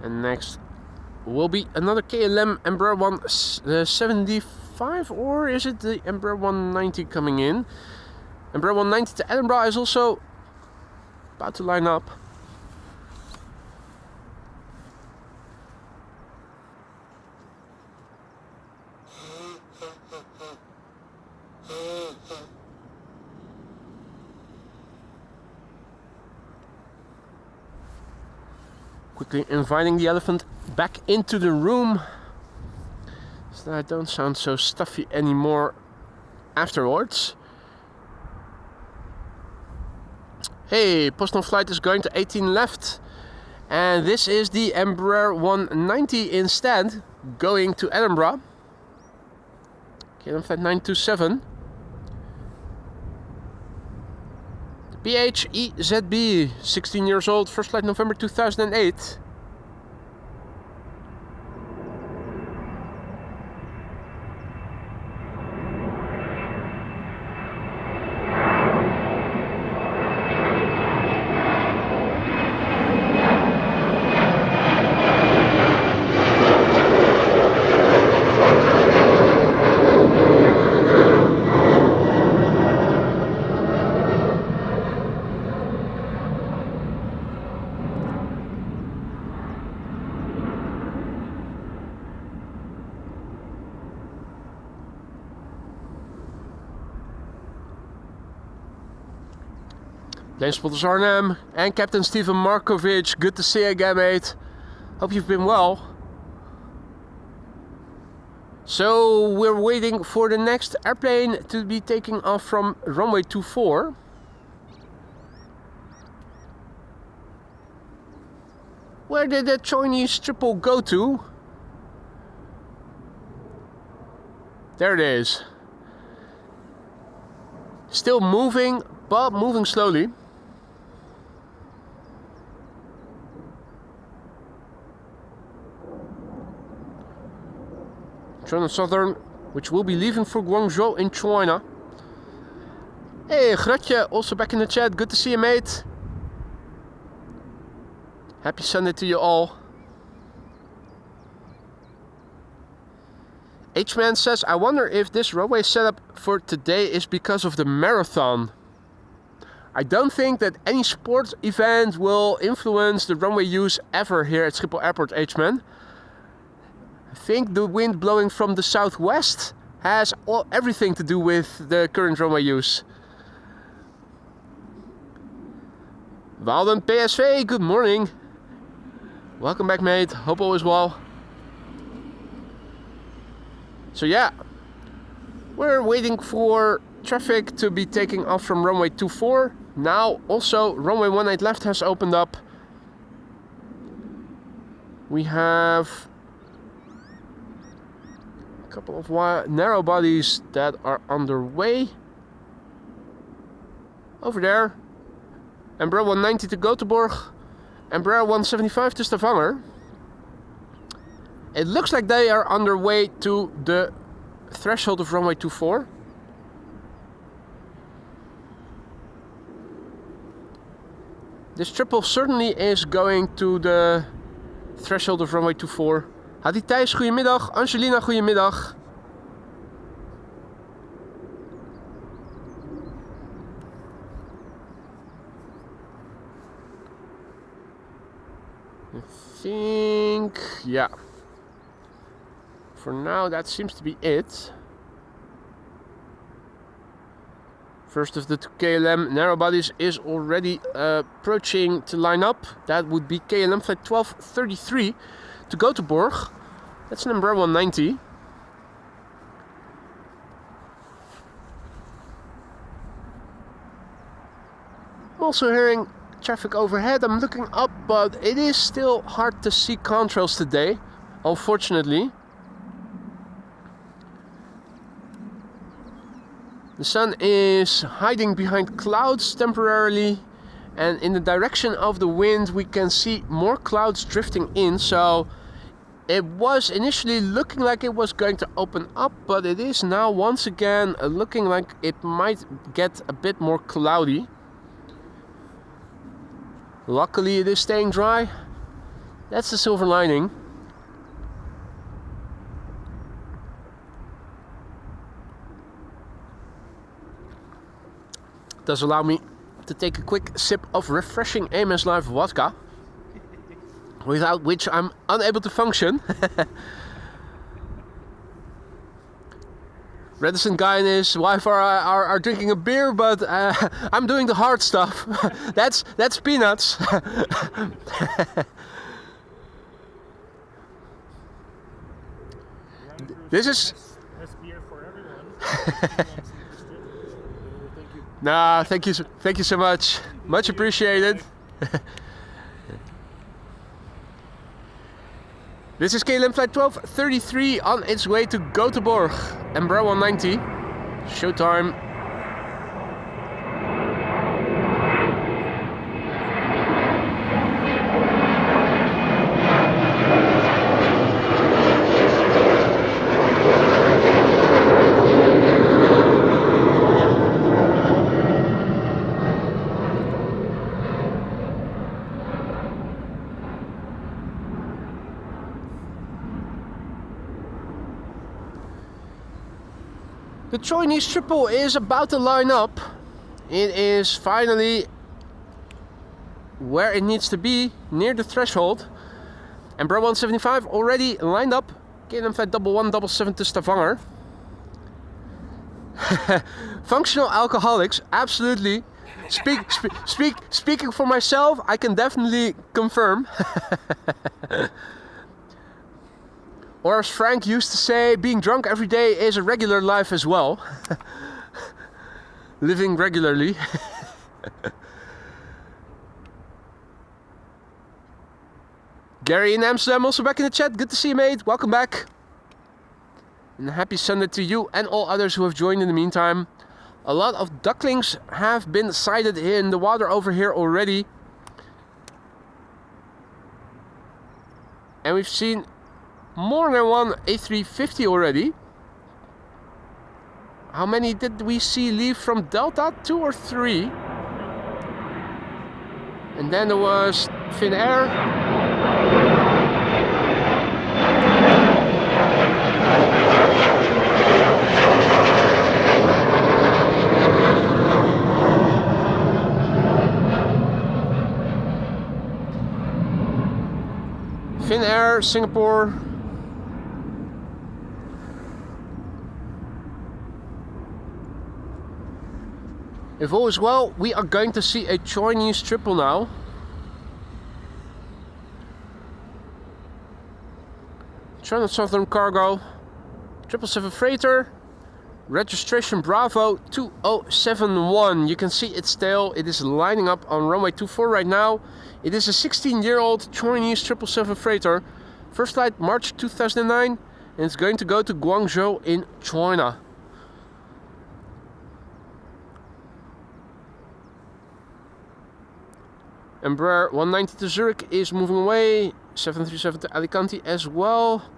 And next will be another KLM Embraer 175, or is it the Embraer 190 coming in? Embraer 190 to Edinburgh is also about to line up. Quickly inviting the elephant back into the room so that I don't sound so stuffy anymore afterwards. Hey, Poznan flight is going to 18 left, and this is the Embraer 190 instead, going to Edinburgh. KLM flight 927. PHEZB, 16 years old, first flight November 2008. Planespotter Surinam and Captain Steven Markovic, good to see you again, mate. Hope you've been well. So we're waiting for the next airplane to be taking off from runway 24. Where did the Chinese triple go to? There it is. Still moving, but moving slowly. China Southern, which will be leaving for Guangzhou in China. Hey, Gratje, also back in the chat. Good to see you, mate. Happy Sunday to you all. H-Man says, I wonder if this runway setup for today is because of the marathon. I don't think that any sports event will influence the runway use ever here at Schiphol Airport, H-Man. I think the wind blowing from the southwest has everything to do with the current runway use. Walden PSV, good morning. Welcome back, mate. Hope all is well. So yeah, we're waiting for traffic to be taking off from runway 24. Now also runway 18 left has opened up. We have a couple of narrow bodies that are underway. Over there, Embraer 190 to Göteborg, Embraer 175 to Stavanger. It looks like they are on their way to the threshold of runway 24. This triple certainly is going to the threshold of runway 24. Hadi Thijs, goedemiddag. Angelina, goedemiddag. I think, yeah. For now, that seems to be it. First of the two KLM narrow bodies is already approaching to line up. That would be KLM flight 1233 to Göteborg. That's an Embraer 190. I'm also hearing traffic overhead. I'm looking up, but it is still hard to see contrails today, unfortunately. The sun is hiding behind clouds temporarily, and in the direction of the wind we can see more clouds drifting in. So it was initially looking like it was going to open up, but it is now once again looking like it might get a bit more cloudy. Luckily it is staying dry. That's the silver lining. Does allow me to take a quick sip of refreshing AMS Live vodka, without which I'm unable to function. Redison Guy and his wife are drinking a beer, but I'm doing the hard stuff. that's peanuts. This is. Has beer for everyone. Nah, thank you so much. Much appreciated. This is KLM flight 1233 on its way to Göteborg. Embraer 190. Showtime. The Chinese triple is about to line up. It is finally where it needs to be, near the threshold. Embraer 175 already lined up. KLM flight 1177 to Stavanger. Functional alcoholics, absolutely. Speaking for myself, I can definitely confirm. Or as Frank used to say, being drunk every day is a regular life as well. Living regularly. Gary in Amsterdam also back in the chat. Good to see you, mate. Welcome back. And happy Sunday to you and all others who have joined in the meantime. A lot of ducklings have been sighted in the water over here already. And we've seen more than one A350 already. How many did we see leave from Delta? 2 or 3? And then there was Finnair. Finnair, Singapore. If all is well, we are going to see a Chinese triple now. China Southern Cargo, 777 freighter, registration Bravo 2071. You can see its tail, it is lining up on runway 24 right now. It is a 16-year-old Chinese 777 freighter. First flight March 2009, and it's going to go to Guangzhou in China. Embraer 190 to Zurich is moving away. 737 to Alicante as well.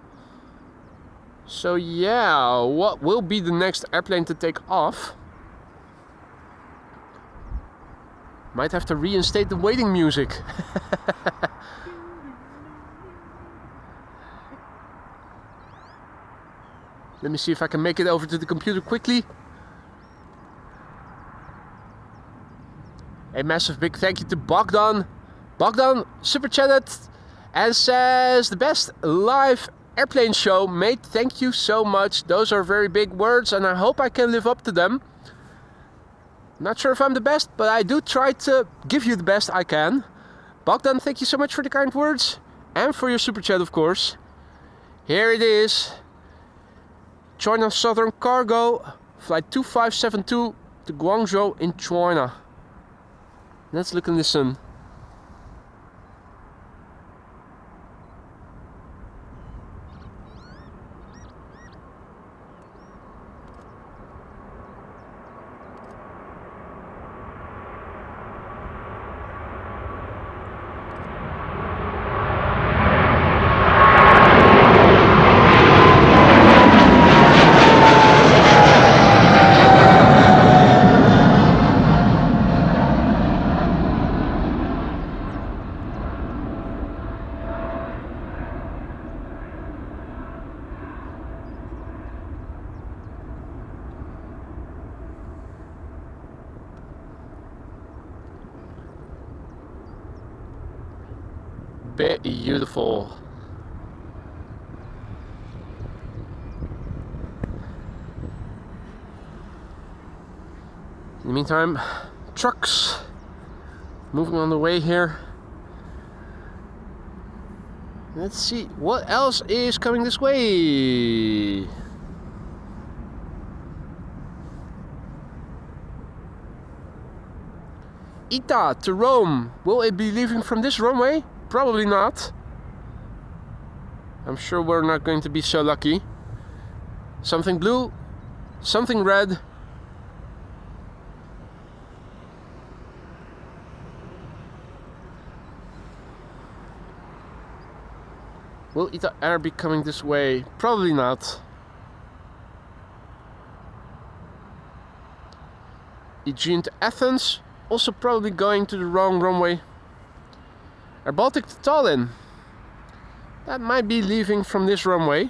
So yeah, what will be the next airplane to take off? Might have to reinstate the waiting music. Let me see if I can make it over to the computer quickly. A massive big thank you to Bogdan. Bogdan super chatted and says, the best live airplane show, mate. Thank you so much. Those are very big words and I hope I can live up to them. Not sure if I'm the best, but I do try to give you the best I can. Bogdan, thank you so much for the kind words and for your super chat, of course. Here it is. China Southern Cargo, flight 2572 to Guangzhou in China. Let's look and listen. Beautiful. In the meantime, trucks moving on the way here. Let's see what else is coming this way. Ita to Rome. Will it be leaving from this runway? Probably not. I'm sure we're not going to be so lucky. Something blue, something red. Will Ita Air be coming this way? Probably not. Aegean to Athens, also probably going to the wrong runway. Air Baltic to Tallinn. That might be leaving from this runway.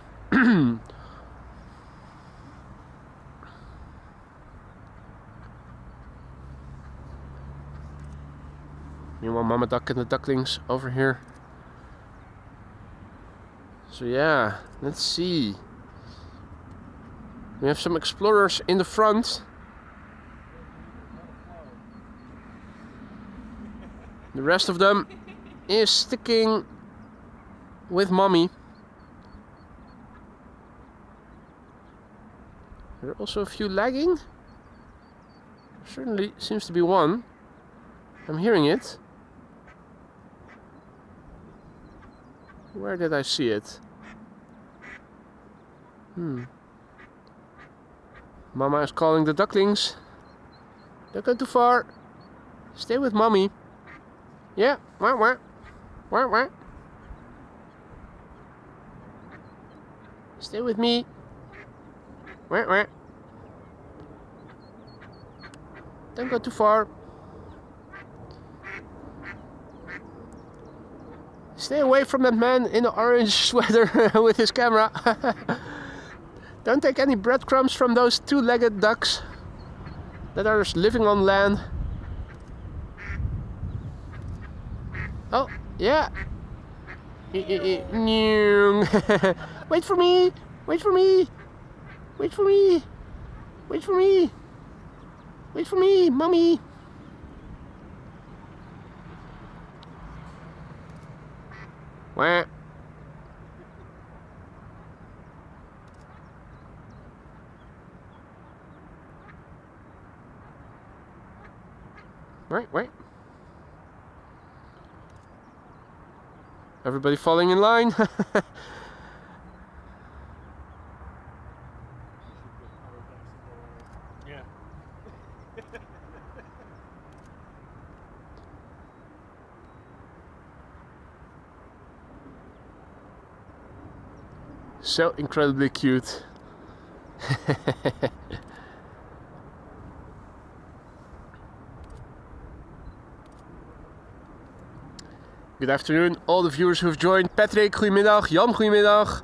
Meanwhile, Mama Duck and the ducklings over here. So yeah, let's see. We have some explorers in the front. The rest of them is sticking with mommy. There are also a few lagging. Certainly seems to be one. I'm hearing it. Where did I see it? Mama is calling the ducklings. Don't go too far. Stay with mommy. Yeah, wah wah. Wah wah. Stay with me. Wah wah. Don't go too far. Stay away from that man in the orange sweater with his camera. Don't take any breadcrumbs from those two-legged ducks that are living on land. Oh, yeah. Wait for me. Wait for me. Wait for me. Wait for me. Wait for me, mommy. Wah. Wait. Everybody falling in line. Yeah. So incredibly cute. Good afternoon, all the viewers who have joined. Patrick, goedemiddag. Jan, goedemiddag.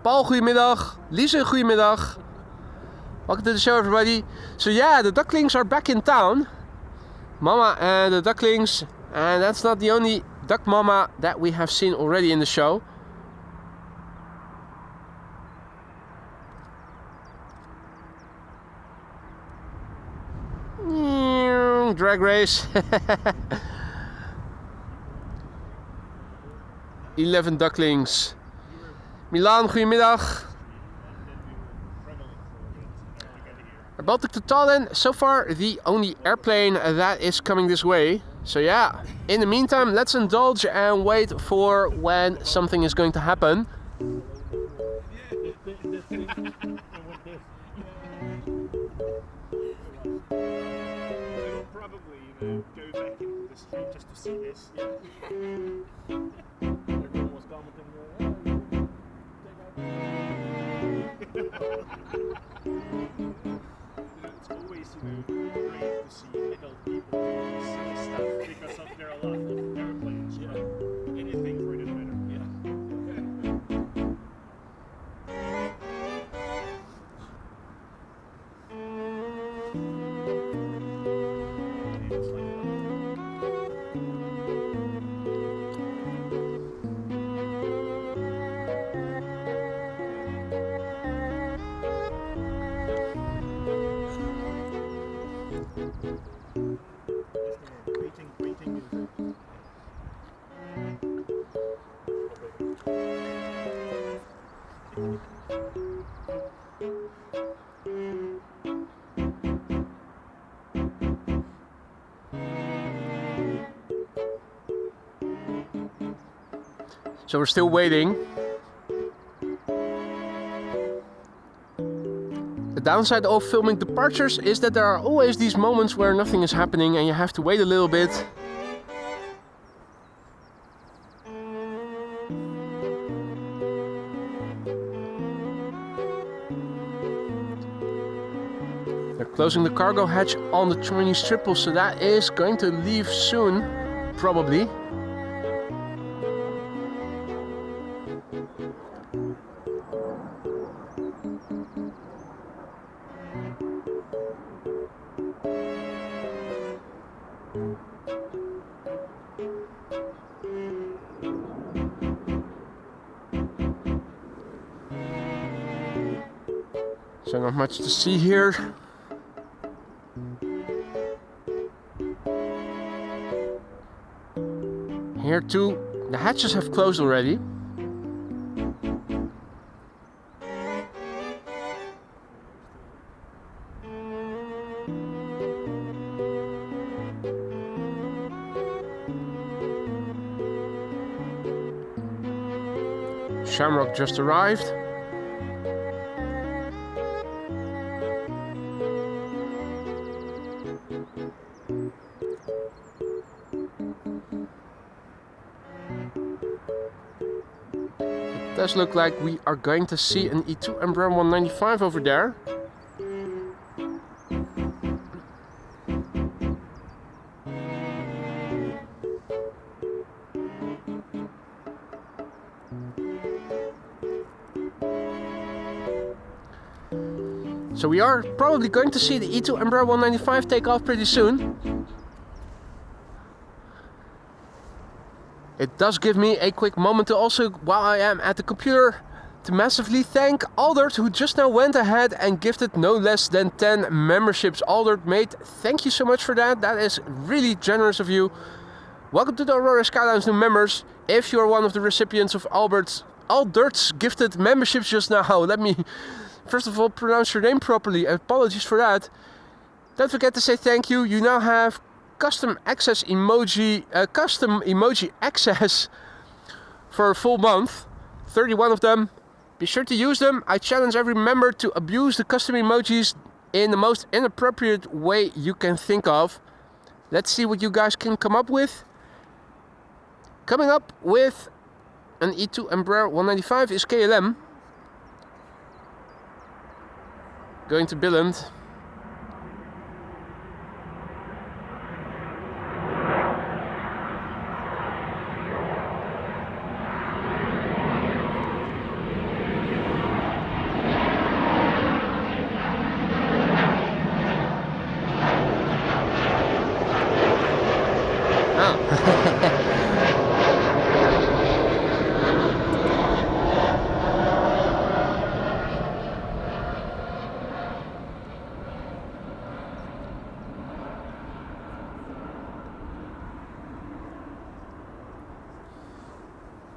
Paul, goedemiddag. Lise, goedemiddag. Welcome to the show, everybody. So yeah, the ducklings are back in town. Mama and the ducklings. And that's not the only duck mama that we have seen already in the show. Drag race. 11 ducklings. Milan, goedemiddag. Baltic to Tallinn, so far the only airplane that is coming this way. So yeah, in the meantime, let's indulge and wait for when something is going to happen. Probably, go back into the street just to see this. Everyone was commenting, It's always, great to see little people doing silly stuff because there are a lot of airplanes. Anything for the better. Greeting music. So we're still waiting. The downside of filming departures is that there are always these moments where nothing is happening and you have to wait a little bit. They're closing the cargo hatch on the Chinese triple, so that is going to leave soon, probably. So not much to see here. Here too, the hatches have closed already. Shamrock just arrived. It does look like we are going to see an E2 Embraer 195 over there. So we are probably going to see the E2 Embraer 195 take off pretty soon. It does give me a quick moment to also, while I am at the computer, to massively thank Aldert, who just now went ahead and gifted no less than 10 memberships. Aldert, mate, thank you so much for that. That is really generous of you. Welcome to the Aurora Skyline's new members. If you are one of the recipients of Aldert's gifted memberships just now, let me first of all pronounce your name properly. Apologies for that. Don't forget to say thank you. You now have custom emoji access for a full month. 31 of them. Be sure to use them. I challenge every member to abuse the custom emojis in the most inappropriate way you can think of. Let's see what you guys can come up with. Coming up with an E2 Embraer 195 is KLM. Going to Billund.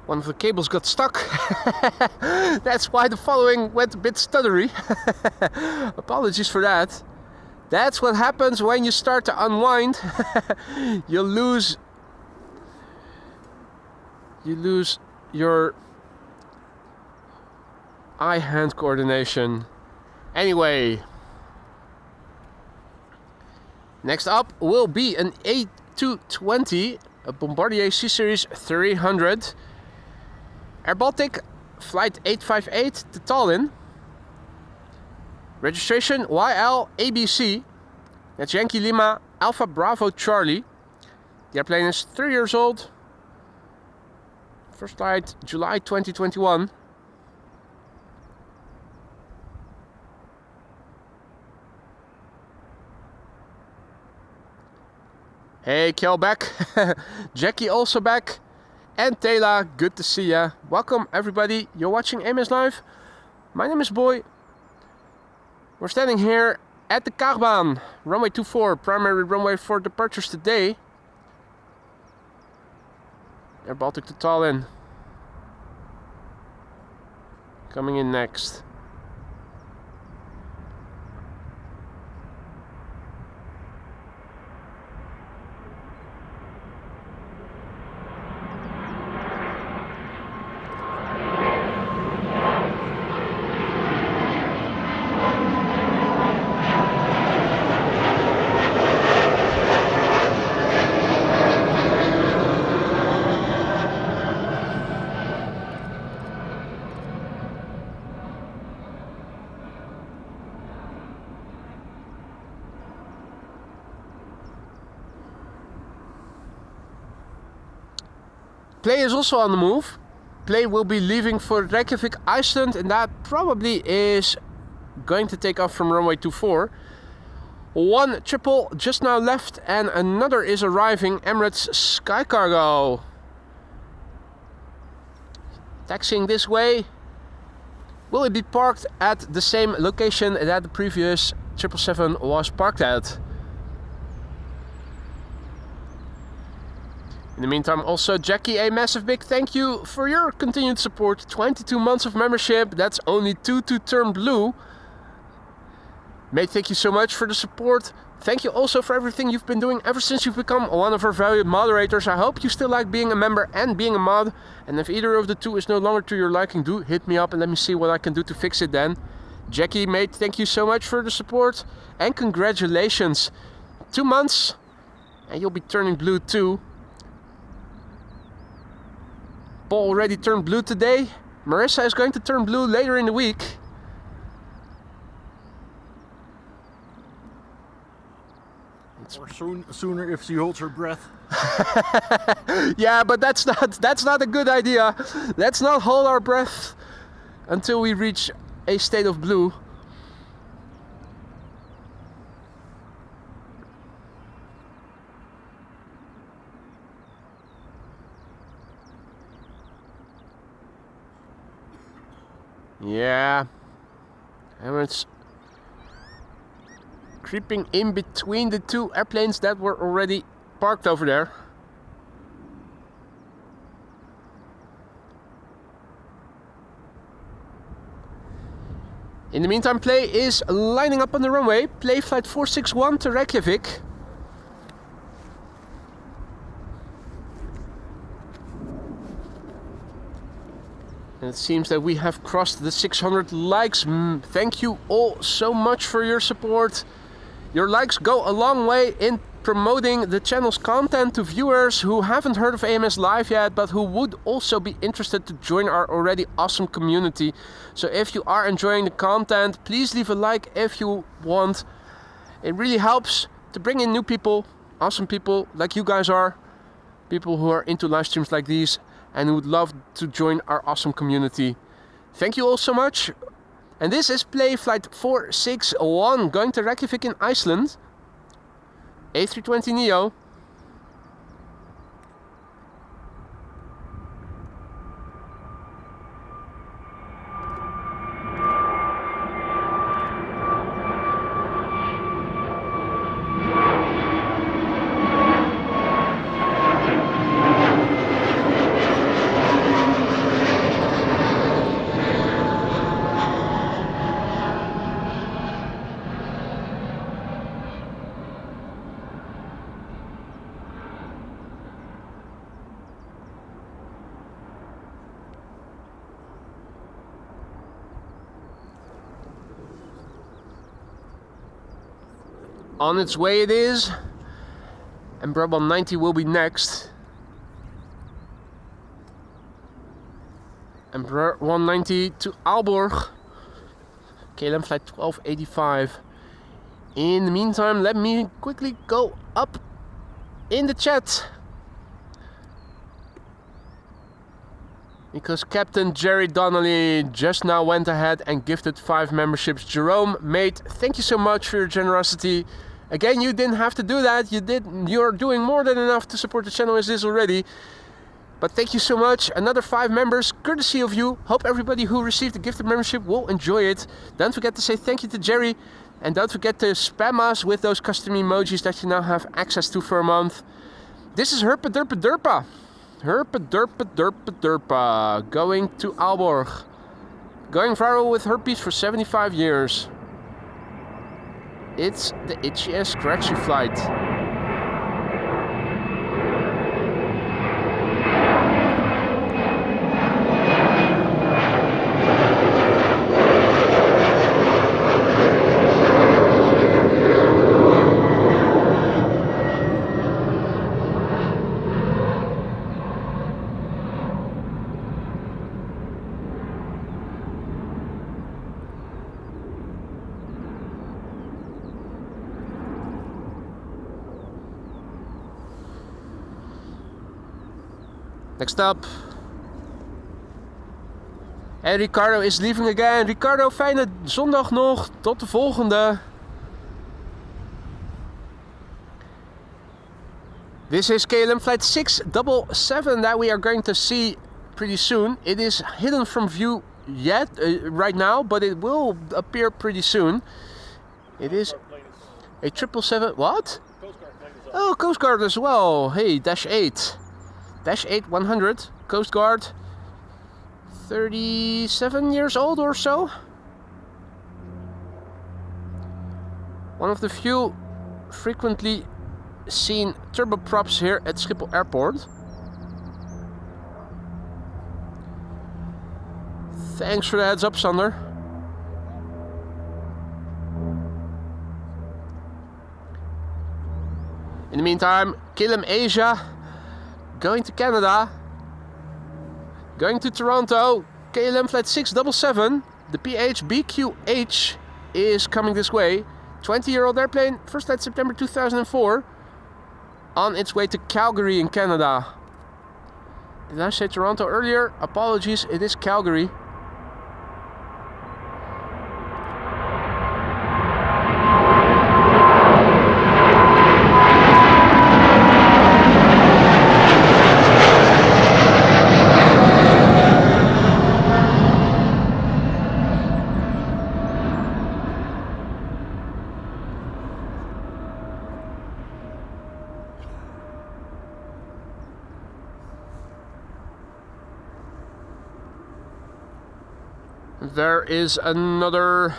One of the cables got stuck. That's why the following went a bit stuttery. Apologies for that. That's what happens when you start to unwind. You lose your eye-hand coordination. Anyway, next up will be an A220, a Bombardier C-Series 300. Air Baltic, flight 858 to Tallinn. Registration YLABC. That's Yankee Lima Alpha Bravo Charlie. The airplane is 3 years old. First flight July 2021. Hey, Kel back. Jackie also back. And Taylor, good to see ya. Welcome everybody, you're watching AMS Live. My name is Boy. We're standing here at the Kaagbaan, runway 24, primary runway for departures today. Air Baltic to Tallinn. Coming in next. Play is also on the move. Play will be leaving for Reykjavik, Iceland, and that probably is going to take off from runway 24. One triple just now left and another is arriving, Emirates Sky Cargo. Taxiing this way. Will it be parked at the same location that the previous 777 was parked at? In the meantime, also Jackie, a massive big thank you for your continued support. 22 months of membership, that's only 2 to turn blue. Mate, thank you so much for the support. Thank you also for everything you've been doing ever since you've become one of our valued moderators. I hope you still like being a member and being a mod. And if either of the two is no longer to your liking, do hit me up and let me see what I can do to fix it then. Jackie, mate, thank you so much for the support. And congratulations. 2 months and you'll be turning blue too. Paul already turned blue today. Marissa is going to turn blue later in the week. Or sooner if she holds her breath. Yeah, but that's not a good idea. Let's not hold our breath until we reach a state of blue. Yeah, Emirates creeping in between the two airplanes that were already parked over there. In the meantime, Play is lining up on the runway. Play flight 461 to Reykjavik. And it seems that we have crossed the 600 likes. Thank you all so much for your support. Your likes go a long way in promoting the channel's content to viewers who haven't heard of AMS Live yet, but who would also be interested to join our already awesome community. So if you are enjoying the content, please leave a like if you want. It really helps to bring in new people, awesome people like you guys are, people who are into live streams like these and who would love to join our awesome community. Thank you all so much. And this is Play flight 461 going to Reykjavik in Iceland. A320 Neo. On its way it is. Embraer 190 will be next. Embraer 190 to Aalborg. KLM flight 1285. In the meantime, let me quickly go up in the chat. Because Captain Jerry Donnelly just now went ahead and gifted 5 memberships. Jerome, mate, thank you so much for your generosity. Again, you didn't have to do that. You're doing more than enough to support the channel as is already. But thank you so much. Another 5 members, courtesy of you. Hope everybody who received the gifted membership will enjoy it. Don't forget to say thank you to Jerry. And don't forget to spam us with those custom emojis that you now have access to for a month. This is Herpa Derpa Derpa. Herpa Derpa Derpa Derpa. Going to Aalborg. Going viral with herpes for 75 years. It's the itchy and scratchy flight. Next up. En Ricardo is leaving again. Ricardo, fijne zondag nog. Tot de volgende. This is KLM flight 677 that we are going to see pretty soon. It is hidden from view yet right now, but it will appear pretty soon. It is a 777. What? Coast Guard plane is up. Oh, Coast Guard as well. Hey, Dash 8. Dash 8 100, Coast Guard, 37 years old or so. One of the few frequently seen turboprops here at Schiphol Airport. Thanks for the heads up, Sander. In the meantime, KLM Asia, going to Canada, going to Toronto, KLM flight 677, the PHBQH is coming this way. 20-year-old airplane, first flight September 2004, on its way to Calgary in Canada. Did I say Toronto earlier? Apologies, it is Calgary. There is another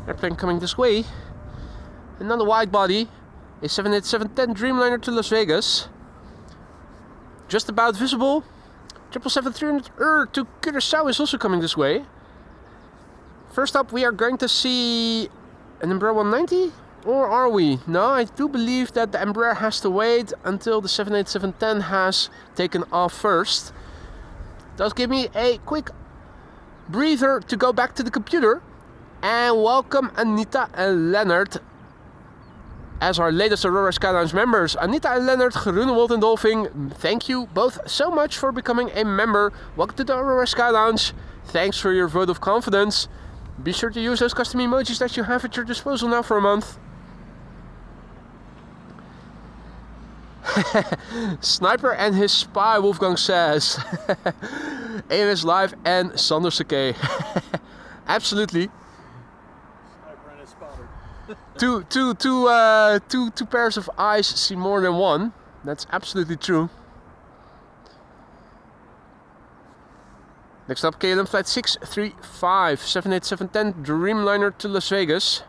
airplane coming this way. Another wide body, a 787-10 Dreamliner to Las Vegas. Just about visible. 777-300 to Curaçao is also coming this way. First up, we are going to see an Embraer 190, or are we? No, I do believe that the Embraer has to wait until the 787-10 has taken off first. Does give me a quick breather to go back to the computer and welcome Anita and Leonard as our latest Aurora Skylines members. Anita and Leonard, Groenewold and Dolphin, thank you both so much for becoming a member. Welcome to the Aurora Skylines. Thanks for your vote of confidence. Be sure to use those custom emojis that you have at your disposal now for a month. Sniper and his spy, Wolfgang says. AMS Live and Sander Sake. Absolutely. Sniper and his spotter. Two pairs of eyes see more than one. That's absolutely true. Next up, KLM flight 635, 787-10 Dreamliner to Las Vegas.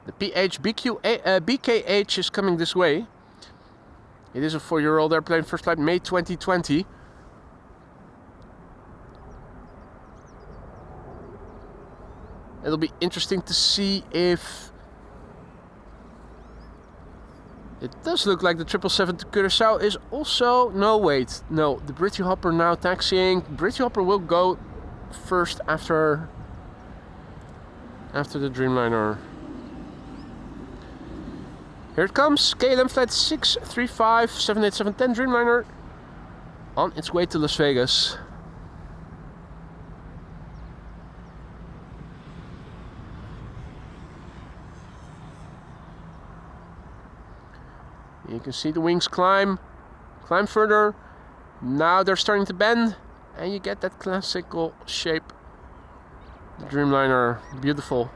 The BKH is coming this way. It is a 4-year-old airplane, first flight May 2020. It'll be interesting to see if it does look like the 777 to Curaçao is also... No, wait. No, the Britty Hopper now taxiing. Britty Hopper will go first after the Dreamliner. Here it comes, KLM flight 635, 787-10 Dreamliner on its way to Las Vegas. You can see the wings climb further. Now they're starting to bend and you get that classical shape. The Dreamliner, beautiful.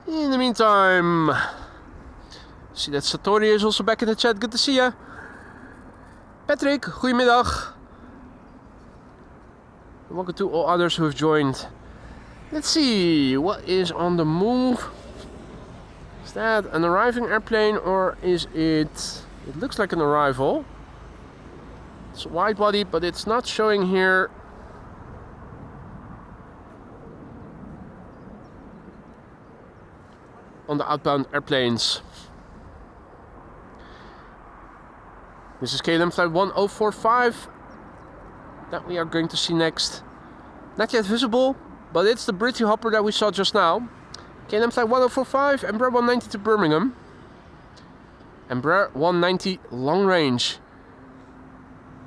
In the meantime, see that Satori is also back in the chat. Good to see ya. Patrick, goedemiddag. Welcome to all others who have joined. Let's see, what is on the move? Is that an arriving airplane or is it... It looks like an arrival. It's a wide body, but it's not showing here. On the outbound airplanes. This is KLM flight 1045 that we are going to see next. Not yet visible, but it's the Britty Hopper that we saw just now. KLM flight 1045, Embraer 190 to Birmingham. Embraer 190 long range.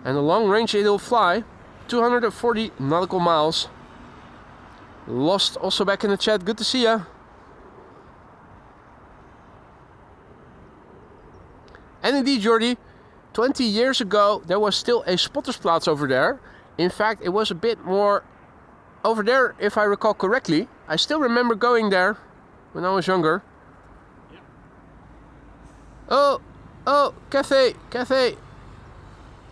And the long range it will fly 240 nautical miles. Lost also back in the chat. Good to see ya. And indeed, Jordi, 20 years ago there was still a Spottersplaats over there. In fact, it was a bit more over there, if I recall correctly. I still remember going there when I was younger. Yeah. Oh, Cathay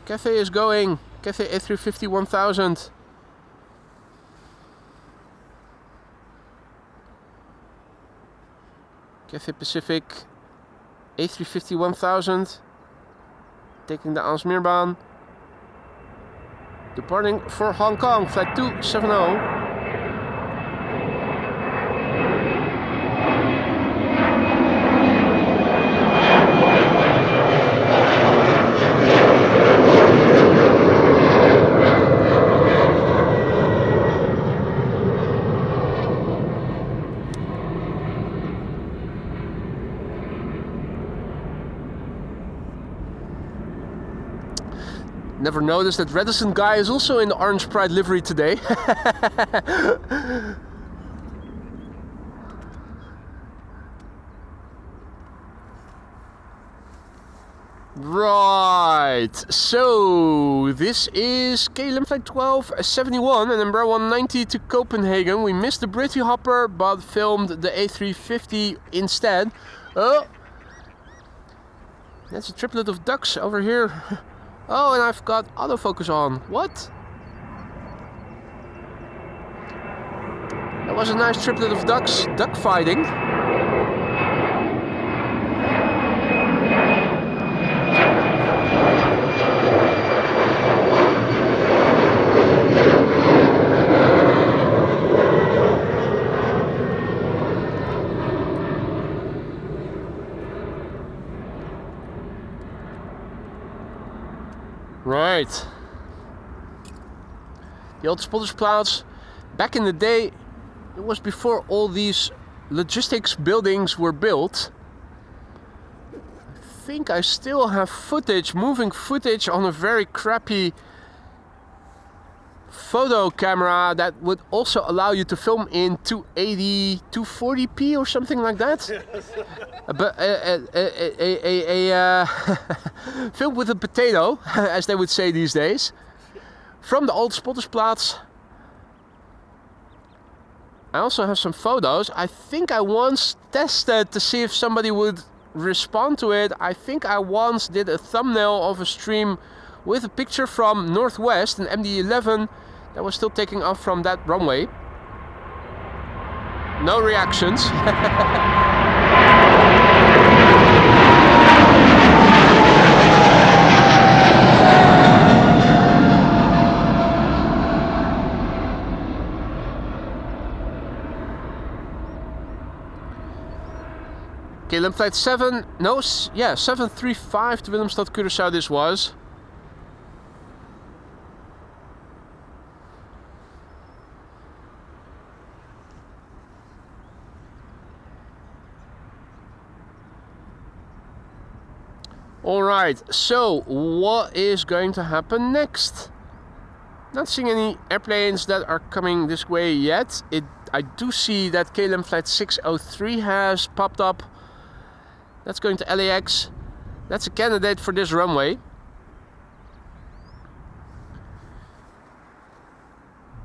is going. Cathay A350 1000. Cathay Pacific A350 1000. Taking the Aalsmeerbaan. Departing for Hong Kong, flight 270. Never noticed that reticent guy is also in the Orange Pride livery today. Right, so this is KLM flight 1271 and Embraer 190 to Copenhagen. We missed the Britty Hopper but filmed the A350 instead. Oh, that's a triplet of ducks over here. Oh, and I've got autofocus on. What? That was a nice triplet of ducks, duck fighting. Right. The old Spottersplaats, back in the day, it was before all these logistics buildings were built. I think I still have footage, moving footage on a very crappy photo camera that would also allow you to film in 280, 240p or something like that. But filled with a potato, as they would say these days, from the old Spottersplaats. I also have some photos. I think I once tested to see if somebody would respond to it. I think I once did a thumbnail of a stream with a picture from Northwest, an MD-11 that was still taking off from that runway. No reactions. KLM flight 735 to Willemstad Curaçao this was. Alright, so what is going to happen next? Not seeing any airplanes that are coming this way yet. I do see that KLM flight 603 has popped up. That's going to LAX. That's a candidate for this runway.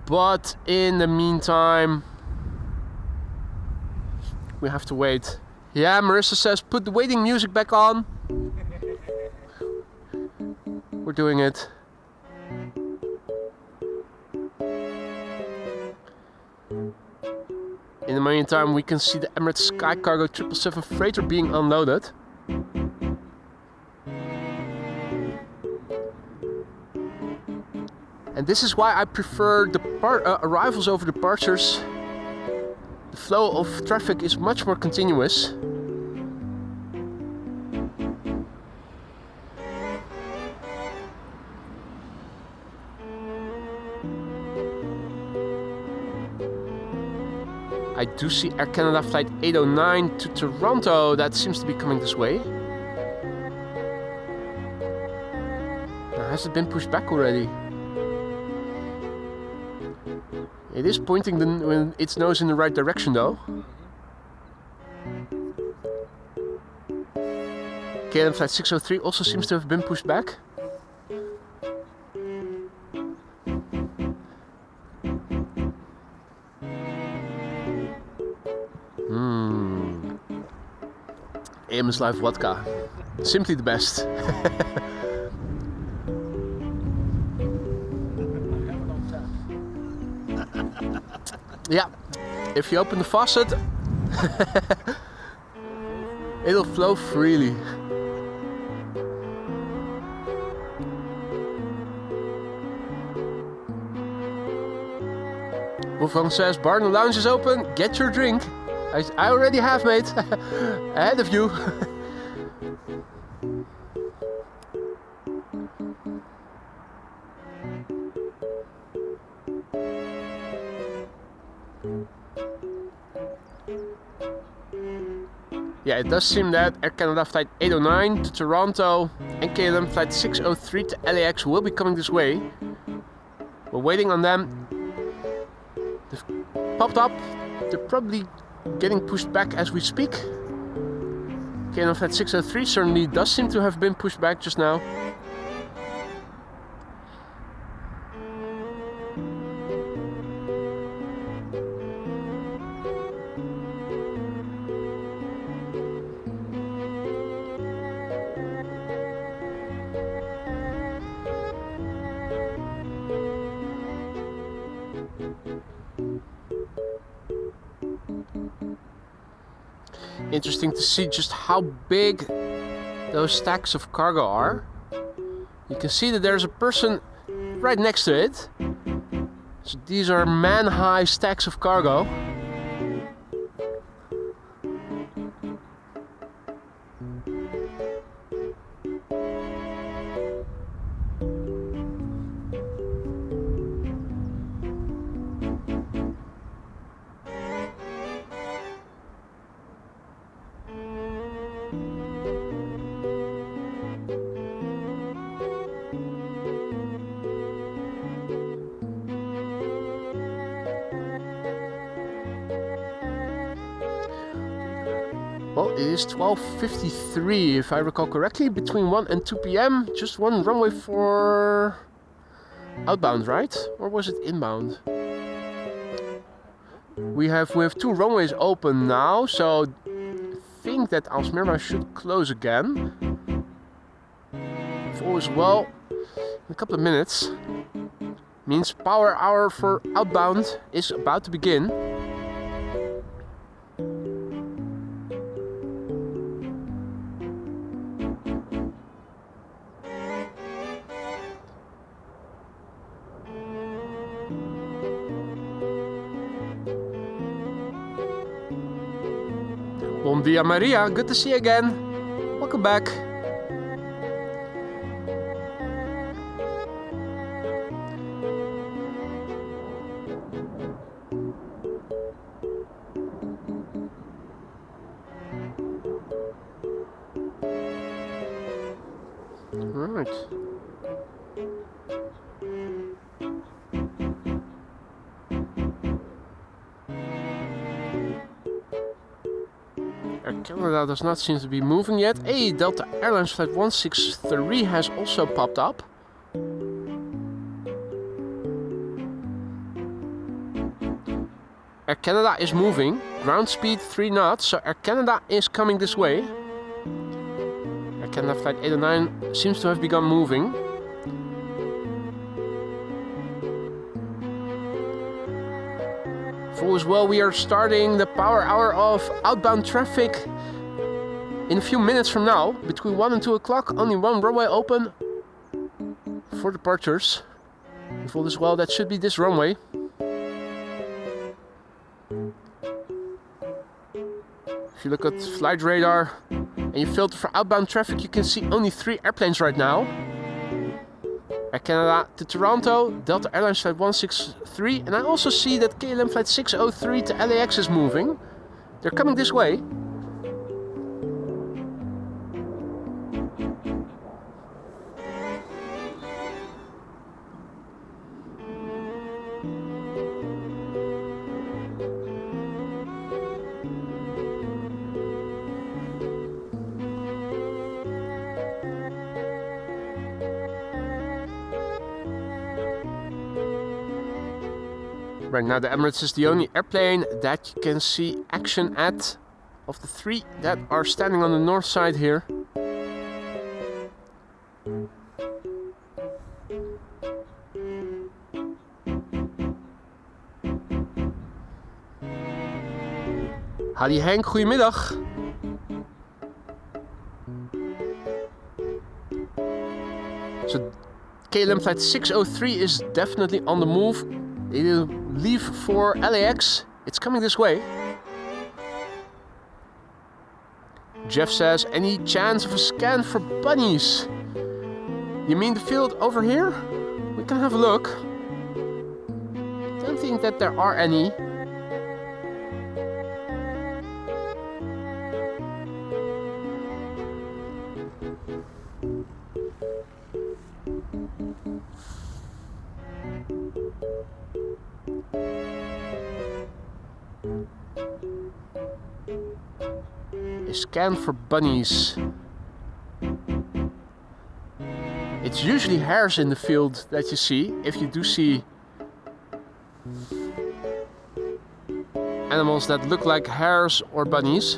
But in the meantime, we have to wait. Yeah, Marissa says, put the waiting music back on. We're doing it. In the meantime, we can see the Emirates Sky Cargo 777 freighter being unloaded. And this is why I prefer arrivals over departures. The flow of traffic is much more continuous. I do see Air Canada flight 809 to Toronto. That seems to be coming this way. Has it been pushed back already? It is pointing its nose in the right direction though. KLM flight 603 also seems to have been pushed back. Amos Live vodka. Simply the best. Yeah, if you open the faucet, it'll flow freely. Wolfgang says, bar in the lounge is open, get your drink. I already have, mate. Ahead of you. Yeah, it does seem that Air Canada flight 809 to Toronto and KLM flight 603 to LAX will be coming this way. We're waiting on them. They've popped up. They're probably getting pushed back as we speak. KLM flight 603 certainly does seem to have been pushed back just now. Interesting to see just how big those stacks of cargo are. You can see that there's a person right next to it. So these are man-high stacks of cargo. Well, it is 12:53 if I recall correctly, between 1 and 2 p.m. Just one runway for outbound, right? Or was it inbound? We have two runways open now, so I think that Alsmira should close again. If all is well, in a couple of minutes. Means power hour for outbound is about to begin. Bon dia Maria, good to see you again. Welcome back. Right. Air Canada does not seem to be moving yet. Hey, Delta Airlines flight 163 has also popped up. Air Canada is moving. Ground speed 3 knots, so Air Canada is coming this way. Air Canada flight 809 seems to have begun moving. Full as well, we are starting the power hour of outbound traffic in a few minutes from now. Between 1 and 2 o'clock, only one runway open for departures. Full as well, that should be this runway. If you look at flight radar and you filter for outbound traffic, you can see only 3 airplanes right now. Air Canada to Toronto, Delta Airlines flight 163, and I also see that KLM flight 603 to LAX is moving. They're coming this way. Right now the Emirates is the only airplane that you can see action at of the 3 that are standing on the north side here. Hadi Henk, goedemiddag. So KLM flight 603 is definitely on the move. It'll leave for LAX. It's coming this way. Jeff says, any chance of a scan for bunnies? You mean the field over here? We can have a look. Don't think that there are any. A scan for bunnies. It's usually hares in the field that you see, if you do see animals that look like hares or bunnies.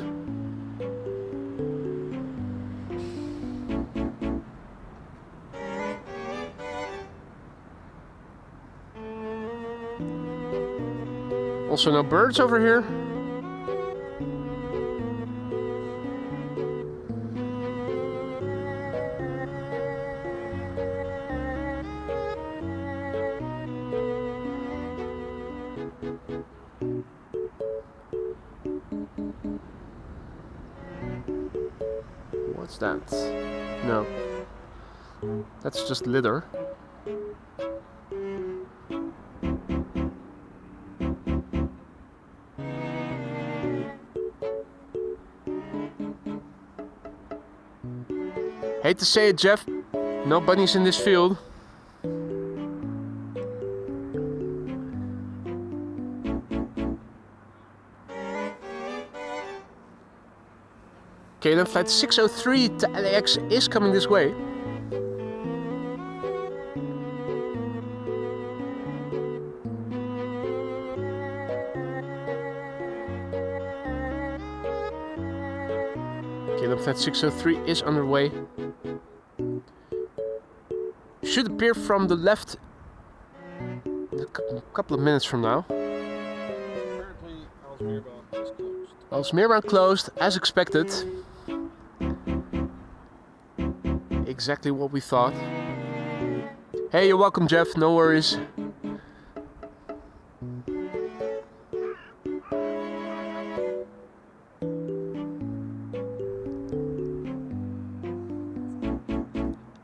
Also no birds over here. What's that? No. That's just litter. Hate to say it, Jeff. No bunnies in this field. KLM flight 603 to LAX is coming this way. KLM flight 603 is underway. Should appear from the left in a couple of minutes from now. Apparently, Alsmeerbound is closed. Alsmeerbound closed, as expected. Exactly what we thought. Hey, you're welcome, Jeff. No worries.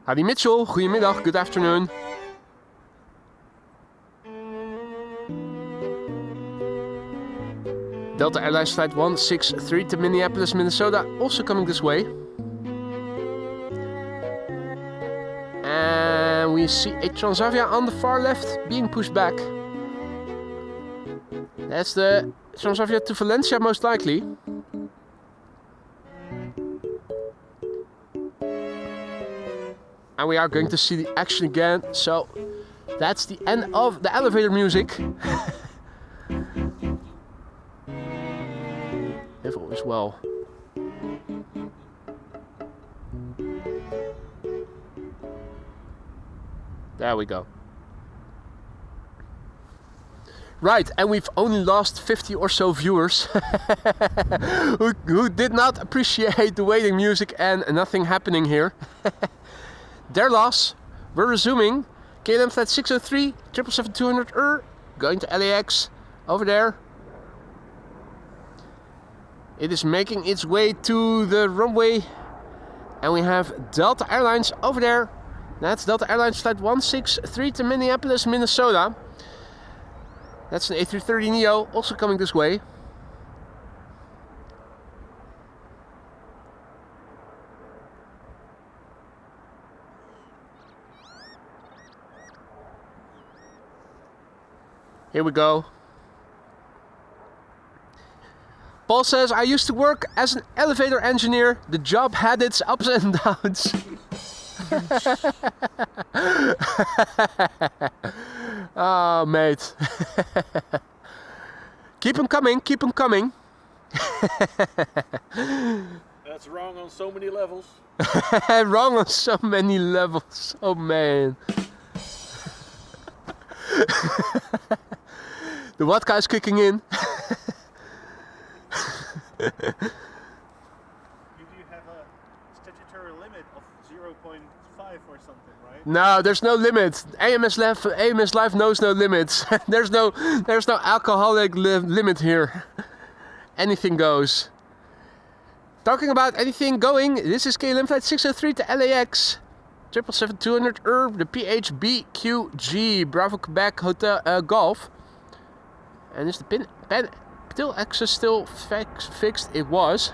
Hadi Mitchell, goedemiddag, good afternoon. Delta Airlines flight 163 to Minneapolis, Minnesota, also coming this way. And we see a Transavia on the far left being pushed back. That's the Transavia to Valencia, most likely. And we are going to see the action again, so that's the end of the elevator music. If all is well. There we go. Right, and we've only lost 50 or so viewers who did not appreciate the waiting music and nothing happening here. Their loss. We're resuming. KLM flight 603, 777-200 going to LAX over there. It is making its way to the runway, and we have Delta Airlines over there. That's Delta Airlines flight 163 to Minneapolis, Minnesota. That's an A330neo, also coming this way. Here we go. Paul says, I used to work as an elevator engineer. The job had its ups and downs. Oh, mate. Keep them coming, keep them coming. That's wrong on so many levels. Wrong on so many levels. Oh, man. The vodka is kicking in. You do have a statutory limit of 0.5 or something, right? No, there's no limit. AMS Life knows no limits. there's no alcoholic limit here. Anything goes. Talking about anything going, this is KLM flight 603 to LAX. 777-200 the PHBQG Bravo Quebec Hotel Golf. And is the pin till access still fixed? It was.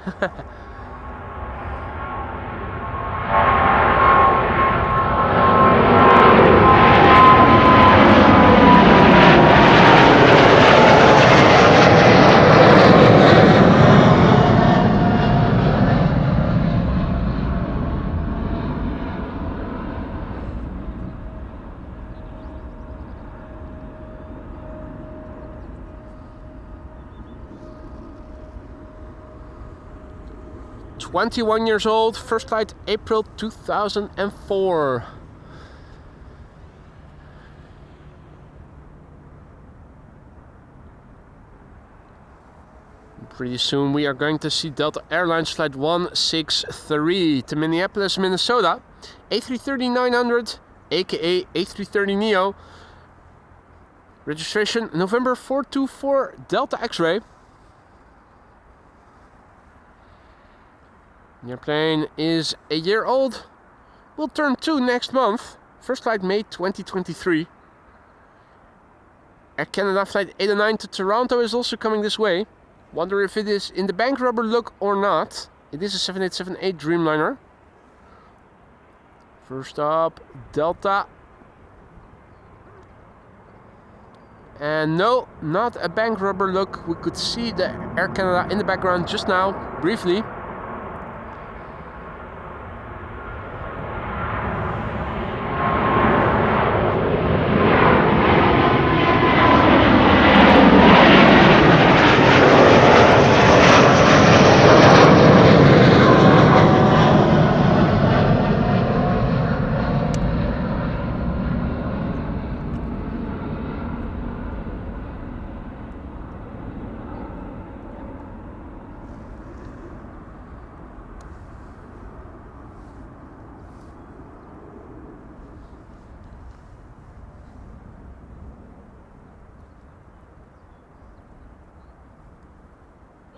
21 years old, first flight April 2004. Pretty soon we are going to see Delta Airlines flight 163 to Minneapolis, Minnesota. A330-900, aka A330neo. Registration November 424 Delta X-ray. The airplane is a year old. Will turn 2 next month. First flight May 2023. Air Canada flight 809 to Toronto is also coming this way. Wonder if it is in the bank rubber look or not. It is a 7878 Dreamliner. First up, Delta. And no, not a bank rubber look. We could see the Air Canada in the background just now, briefly.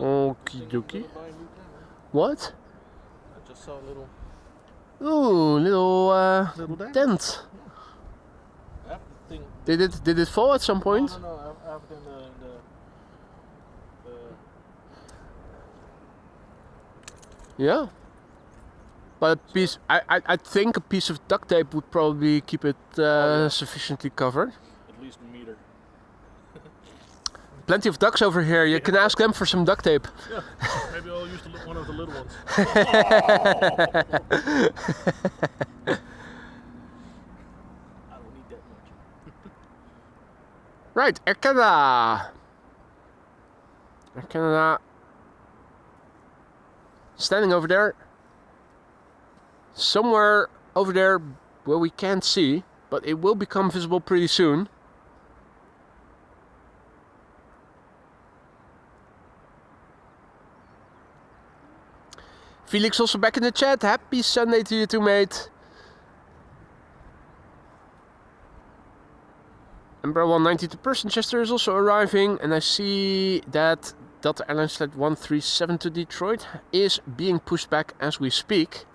Okie dokie. What? I just saw a little Ooh, little dent. I have the thing. Did it fall at some point? No, I have it in the Yeah. But a piece, I think a piece of duct tape would probably keep it sufficiently covered. at least a meter. Plenty of ducks over here. You can ask them for some duct tape. Yeah, maybe I'll use one of the little ones. I don't need that much. Right, Air Canada. Air Canada. Standing over there. Somewhere over there where we can't see, but it will become visible pretty soon. Felix also back in the chat. Happy Sunday to you too, mate. Embraer 190 to Manchester is also arriving, and I see that Delta Airlines flight 137 to Detroit is being pushed back as we speak.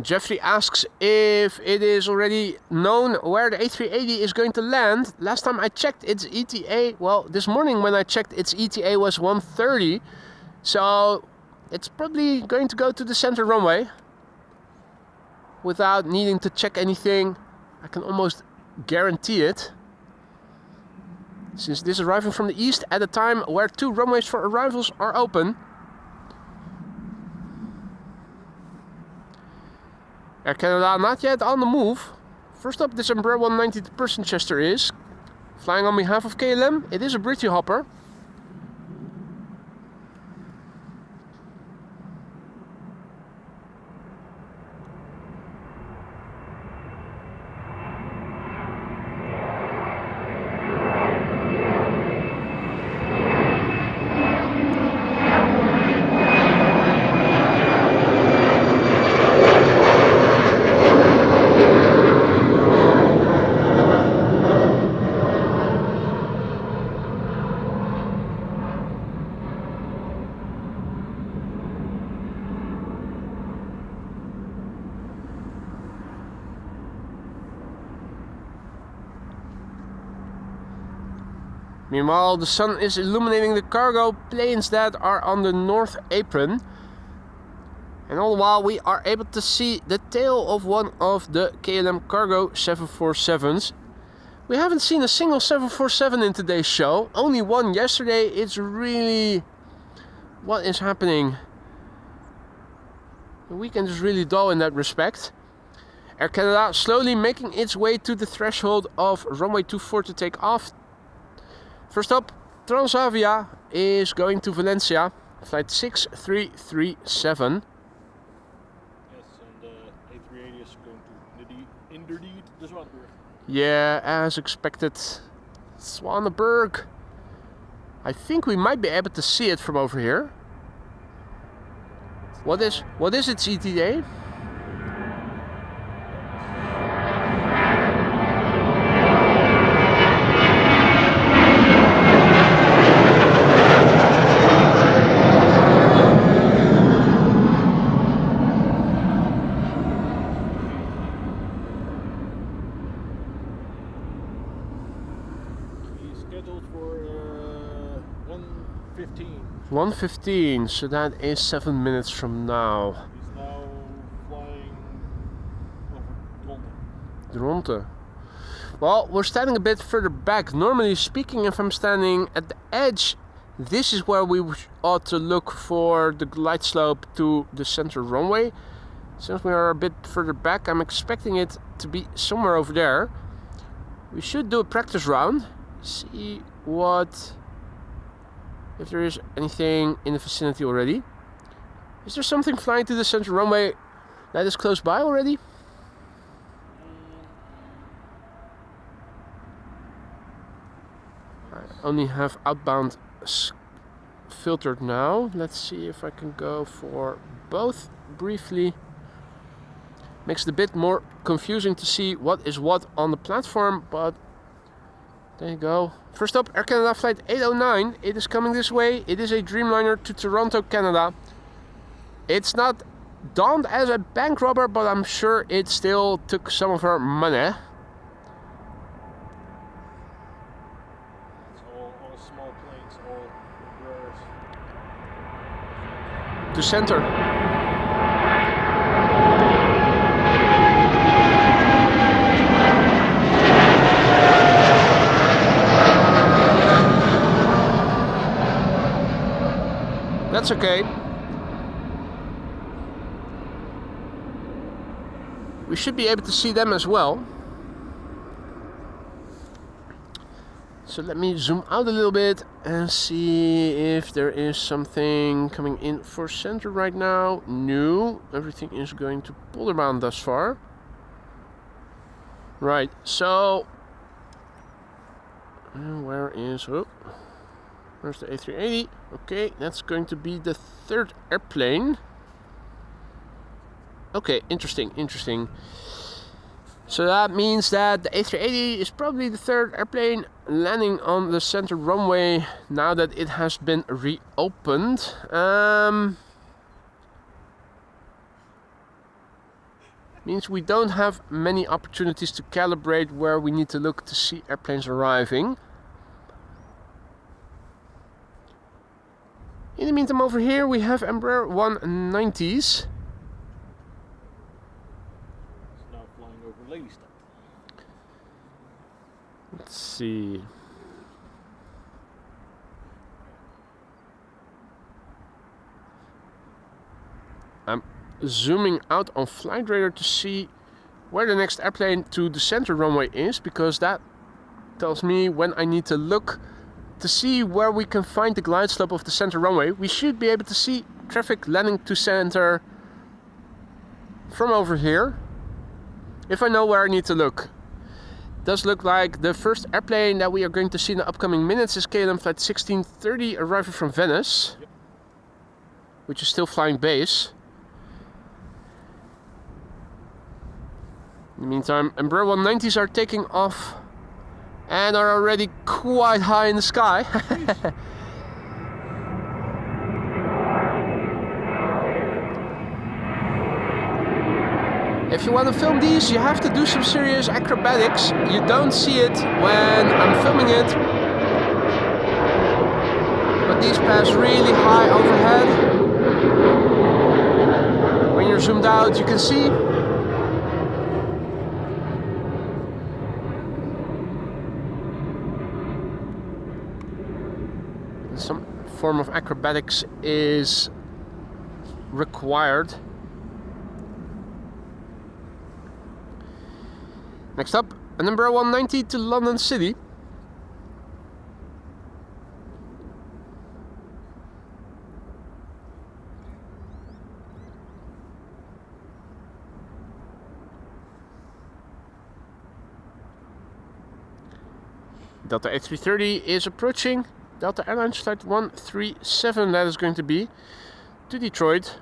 Jeffrey asks if it is already known where the A380 is going to land. Last time I checked its ETA, well, this morning when I checked its ETA was 1:30. So it's probably going to go to the center runway. Without needing to check anything, I can almost guarantee it. Since this is arriving from the east at a time where 2 runways for arrivals are open. Air Canada not yet on the move. First up, this Embraer 190 to Persenchester is flying on behalf of KLM. It is a Britty hopper. Meanwhile, the sun is illuminating the cargo planes that are on the north apron. And all the while we are able to see the tail of one of the KLM cargo 747s. We haven't seen a single 747 in today's show. Only one yesterday. It's really... what is happening? The weekend is really dull in that respect. Air Canada slowly making its way to the threshold of runway 24 to take off. First up, Transavia is going to Valencia, flight 6337. Yes, and A380 is going to inderdaad the Zwanenburg. Yeah, as expected. Zwanenburg. I think we might be able to see it from over here. What is its ETA? Scheduled for 1:15. 1:15, so that is 7 minutes from now. He's now flying over Dronten. Dronten. Well, we're standing a bit further back. Normally speaking, if I'm standing at the edge, this is where we ought to look for the glide slope to the center runway. Since we are a bit further back, I'm expecting it to be somewhere over there. We should do a practice round. See if there is anything in the vicinity already. Is there something flying to the central runway that is close by already? I only have outbound filtered now. Let's see if I can go for both briefly. Makes it a bit more confusing to see what is what on the platform, but there you go. First up, Air Canada flight 809. It is coming this way. It is a Dreamliner to Toronto, Canada. It's not donned as a bank robber, but I'm sure it still took some of her money. It's all small planes, all Embraers. To center. That's okay. We should be able to see them as well. So let me zoom out a little bit and see if there is something coming in for center right now. No, everything is going to Poldermaan thus far. Right, so where's the A380? Okay, that's going to be the third airplane. Okay, interesting. So that means that the A380 is probably the third airplane landing on the center runway now that it has been reopened. Means we don't have many opportunities to calibrate where we need to look to see airplanes arriving. In the meantime, over here we have Embraer 190s. It's now flying over Lelystad. Let's see. zooming out on Flight Radar to see where the next airplane to the center runway is, because that tells me when I need to look to see where we can find the glide slope of the center runway. We should be able to see traffic landing to center from over here if I know where I need to look. It does look like the first airplane that we are going to see in the upcoming minutes is KLM flight 1630 arriving from Venice, which is still flying base. In the meantime, Embraer 190s are taking off and are already quite high in the sky. If you want to film these, you have to do some serious acrobatics. You don't see it when I'm filming it, but these pass really high overhead. When you're zoomed out, you can see. Some form of acrobatics is required. Next up, an Embraer 190 to London City. Delta A330 is approaching. Delta Airlines flight 137, that is going to be to Detroit.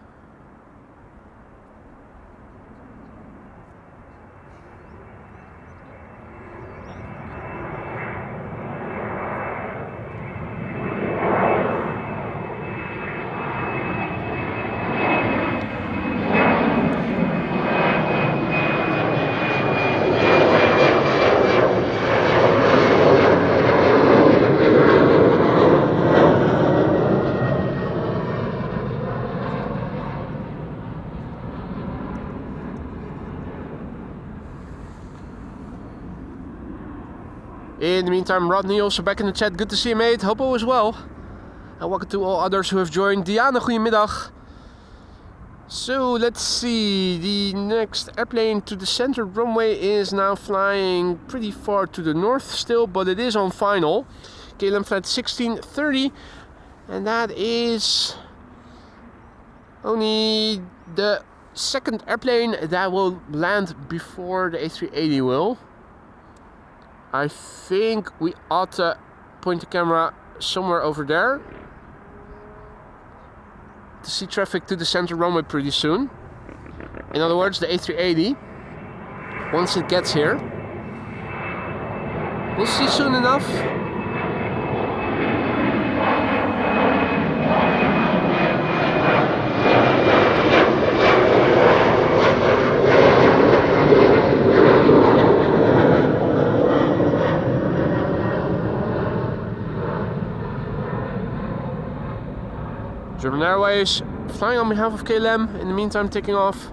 In the meantime, Rodney also back in the chat. Good to see you, mate. Hope all is well. And welcome to all others who have joined. Diana, goedemiddag. So let's see. The next airplane to the center runway is now flying pretty far to the north still, but it is on final. KLM flight 1630, and that is only the second airplane that will land before the A380 will. I think we ought to point the camera somewhere over there to see traffic to the center runway pretty soon. In other words, the A380, once it gets here. We'll see soon enough. German Airways flying on behalf of KLM, in the meantime taking off.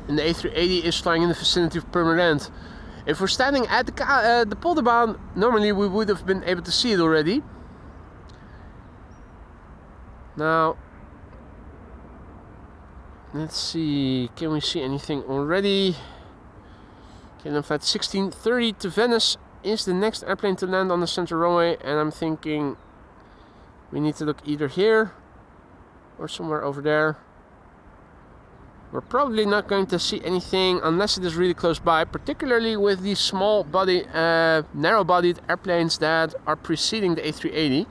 And the A380 is flying in the vicinity of Purmerend. If we're standing at the Polderbaan, normally we would have been able to see it already. Now, let's see, can we see anything already? KLM flight 1630 to Venice is the next airplane to land on the center runway, and I'm thinking we need to look either here or somewhere over there. We're probably not going to see anything unless it is really close by, particularly with these small body, narrow-bodied airplanes that are preceding the A380.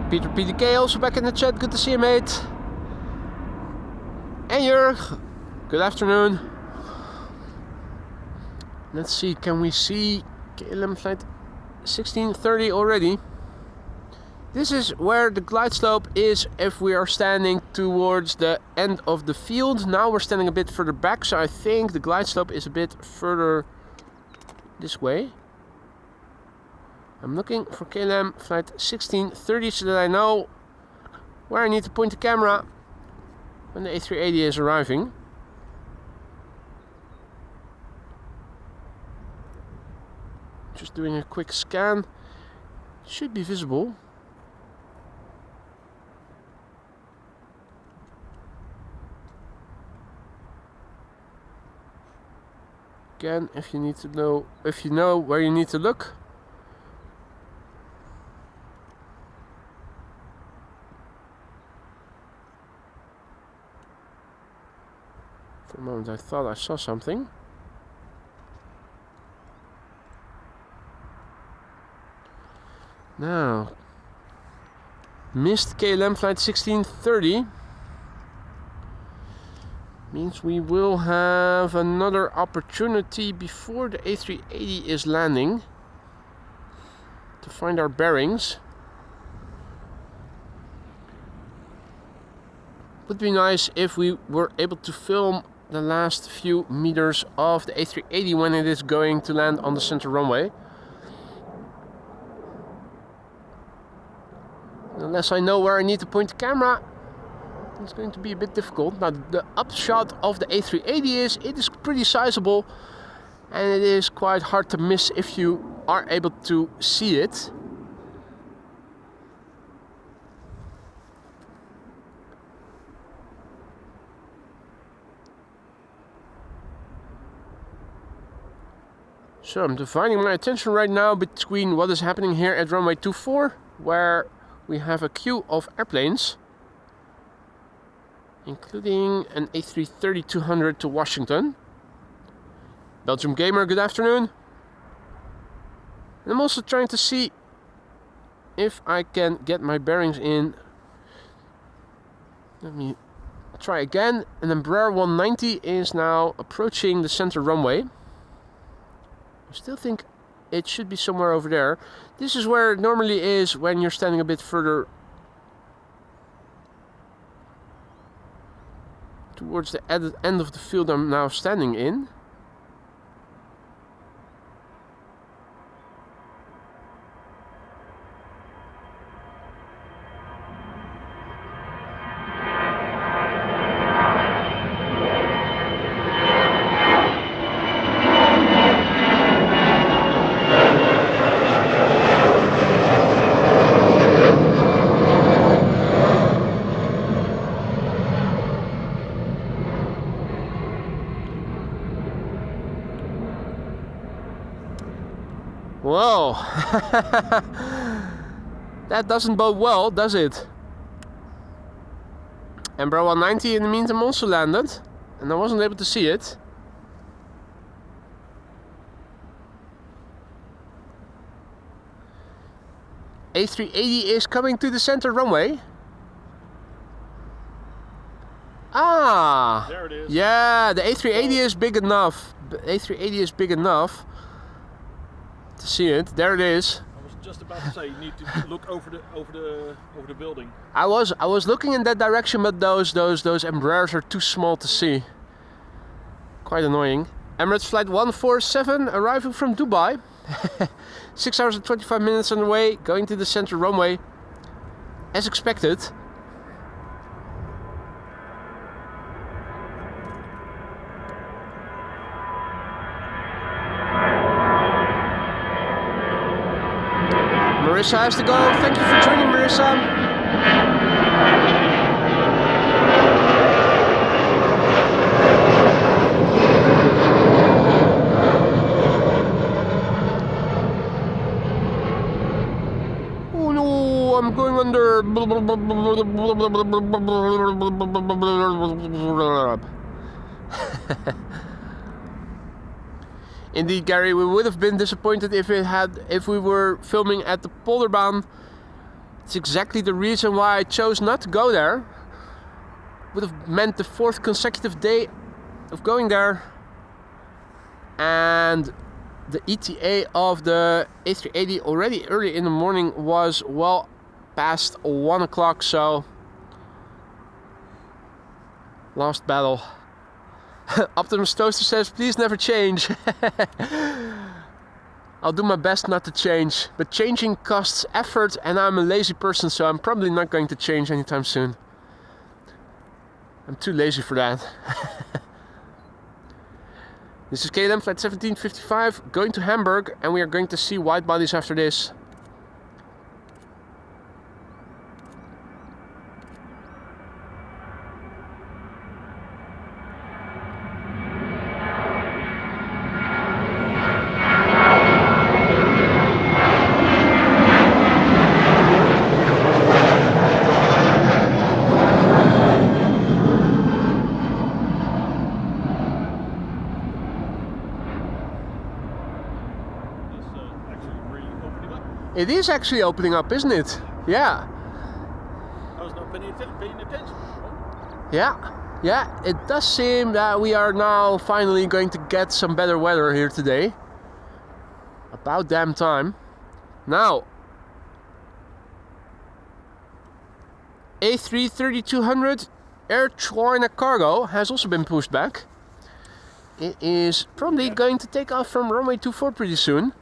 Peter PDK also back in the chat. Good to see you, mate. And Jurg, good afternoon. Let's see, can we see KLM flight 1630 already? This is where the glide slope is if we are standing towards the end of the field. Now we're standing a bit further back, so I think the glide slope is a bit further this way. I'm looking for KLM flight 1630 so that I know where I need to point the camera when the A380 is arriving. Just doing a quick scan. Should be visible. Again, if you know where you need to look. For a moment I thought I saw something. Now, missed KLM flight 1630. Means we will have another opportunity before the A380 is landing to find our bearings. Would be nice if we were able to film the last few meters of the A380 when it is going to land on the center runway. Unless I know where I need to point the camera, it's going to be a bit difficult. Now the upshot of the A380 is it is pretty sizable and it is quite hard to miss if you are able to see it. So I'm dividing my attention right now between what is happening here at runway 24, where we have a queue of airplanes, including an A330-200 to Washington. Belgium Gamer, good afternoon. And I'm also trying to see if I can get my bearings in. Let me try again. An Embraer 190 is now approaching the center runway. I still think it should be somewhere over there. This is where it normally is when you're standing a bit further towards the end of the field I'm now standing in. Whoa, that doesn't bode well, does it? Embraer 190 in the meantime also landed, and I wasn't able to see it. A380 is coming to the center runway. Ah, There it is. yeah, the A380 is big enough. The A380 is big enough to see it. There it is. I was just about to say you need to look over the building. I was looking in that direction, but those Embraers are too small to see. Quite annoying. Emirates flight 147 arriving from Dubai. 6 hours and 25 minutes on the way, going to the center runway as expected. Marissa has to go. Thank you for joining, Marissa. Oh no, I'm going under. Indeed, Gary, we would have been disappointed if we were filming at the Polderbaan. It's exactly the reason why I chose not to go there. Would have meant the 4th consecutive day of going there, and the ETA of the A380 already early in the morning was well past 1 o'clock, so last battle. Optimus Toaster says, please never change. I'll do my best not to change, but changing costs effort and I'm a lazy person, so I'm probably not going to change anytime soon. I'm too lazy for that. This is KLM flight 1755 going to Hamburg, and we are going to see wide bodies after this. It is actually opening up, isn't it? Yeah. I was not paying attention. Oh. Yeah, it does seem that we are now finally going to get some better weather here today. About damn time. Now, A330-200 Air China Cargo has also been pushed back. It is probably going to take off from runway 24 pretty soon.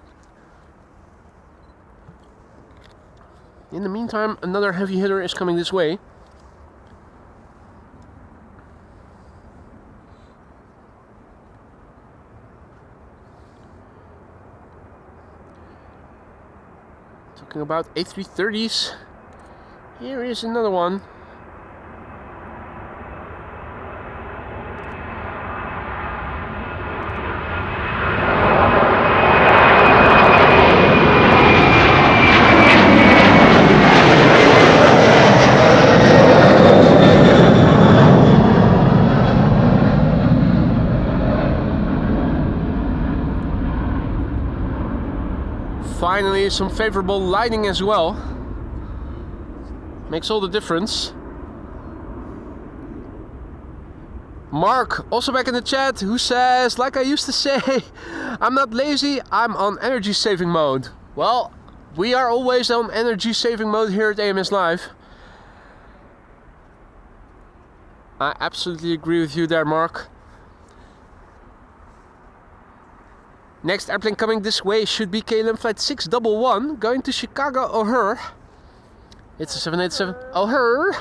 In the meantime, another heavy hitter is coming this way. Talking about A330s, here is another one. Finally, some favorable lighting as well. Makes all the difference. Mark, also back in the chat, who says, like I used to say, I'm not lazy, I'm on energy saving mode. Well, we are always on energy saving mode here at AMS Live. I absolutely agree with you there, Mark. Next airplane coming this way should be KLM flight 611 going to Chicago O'Hare. It's a 787 O'Hare.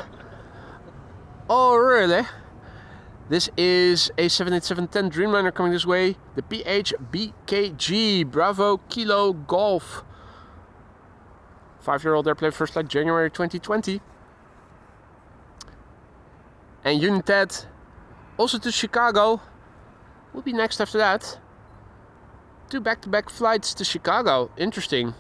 Oh really? This is a 787-10 Dreamliner coming this way. The PHBKG Bravo Kilo Golf. 5-year-old airplane, first flight January 2020. And United also to Chicago will be next after that. 2 back-to-back flights to Chicago. Interesting.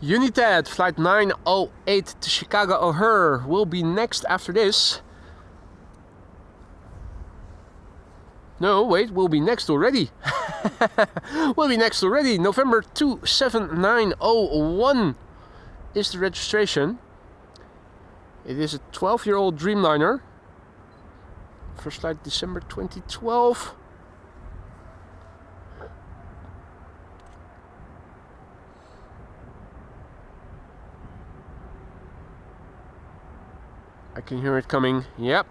United flight 908 to Chicago O'Hare will be next after this. No, wait, we'll be next already. We'll be next already. November 27901 is the registration. It is a 12-year-old Dreamliner. First flight December 2012. I can hear it coming. Yep.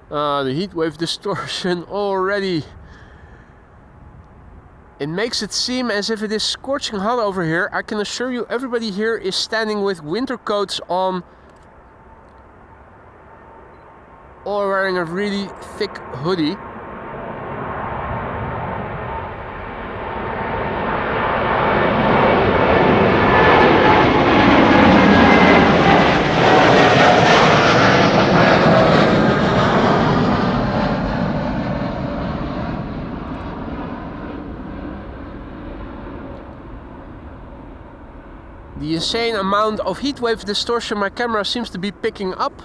The heat wave distortion already. It makes it seem as if it is scorching hot over here. I can assure you everybody here is standing with winter coats on. or wearing a really thick hoodie. The insane amount of heatwave distortion my camera seems to be picking up.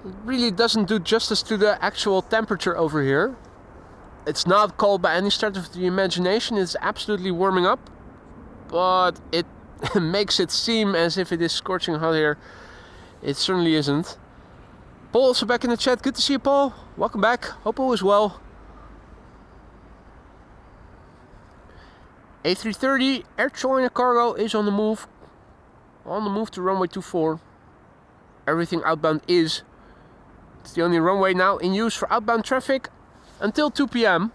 It really doesn't do justice to the actual temperature over here. It's not cold by any stretch of the imagination, it's absolutely warming up. But it makes it seem as if it is scorching hot here. It certainly isn't. Paul also back in the chat. Good to see you, Paul. Welcome back. Hope all is well. A330 Air China cargo is on the move. On the move to runway 24. Everything outbound is. It's the only runway now in use for outbound traffic until 2 p.m.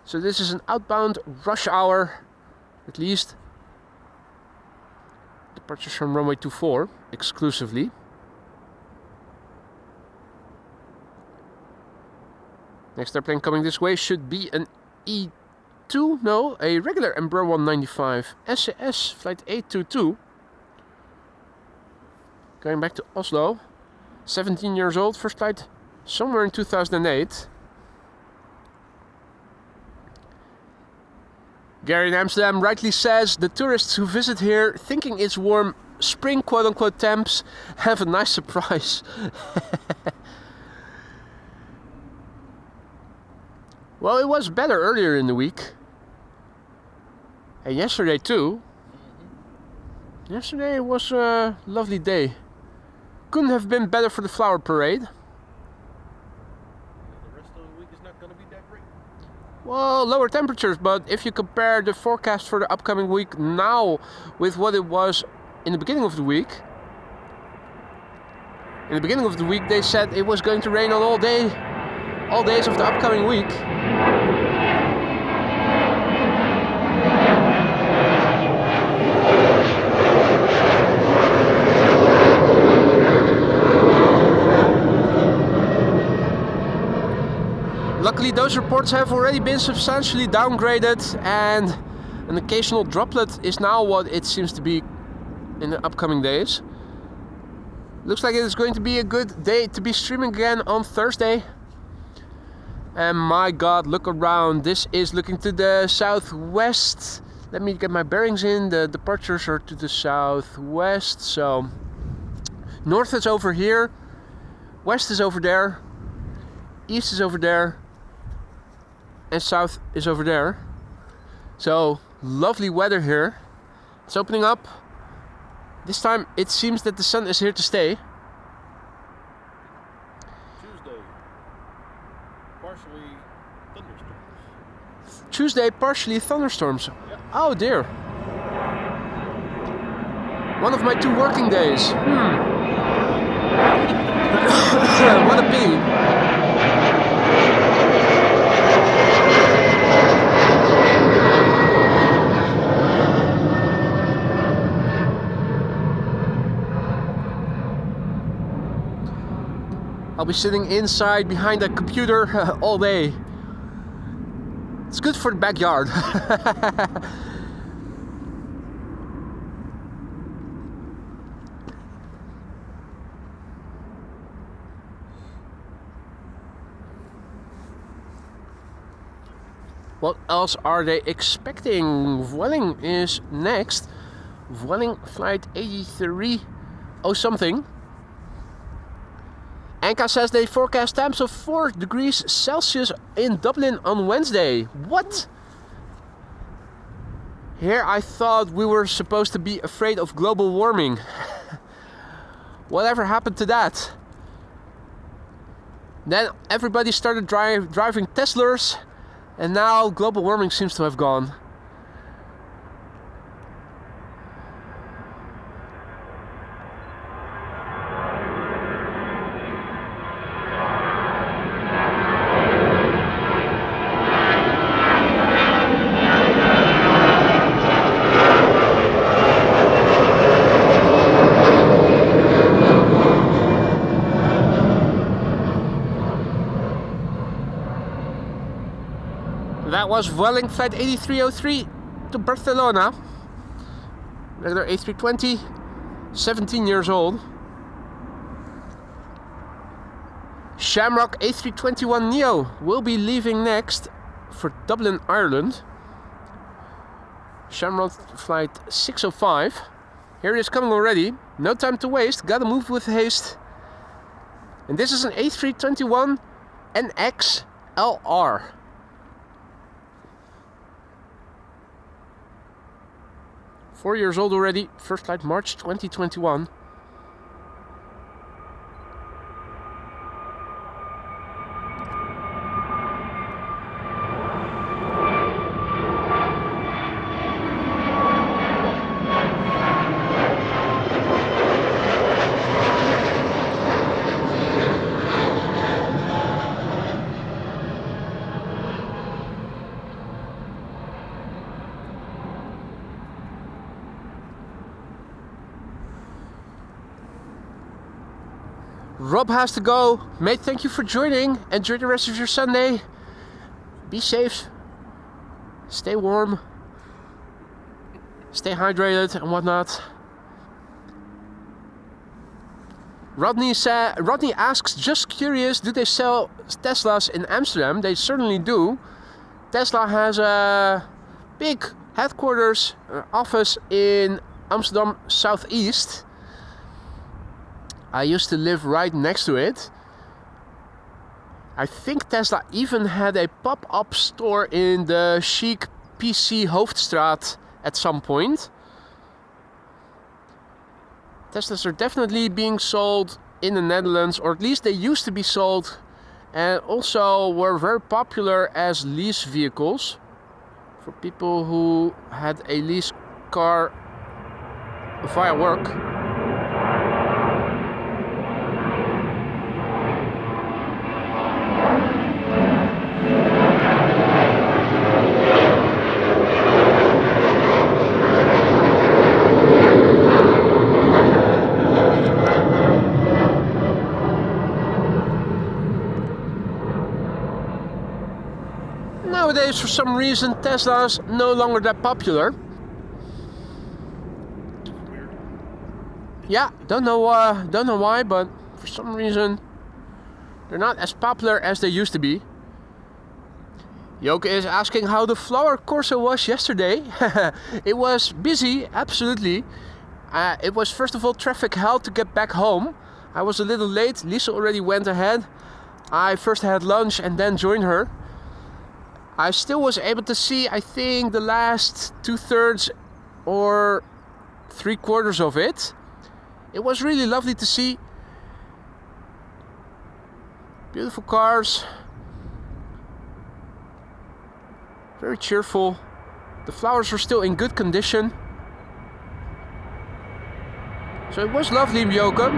So this is an outbound rush hour, at least. Departures from runway 24 exclusively. Next airplane coming this way should be an no, a regular Embraer 195 SAS flight 822. Going back to Oslo. 17 years old, first flight somewhere in 2008. Gary in Amsterdam rightly says the tourists who visit here thinking it's warm spring quote-unquote temps have a nice surprise. Well, it was better earlier in the week. And yesterday too. Yesterday was a lovely day. Couldn't have been better for the flower parade. The rest of the week is not going to be that great. Well, lower temperatures, but if you compare the forecast for the upcoming week now with what it was in the beginning of the week. In the beginning of the week they said it was going to rain on all days of the upcoming week. Luckily those reports have already been substantially downgraded, and an occasional droplet is now what it seems to be in the upcoming days. Looks like it is going to be a good day to be streaming again on Thursday. And my god, look around. This is looking to the southwest. Let me get my bearings in. The departures are to the southwest. So north is over here, west is over there, east is over there, and south is over there. So lovely weather here. It's opening up. This time it seems that the sun is here to stay. Tuesday, partially thunderstorms. Yep. Oh dear. One of my 2 working days. What a pity. I'll be sitting inside behind a computer all day. It's good for the backyard. What else are they expecting? Vueling is next. Vueling flight 83 something. Anka says they forecast temps of 4 degrees Celsius in Dublin on Wednesday. What? Here I thought we were supposed to be afraid of global warming. Whatever happened to that? Then everybody started driving Teslas, and now global warming seems to have gone. was Vueling flight 8303 to Barcelona. Regular A320, 17 years old. Shamrock A321neo will be leaving next for Dublin, Ireland. Shamrock flight 605. Here he is coming already. No time to waste, gotta move with haste. And this is an A321 NXLR. Four years old already, first flight March 2021. Rob has to go. Mate, thank you for joining. Enjoy the rest of your Sunday. Be safe. Stay warm. Stay hydrated and whatnot. Rodney asks, just curious, do they sell Teslas in Amsterdam? They certainly do. Tesla has a big headquarters office in Amsterdam Southeast. I used to live right next to it. I think Tesla even had a pop-up store in the chic PC Hoofdstraat at some point. Teslas are definitely being sold in the Netherlands, or at least they used to be sold, and also were very popular as lease vehicles for people who had a lease car via work. Nowadays, for some reason, Tesla's no longer that popular. Yeah, don't know why, but for some reason they're not as popular as they used to be. Joke is asking how the flower corso was yesterday. It was busy, absolutely. It was first of all traffic hell to get back home. I was a little late. Lisa already went ahead. I first had lunch and then joined her. I still was able to see, I think, the last 2/3 or 3/4 of it. It was really lovely to see. Beautiful cars. Very cheerful. The flowers were still in good condition. So it was lovely, Mjoke.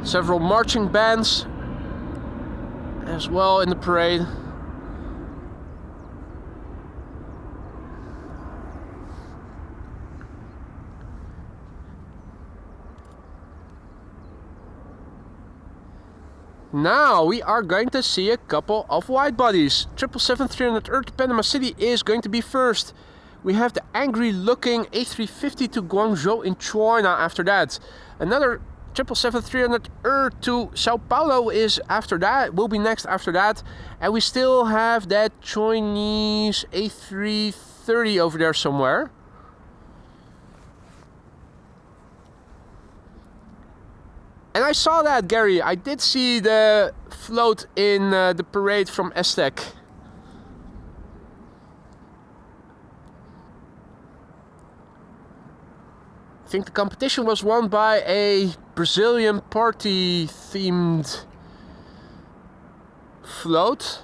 Several marching bands as well in the parade. Now we are going to see a couple of wide bodies. 777-300 to Panama City is going to be first. We have the angry looking A350 to Guangzhou in China after that. Another 777-300 to Sao Paulo is after that, will be next after that. And we still have that Chinese A330 over there somewhere. And I saw that, Gary. I did see the float in the parade from Aztec. I think the competition was won by a Brazilian party-themed float.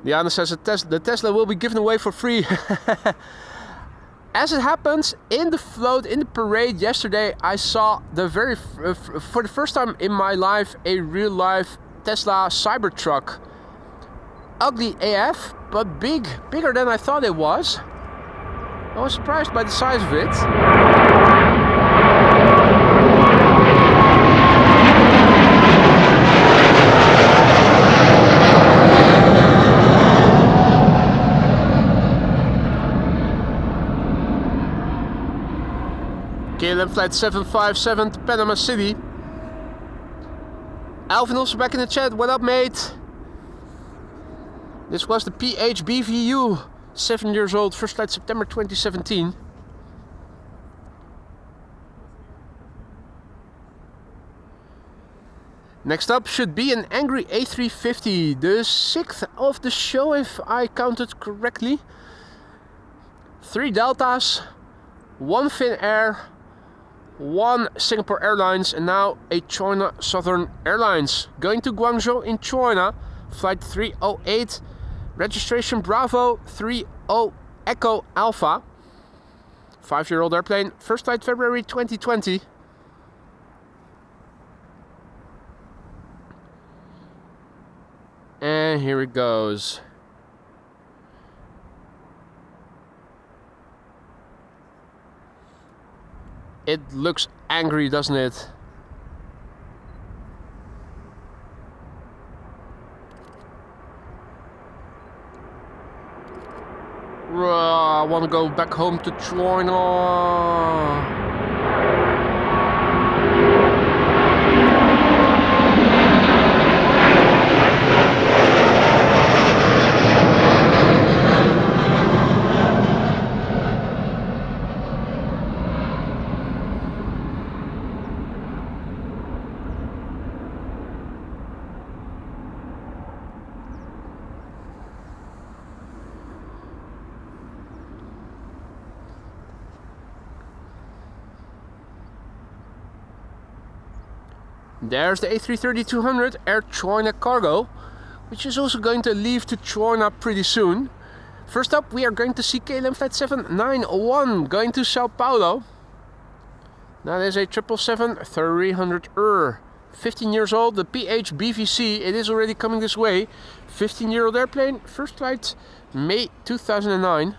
Diana says the Tesla will be given away for free. As it happens, in the float, in the parade yesterday, I saw for the first time in my life, a real-life Tesla Cybertruck. ugly AF, but bigger than I thought it was. I was surprised by the size of it. KLM flight 757 to Panama City. Alvin also back in the chat. What up, mate? This was the PHBVU, 7 years old, first flight September 2017. Next up should be an angry A350, the 6th of the show if I counted correctly. 3 Deltas, 1 Finnair, 1 Singapore Airlines, and now a China Southern Airlines. Going to Guangzhou in China, flight 308, registration Bravo 30 Echo Alpha. 5-year-old airplane, first flight February 2020. And here it goes. It looks angry, doesn't it? I want to go back home to China. There's the A330-200 Air China Cargo, which is also going to leave to China pretty soon. First up, we are going to see KLM Flight 791 going to Sao Paulo. That is a 777-300ER. 15 years old, the PHBVC. It is already coming this way. 15-year-old airplane, first flight May 2009.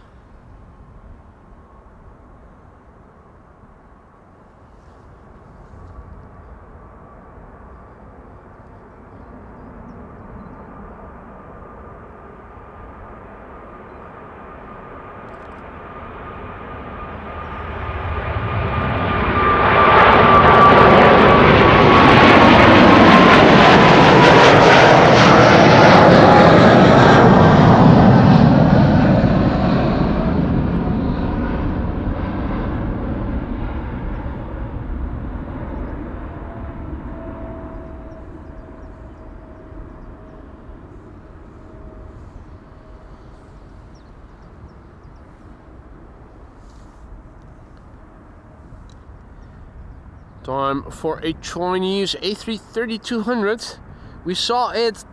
Time for a Chinese A330-200. We saw it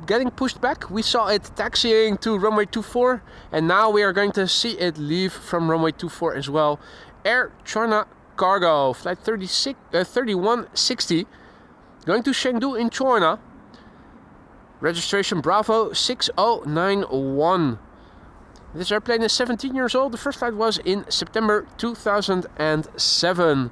getting pushed back. We saw it taxiing to runway 24, and now we are going to see it leave from runway 24 as well. Air China Cargo, flight 3160, going to Chengdu in China. Registration Bravo 6091. This airplane is 17 years old. The first flight was in September 2007.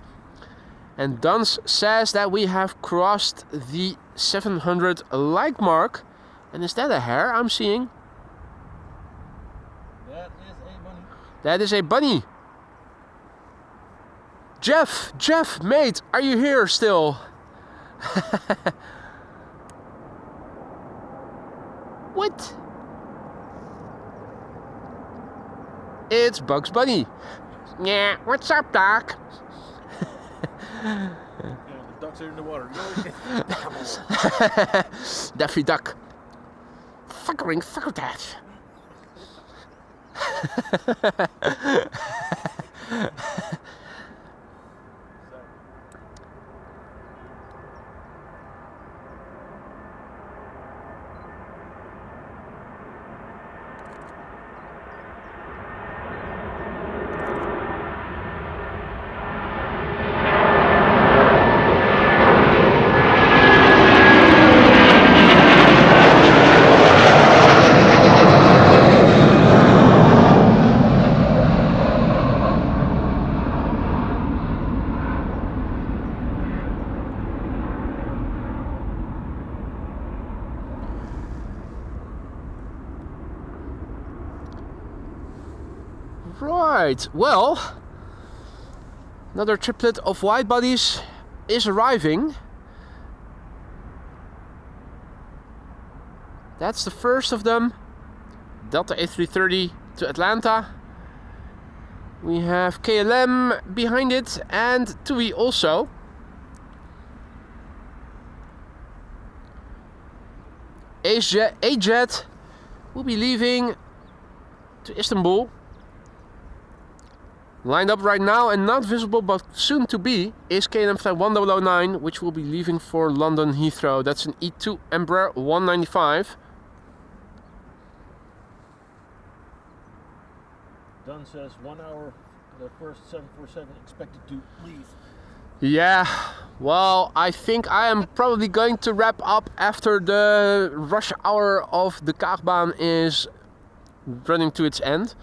And Duns says that we have crossed the 700 like mark. And is that a hare I'm seeing? That is a bunny. That is a bunny. Jeff, mate, are you here still? What? It's Bugs Bunny. Yeah, what's up, Doc? Yeah, the ducks are in the water. Daffy Duck. Fuckering fuck that. Right, well, another triplet of wide bodies is arriving. That's the first of them. Delta A330 to Atlanta. We have KLM behind it and TUI also. A-Jet will be leaving to Istanbul. Lined up right now and not visible but soon to be is KLM flight 1009, which will be leaving for London Heathrow. That's an E2 Embraer 195. Dunn says 1 hour, the first 747 expected to leave. Yeah, well, I think I am probably going to wrap up after the rush hour of the Kaagbaan is running to its end.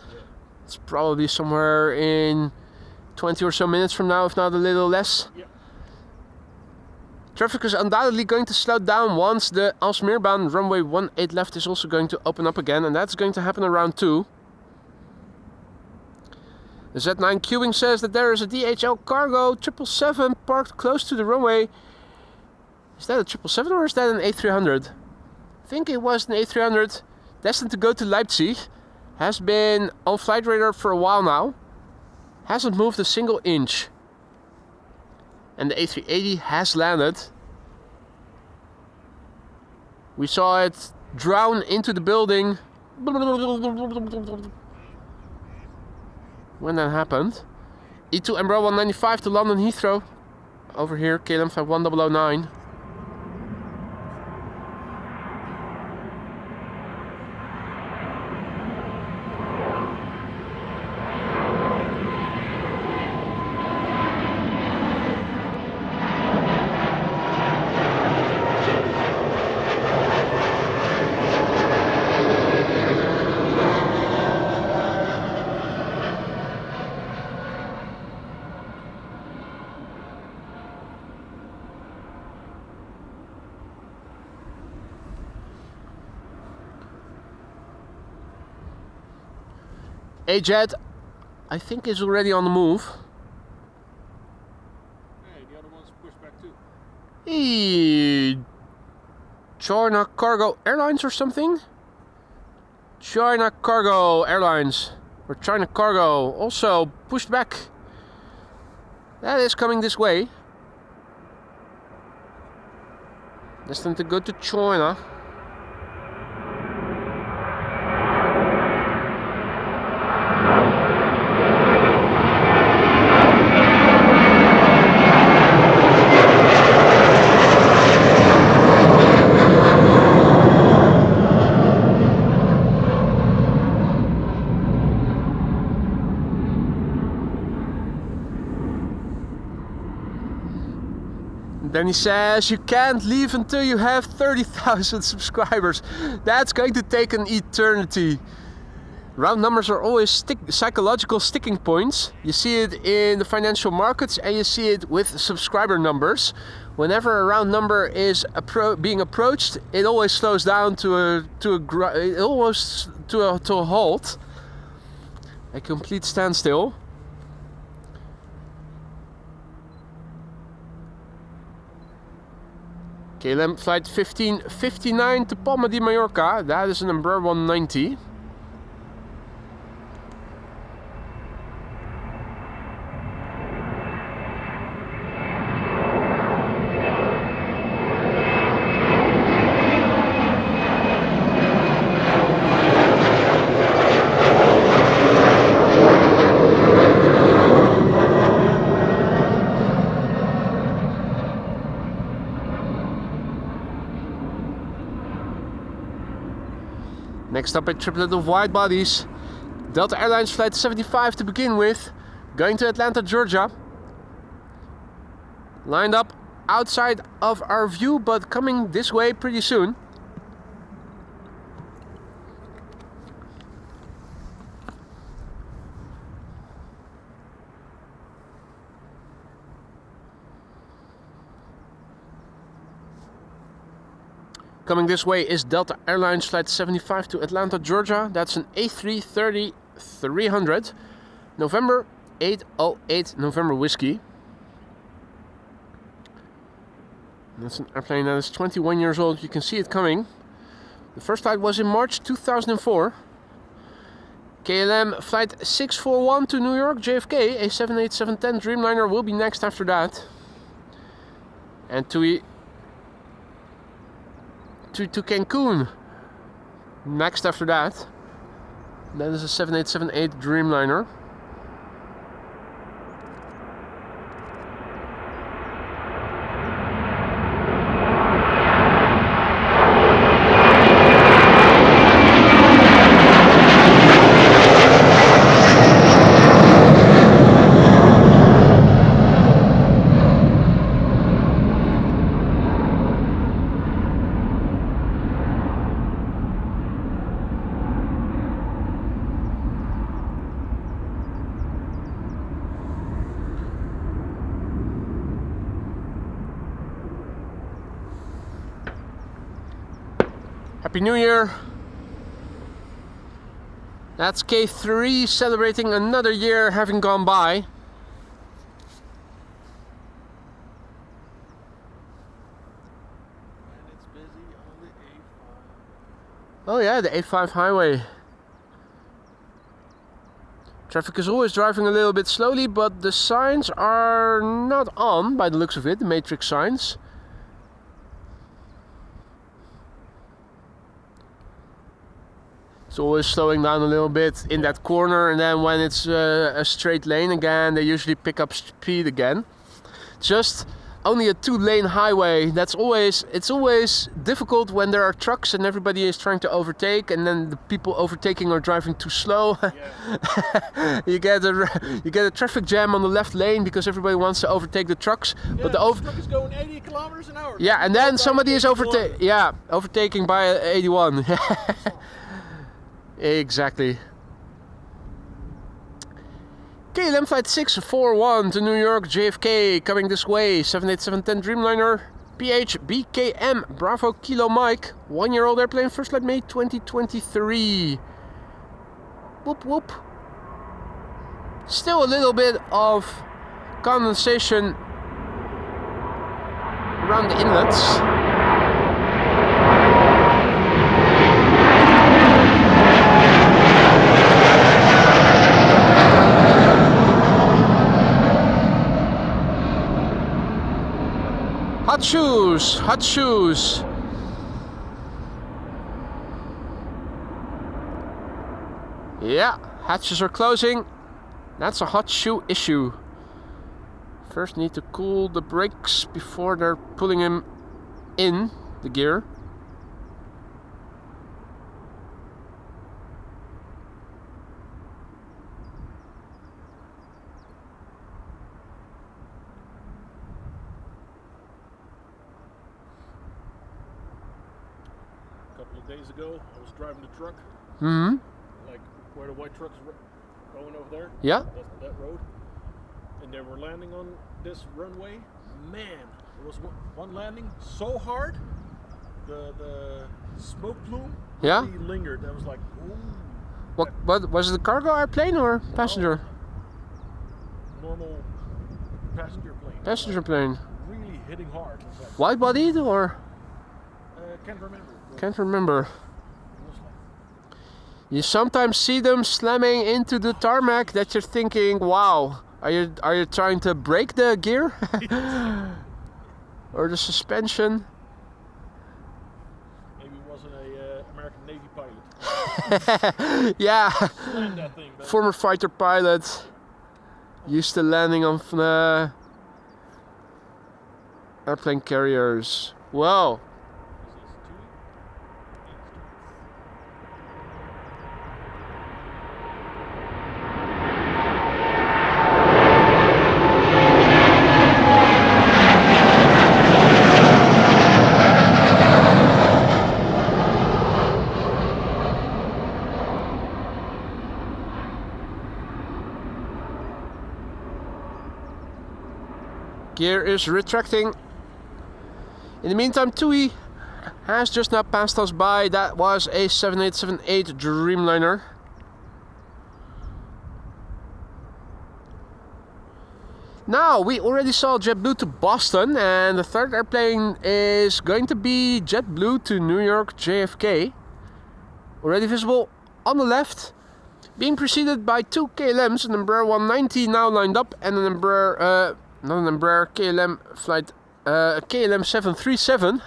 It's probably somewhere in 20 or so minutes from now, if not a little less. Yeah. Traffic is undoubtedly going to slow down once the Alsmeerbaan runway 18 left is also going to open up again, and that's going to happen around 2. The Z9 Cubing says that there is a DHL cargo 777 parked close to the runway. Is that a 777 or is that an A300? I think it was an A300 destined to go to Leipzig. Has been on flight radar for a while now. Hasn't moved a single inch. And the A380 has landed. We saw it drown into the building when that happened. E2 Embraer 195 to London Heathrow. Over here, KLM flight 1009. A-Jet, I think, is already on the move. Hey, the other one's pushed back too. China Cargo Airlines or something? China Cargo Airlines or China Cargo also pushed back. That is coming this way. Destined to go to China. Then he says you can't leave until you have 30,000 subscribers. That's going to take an eternity. Round numbers are always psychological sticking points. You see it in the financial markets and you see it with subscriber numbers. Whenever a round number is being approached, it always slows down to a halt, a complete standstill. KLM flight 1559 to Palma de Mallorca. That is an Embraer 190. Next up, a triplet of wide bodies. Delta Airlines flight 75 to begin with, going to Atlanta, Georgia. Lined up outside of our view, but coming this way pretty soon. Coming this way is Delta Airlines flight 75 to Atlanta, Georgia. That's an A330-300. November 808 November Whiskey. That's an airplane that is 21 years old. You can see it coming. The first flight was in March 2004. KLM flight 641 to New York, JFK. A 787-10 Dreamliner will be next after that. And to Cancun next after that. That is a 787-8 Dreamliner. Happy New Year! That's K3 celebrating another year having gone by. And it's busy on the A5. Oh yeah, the A5 highway. Traffic is always driving a little bit slowly, but the signs are not on by the looks of it, the matrix signs. It's always slowing down a little bit in that corner, and then when it's a straight lane again, they usually pick up speed again. Just only a 2-lane highway. It's always difficult when there are trucks and everybody is trying to overtake, and then the people overtaking are driving too slow. Yeah. you get a traffic jam on the left lane because everybody wants to overtake the trucks, but the truck is going 80 kilometers an hour. yeah, and then somebody is overtaking by 81. Exactly. KLM flight 641 to New York, JFK, coming this way. 787-10 Dreamliner, PH BKM Bravo Kilo Mike. 1-year-old airplane, first flight May 2023. Whoop whoop. Still a little bit of condensation around the inlets. Hot shoes, hot shoes. Yeah, hatches are closing. That's a hot shoe issue. First need to cool the brakes before they're pulling him in the gear. A couple of days ago, I was driving the truck, Mm-hmm. like where the white truck's going over there. Yeah. That road. And they were landing on this runway. Man, there was one landing so hard, the smoke plume Yeah? really lingered. I was like, ooh. What was it, a cargo airplane or passenger? Normal passenger plane. Passenger plane. Really hitting hard. I was like, Wide bodied or? can't remember. Can't remember. It was like, You sometimes see them slamming into the tarmac that you're thinking, wow, are you trying to break the gear? Or the suspension? maybe it wasn't a American Navy pilot. Yeah, Slammed that thing. But former fighter pilot, used to landing on airplane carriers. Wow. Gear is retracting. In the meantime, TUI has just now passed us by. That was a 787-8 Dreamliner. Now, we already saw JetBlue to Boston, and the third airplane is going to be JetBlue to New York JFK. Already visible on the left, being preceded by two KLMs, an Embraer 190 now lined up, and an Embraer, not an Embraer, KLM flight, KLM 737.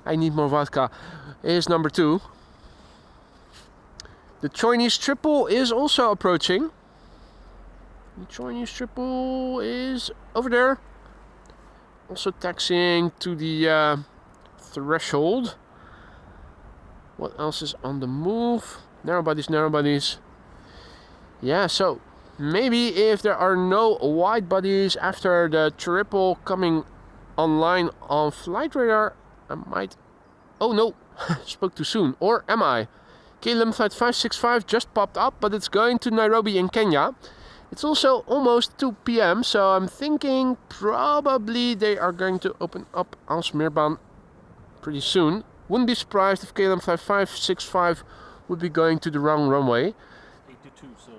I need more vodka. Is number 2. The Chinese triple is also approaching. The Chinese triple is over there. Also taxiing to the threshold. What else is on the move? Narrow bodies, narrow bodies. Yeah, so maybe if there are no wide bodies after the triple coming online on flight radar, I might... Oh no, spoke too soon. Or am I? KLM flight 565 just popped up, but it's going to Nairobi in Kenya. It's also almost 2 p.m, so I'm thinking probably they are going to open up Alsmeerbaan pretty soon. Wouldn't be surprised if KLM flight 565 would be going to the wrong runway. 82, so...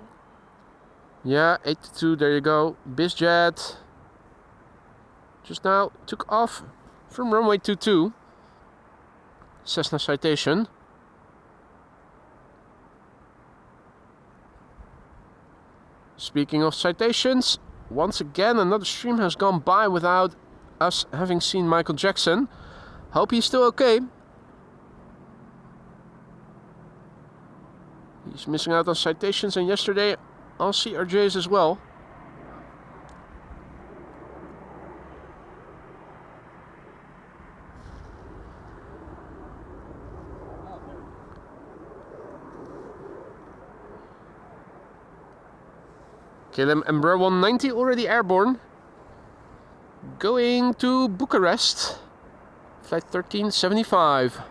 Yeah, 82, there you go. BizJet just now took off from runway 22. Cessna citation. Speaking of citations, once again another stream has gone by without us having seen Michael Jackson. Hope he's still okay. He's missing out on citations, and yesterday on CRJs as well. KLM Embraer 190 already airborne. Going to Bucharest. Flight 1375.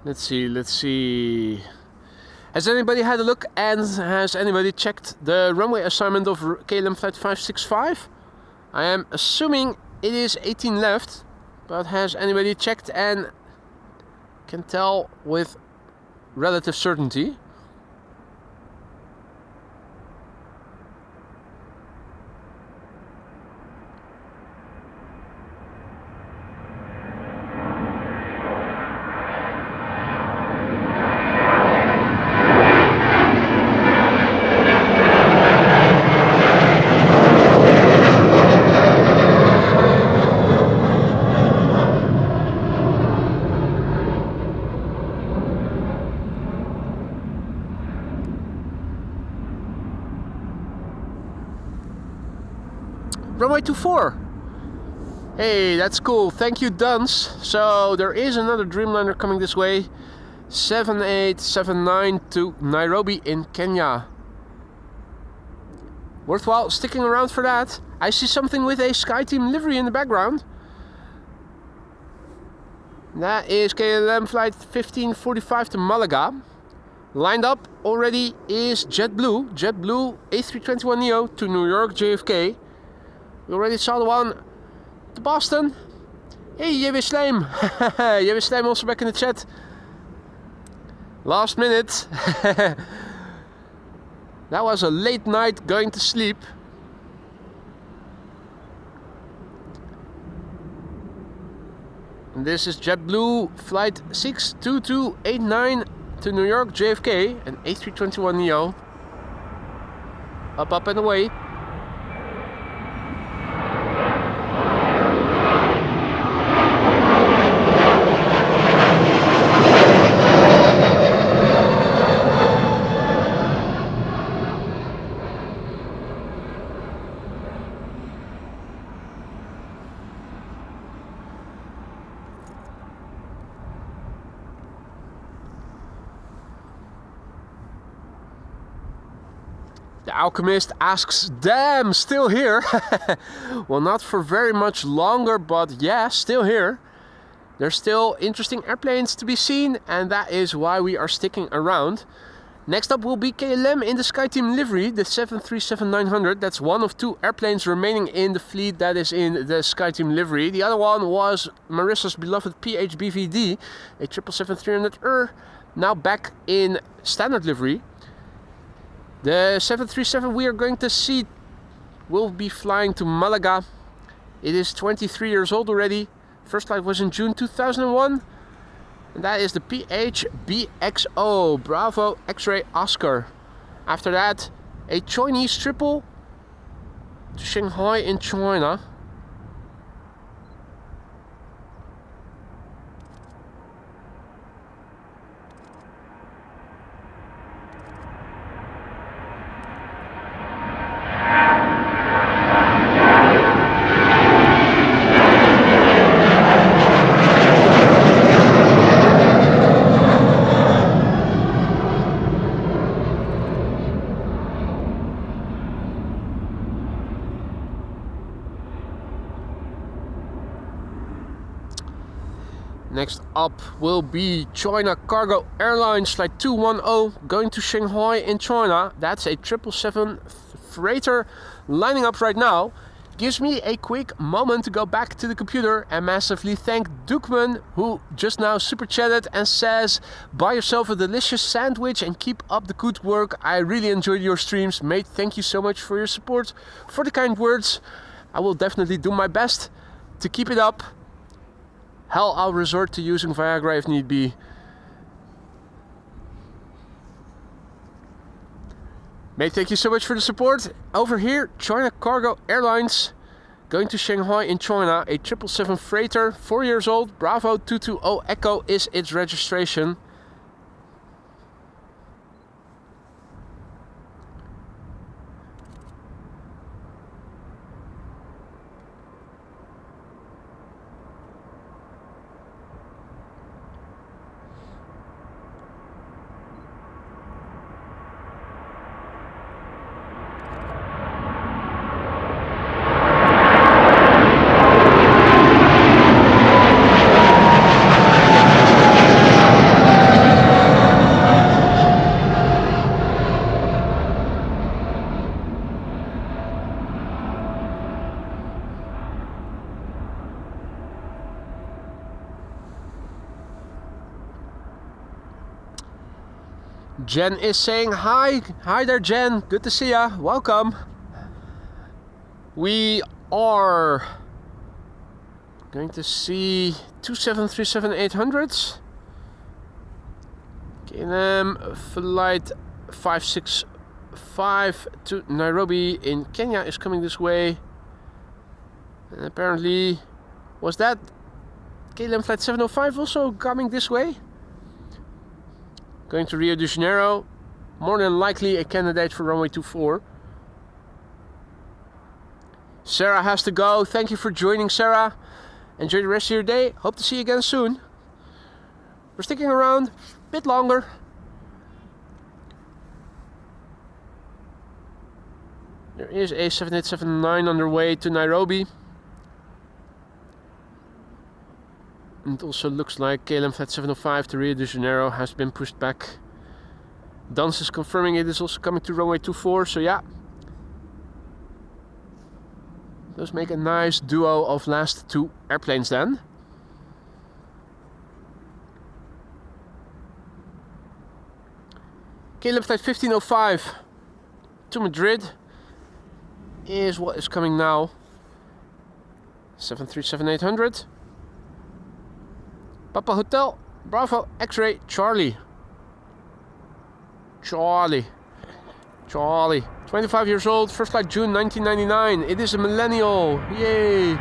Let's see. Has anybody had a look, and has anybody checked the runway assignment of KLM flight 565? I am assuming it is 18 left, but has anybody checked and can tell with relative certainty? Runway 24. Hey, that's cool. Thank you, Duns. So there is another Dreamliner coming this way. 7879 to Nairobi in Kenya. Worthwhile sticking around for that. I see something with a SkyTeam livery in the background. That is KLM flight 1545 to Malaga. Lined up already is JetBlue. JetBlue A321neo to New York JFK. We already saw the one to Boston. Hey, JW Slijm. JW Slijm also back in the chat. Last minute. That was a late night going to sleep. And this is JetBlue flight 62289 to New York JFK, an A321neo. Up and away. The Alchemist asks, damn, still here? Well, not for very much longer, but yeah, still here. There's still interesting airplanes to be seen, and that is why we are sticking around. Next up will be KLM in the SkyTeam livery, the 737-900. That's one of 2 airplanes remaining in the fleet that is in the SkyTeam livery. The other one was Marissa's beloved PHBVD, a 777-300ER, now back in standard livery. The 737 we are going to see will be flying to Malaga. It is 23 years old already. First flight was in June 2001. And that is the PHBXO, Bravo X-Ray Oscar. After that, a Chinese triple to Shanghai in China. Next up will be China Cargo Airlines Flight 210 going to Shanghai in China. That's a 777 freighter lining up right now. Gives me a quick moment to go back to the computer and massively thank Duckling, who just now super chatted and says, buy yourself a delicious sandwich and keep up the good work. I really enjoyed your streams, mate. Thank you so much for your support, for the kind words. I will definitely do my best to keep it up. Hell, I'll resort to using Viagra if need be. Mate, thank you so much for the support. Over here, China Cargo Airlines going to Shanghai in China. A 777 freighter, 4 years old. Bravo 220 Echo is its registration. Jen is saying hi. Hi there, Jen. Good to see ya. Welcome. We are going to see 2737-800s. KLM flight 565 to Nairobi in Kenya is coming this way. And apparently, was that KLM flight 705 also coming this way? Going to Rio de Janeiro, more than likely a candidate for runway 24. Sarah has to go. Thank you for joining, Sarah. Enjoy the rest of your day. Hope to see you again soon. We're sticking around a bit longer. There is a 7879 on their way to Nairobi. And it also looks like KLM Flight 705 to Rio de Janeiro has been pushed back. Dans is confirming it is also coming to runway 24, so yeah. Those make a nice duo of last 2 airplanes then. KLM Flight 1505 to Madrid is what is coming now. 737-800. Papa Hotel, Bravo, X-Ray, Charlie. 25 years old, first flight June 1999. It is a millennial. Yay!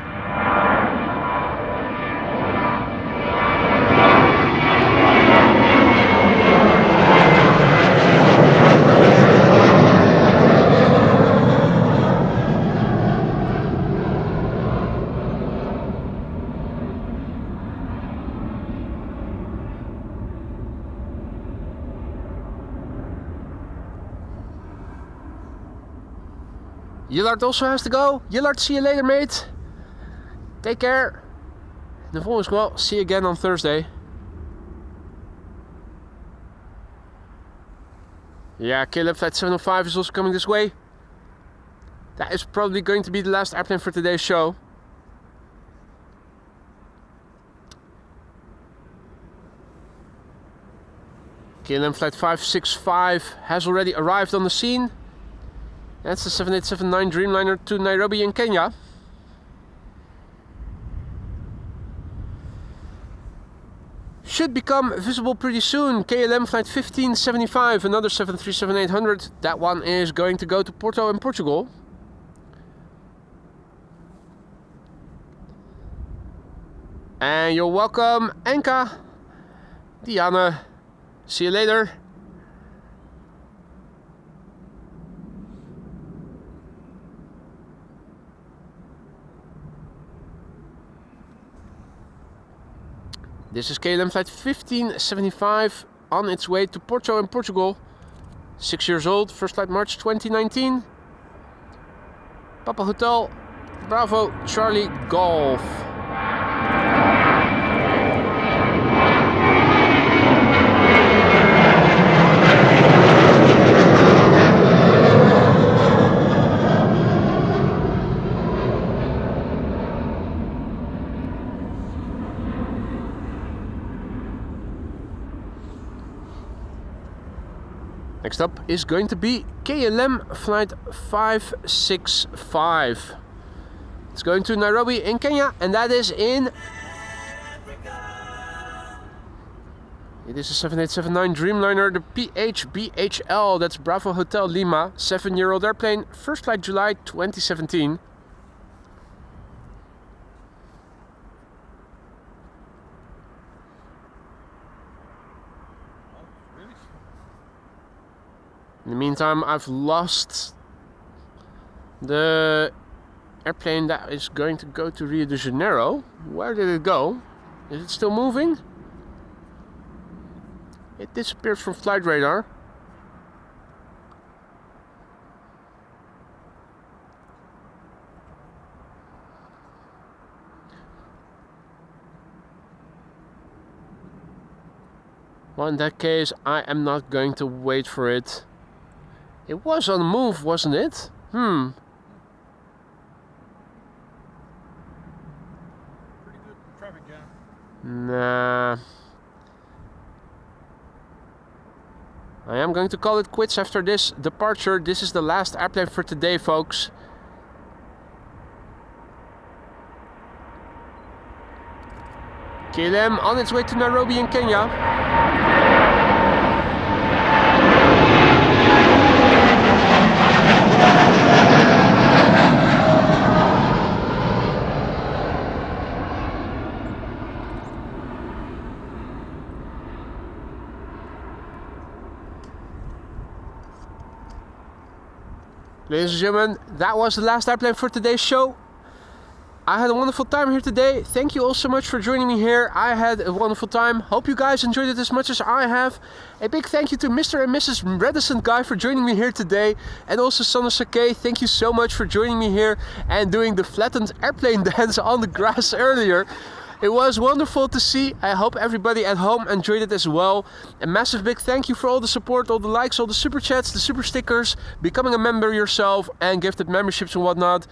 Jillard also has to go. Jillard, see you later, mate. Take care. The volgende well. See you again on Thursday. Yeah, KLM flight 705 is also coming this way. That is probably going to be the last airplane for today's show. KLM flight 565 has already arrived on the scene. That's the 7879 Dreamliner to Nairobi in Kenya. Should become visible pretty soon. KLM flight 1575, another 737-800. That one is going to go to Porto in Portugal. And you're welcome, Anka, Diana. See you later. This is KLM flight 1575 on its way to Porto in Portugal. 6 years old, first flight March 2019. Papa Hotel, Bravo, Charlie, Golf. Next up is going to be KLM flight 565. It's going to Nairobi in Kenya, and that is in... It is a 7879 Dreamliner, the PHBHL, that's Bravo Hotel Lima, 7-year-old airplane, first flight July 2017. In the meantime, I've lost the airplane that is going to go to Rio de Janeiro. Where did it go? Is it still moving? It disappeared from flight radar. Well, in that case, I am not going to wait for it. It was on the move, wasn't it? Pretty good traffic jam. Nah. I am going to call it quits after this departure. This is the last airplane for today, folks. KLM on its way to Nairobi in Kenya. Ladies and gentlemen, that was the last airplane for today's show. I had a wonderful time here today. Thank you all so much for joining me here. I had a wonderful time. Hope you guys enjoyed it as much as I have. A big thank you to Mr. and Mrs. Reticent Guy for joining me here today. And also Sander Sake, thank you so much for joining me here and doing the flattened airplane dance on the grass earlier. It was wonderful to see. I hope everybody at home enjoyed it as well. A massive big thank you for all the support, all the likes, all the super chats, the super stickers, becoming a member yourself and gifted memberships and whatnot.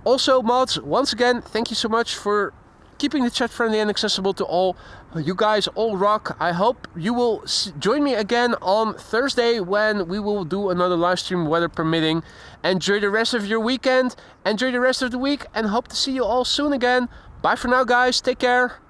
Also, mods, once again, thank you so much for keeping the chat friendly and accessible to all. You guys all rock. I hope you will join me again on Thursday when we will do another live stream, weather permitting. Enjoy the rest of your weekend. Enjoy the rest of the week and hope to see you all soon again. Bye for now, guys. Take care.